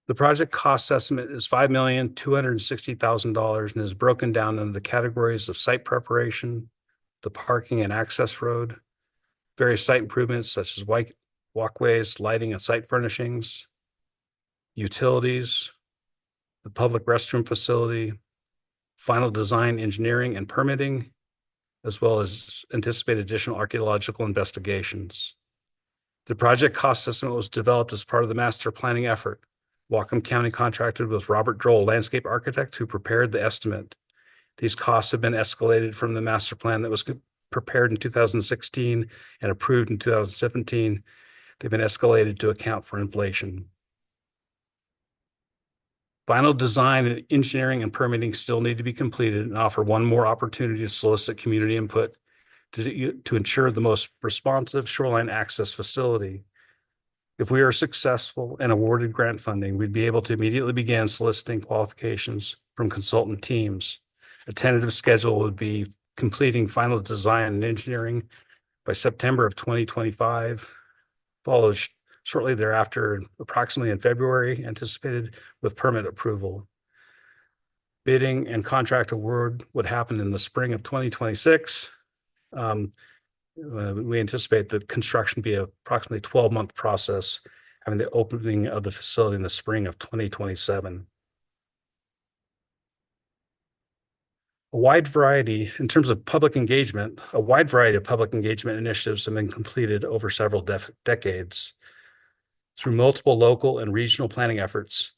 The project cost estimate is $5,260,000 and is broken down into the categories of site preparation, the parking and access road, various site improvements such as walkways, lighting, and site furnishings, utilities, the public restroom facility, final design, engineering, and permitting, as well as anticipated additional archaeological investigations. The project cost estimate was developed as part of the master planning effort. Whatcom County contracted with Robert Droll, landscape architect, who prepared the estimate. These costs have been escalated from the master plan that was prepared in 2016 and approved in 2017. They've been escalated to account for inflation. Final design and engineering and permitting still need to be completed and offer one more opportunity to solicit community input to ensure the most responsive shoreline access facility. If we are successful and awarded grant funding, we'd be able to immediately begin soliciting qualifications from consultant teams. A tentative schedule would be completing final design and engineering by September of 2025, followed shortly thereafter, approximately in February, anticipated with permit approval. Bidding and contract award would happen in the spring of 2026. We anticipate that construction be approximately 12-month process, having the opening of the facility in the spring of 2027. In terms of public engagement, a wide variety of public engagement initiatives have been completed over several decades. Through multiple local and regional planning efforts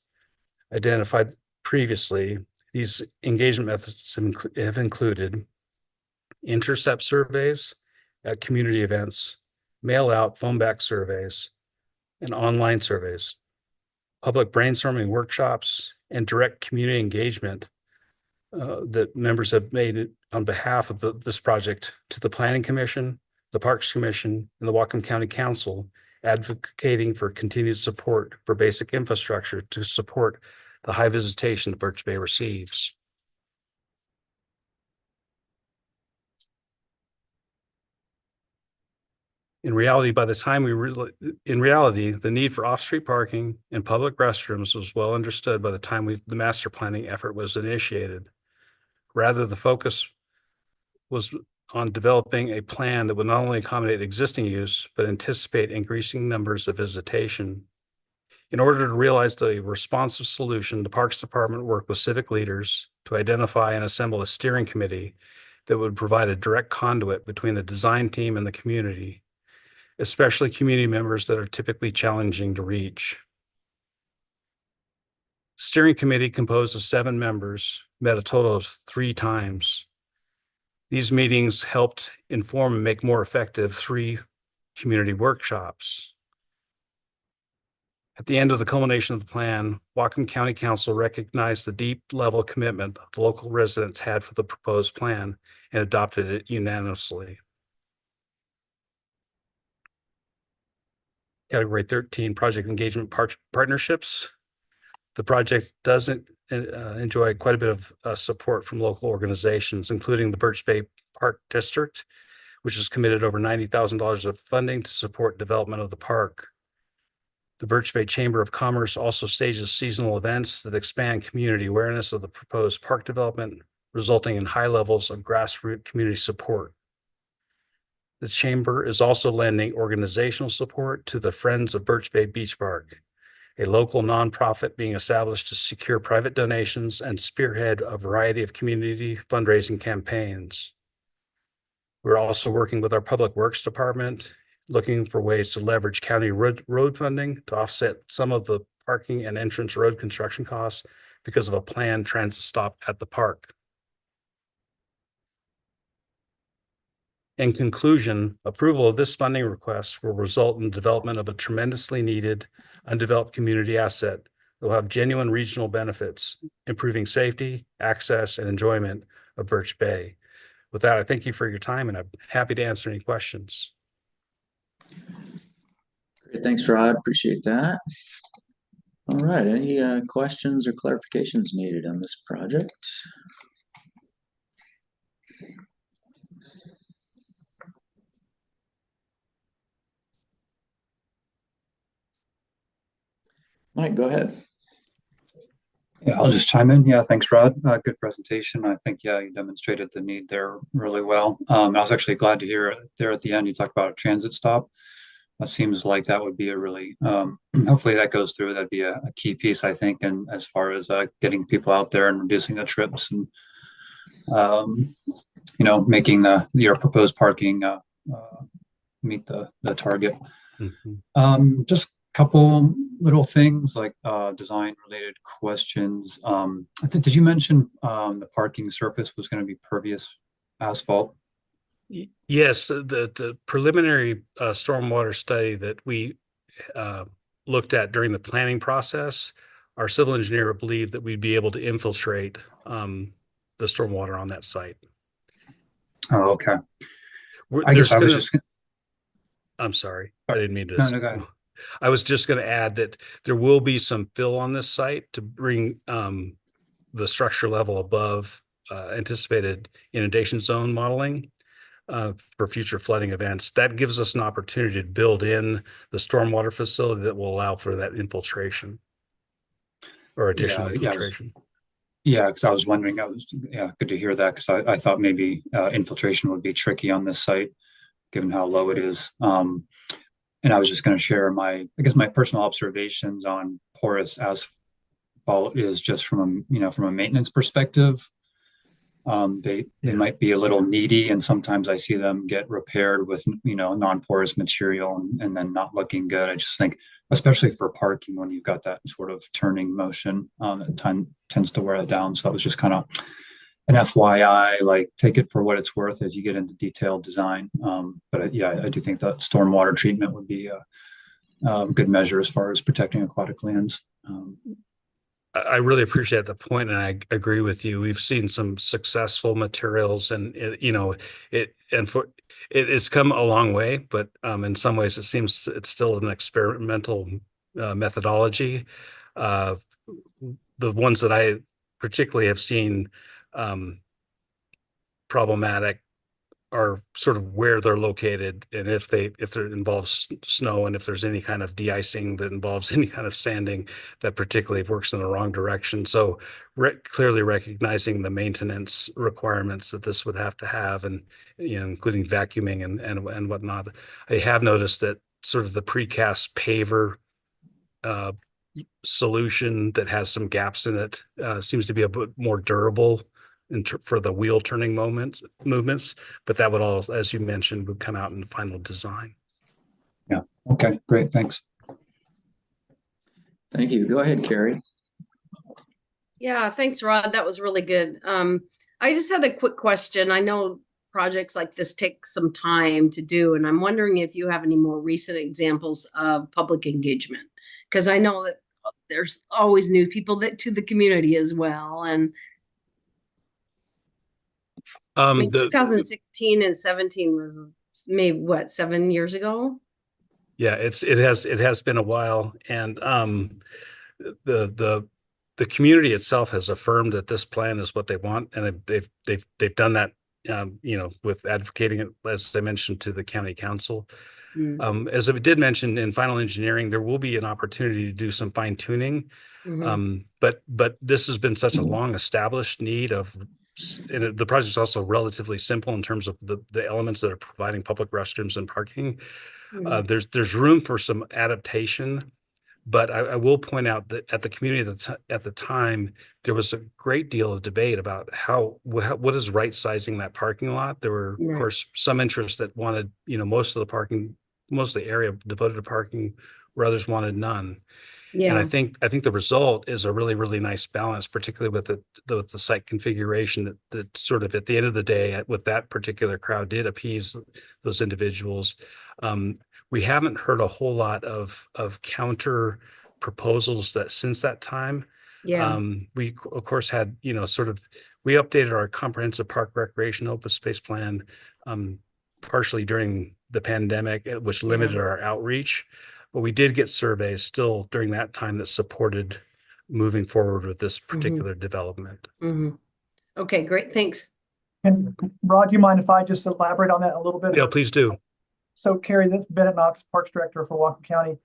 identified previously, these engagement methods have included intercept surveys at community events, mail out phone back surveys, and online surveys, public brainstorming workshops, and direct community engagement that members have made on behalf of this project to the Planning Commission, the Parks Commission, and the Whatcom County Council, advocating for continued support for basic infrastructure to support the high visitation that Birch Bay receives. In reality, the need for off-street parking and public restrooms was well understood by the time the master planning effort was initiated. Rather, the focus was on developing a plan that would not only accommodate existing use, but anticipate increasing numbers of visitation. In order to realize the responsive solution, the Parks Department worked with civic leaders to identify and assemble a steering committee that would provide a direct conduit between the design team and the community, especially community members that are typically challenging to reach. Steering committee composed of 7 members, met a total of 3 times. These meetings helped inform and make more effective 3 community workshops. At the end of the culmination of the plan, Whatcom County Council recognized the deep level of commitment the local residents had for the proposed plan and adopted it unanimously. Category 13, project engagement partnerships. The project does enjoy quite a bit of support from local organizations, including the Birch Bay Park District, which has committed over $90,000 of funding to support development of the park. The Birch Bay Chamber of Commerce also stages seasonal events that expand community awareness of the proposed park development, resulting in high levels of grassroots community support. The Chamber is also lending organizational support to the Friends of Birch Bay Beach Park, a local nonprofit being established to secure private donations and spearhead a variety of community fundraising campaigns. We're also working with our Public Works Department, looking for ways to leverage county road funding to offset some of the parking and entrance road construction costs because of a planned transit stop at the park. In conclusion, approval of this funding request will result in the development of a tremendously needed undeveloped community asset that will have genuine regional benefits, improving safety, access, and enjoyment of Birch Bay. With that, I thank you for your time, and I'm happy to answer any questions. Great, thanks, Rod. Appreciate that. All right, any questions or clarifications needed on this project? Mike, go ahead. Yeah, I'll just chime in. Yeah, thanks, Rod. Good presentation. I think, yeah, you demonstrated the need there really well. I was actually glad to hear there at the end, you talked about a transit stop. That seems like that would be a really, hopefully that goes through. That'd be a key piece, I think, and as far as getting people out there and reducing the trips and, making your proposed parking meet the target. Mm-hmm. Just couple little things like design related questions. Did you mention the parking surface was going to be pervious asphalt? Yes, the preliminary stormwater study that we looked at during the planning process our civil engineer believed that we'd be able to infiltrate the stormwater on that site. Oh, okay. We're- I guess there's I was gonna- just, I'm sorry, I didn't mean to. no, go ahead. I was just going to add that there will be some fill on this site to bring the structure level above anticipated inundation zone modeling for future flooding events. That gives us an opportunity to build in the stormwater facility that will allow for that infiltration or additional infiltration. Yeah, because I was wondering, good to hear that, because I thought maybe infiltration would be tricky on this site, given how low it is. And I was just going to share my personal observations on porous asphalt is just from a maintenance perspective. They might be a little needy, and sometimes I see them get repaired with non-porous material and then not looking good. I just think, especially for parking, when you've got that sort of turning motion, it tends to wear it down. So that was just kind of an FYI, like take it for what it's worth as you get into detailed design. But I do think that stormwater treatment would be a good measure as far as protecting aquatic lands. I really appreciate the point, and I agree with you. We've seen some successful materials, and it's come a long way, but in some ways it seems it's still an experimental methodology. The ones that I particularly have seen problematic are sort of where they're located, and if there involves snow, and if there's any kind of de-icing that involves any kind of sanding, that particularly works in the wrong direction. So clearly recognizing the maintenance requirements that this would have to have, and including vacuuming and whatnot. I have noticed that sort of the precast paver solution that has some gaps in it seems to be a bit more durable for the wheel turning movements, but that would all, as you mentioned, would come out in the final design. Yeah. Okay, great. Thanks. Thank you. Go ahead, Carrie. Yeah, thanks, Rod. That was really good. I just had a quick question. I know projects like this take some time to do, and I'm wondering if you have any more recent examples of public engagement, because I know that there's always new people to the community as well. And 2016 and 17 was maybe what, 7 years ago? Yeah, it has been a while, and the community itself has affirmed that this plan is what they want, and they've done that, with advocating it, as I mentioned, to the county council. As I did mention, in final engineering, there will be an opportunity to do some fine tuning. But this has been such a long established need and the project is also relatively simple in terms of the elements that are providing public restrooms and parking. There's room for some adaptation, but I will point out that at the community at the time, there was a great deal of debate about what is right sizing that parking lot. There were, of course, some interests that wanted, most of the area devoted to parking, where others wanted none. Yeah. And I think the result is a really, really nice balance, particularly with the site configuration that sort of at the end of the day, with that particular crowd, did appease those individuals. We haven't heard a whole lot of counter proposals that since that time. Yeah. We of course had, we updated our comprehensive park recreation open space plan partially during the pandemic, which limited our outreach. But we did get surveys still during that time that supported moving forward with this particular development. Okay, great. Thanks. And Rod, do you mind if I just elaborate on that a little bit? Yeah, please do. So Carrie, this is Bennett Knox, Parks Director for Whatcom County.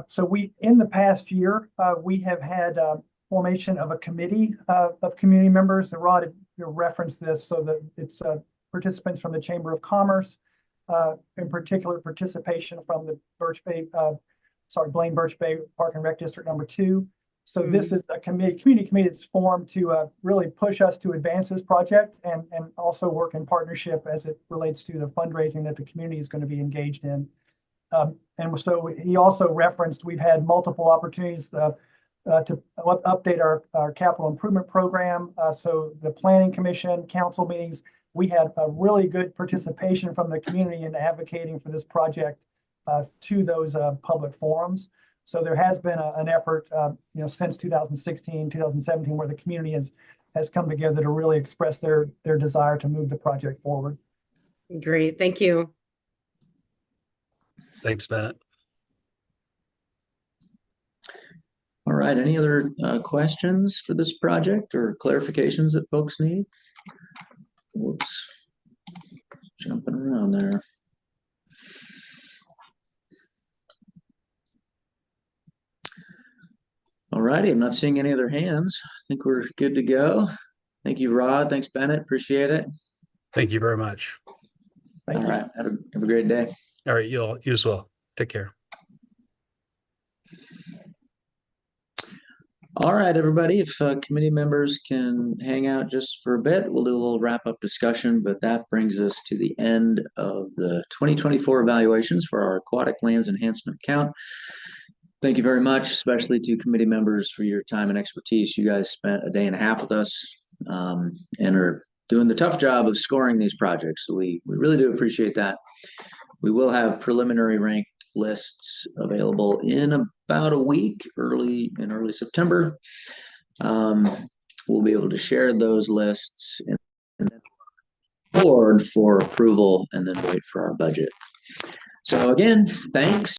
So in the past year, we have had formation of a committee of community members. And Rod had referenced this, so that it's participants from the Chamber of Commerce, in particular participation from the Blaine Birch Bay Park and Rec District number 2. So this is a community committee that's formed to really push us to advance this project and also work in partnership as it relates to the fundraising that the community is going to be engaged in. And so he also referenced we've had multiple opportunities to update our capital improvement program. So the Planning Commission, council meetings, we had a really good participation from the community in advocating for this project to those public forums. So there has been an effort, since 2016, 2017, where the community has come together to really express their desire to move the project forward. Great, thank you. Thanks, Bennett. All right, any other questions for this project or clarifications that folks need? Whoops, jumping around there. All righty, I'm not seeing any other hands. I think we're good to go. Thank you, Rod. Thanks, Bennett. Appreciate it. Thank you very much. All right, have a great day. All right, you as well. Take care. All right, everybody, if committee members can hang out just for a bit, we'll do a little wrap-up discussion, but that brings us to the end of the 2024 evaluations for our aquatic lands enhancement account. Thank you very much, especially to committee members for your time and expertise. You guys spent a day and a half with us and are doing the tough job of scoring these projects. So we really do appreciate that. We will have preliminary ranked lists available in about a week, early September. We'll be able to share those lists and board for approval and then wait for our budget. So again, thanks.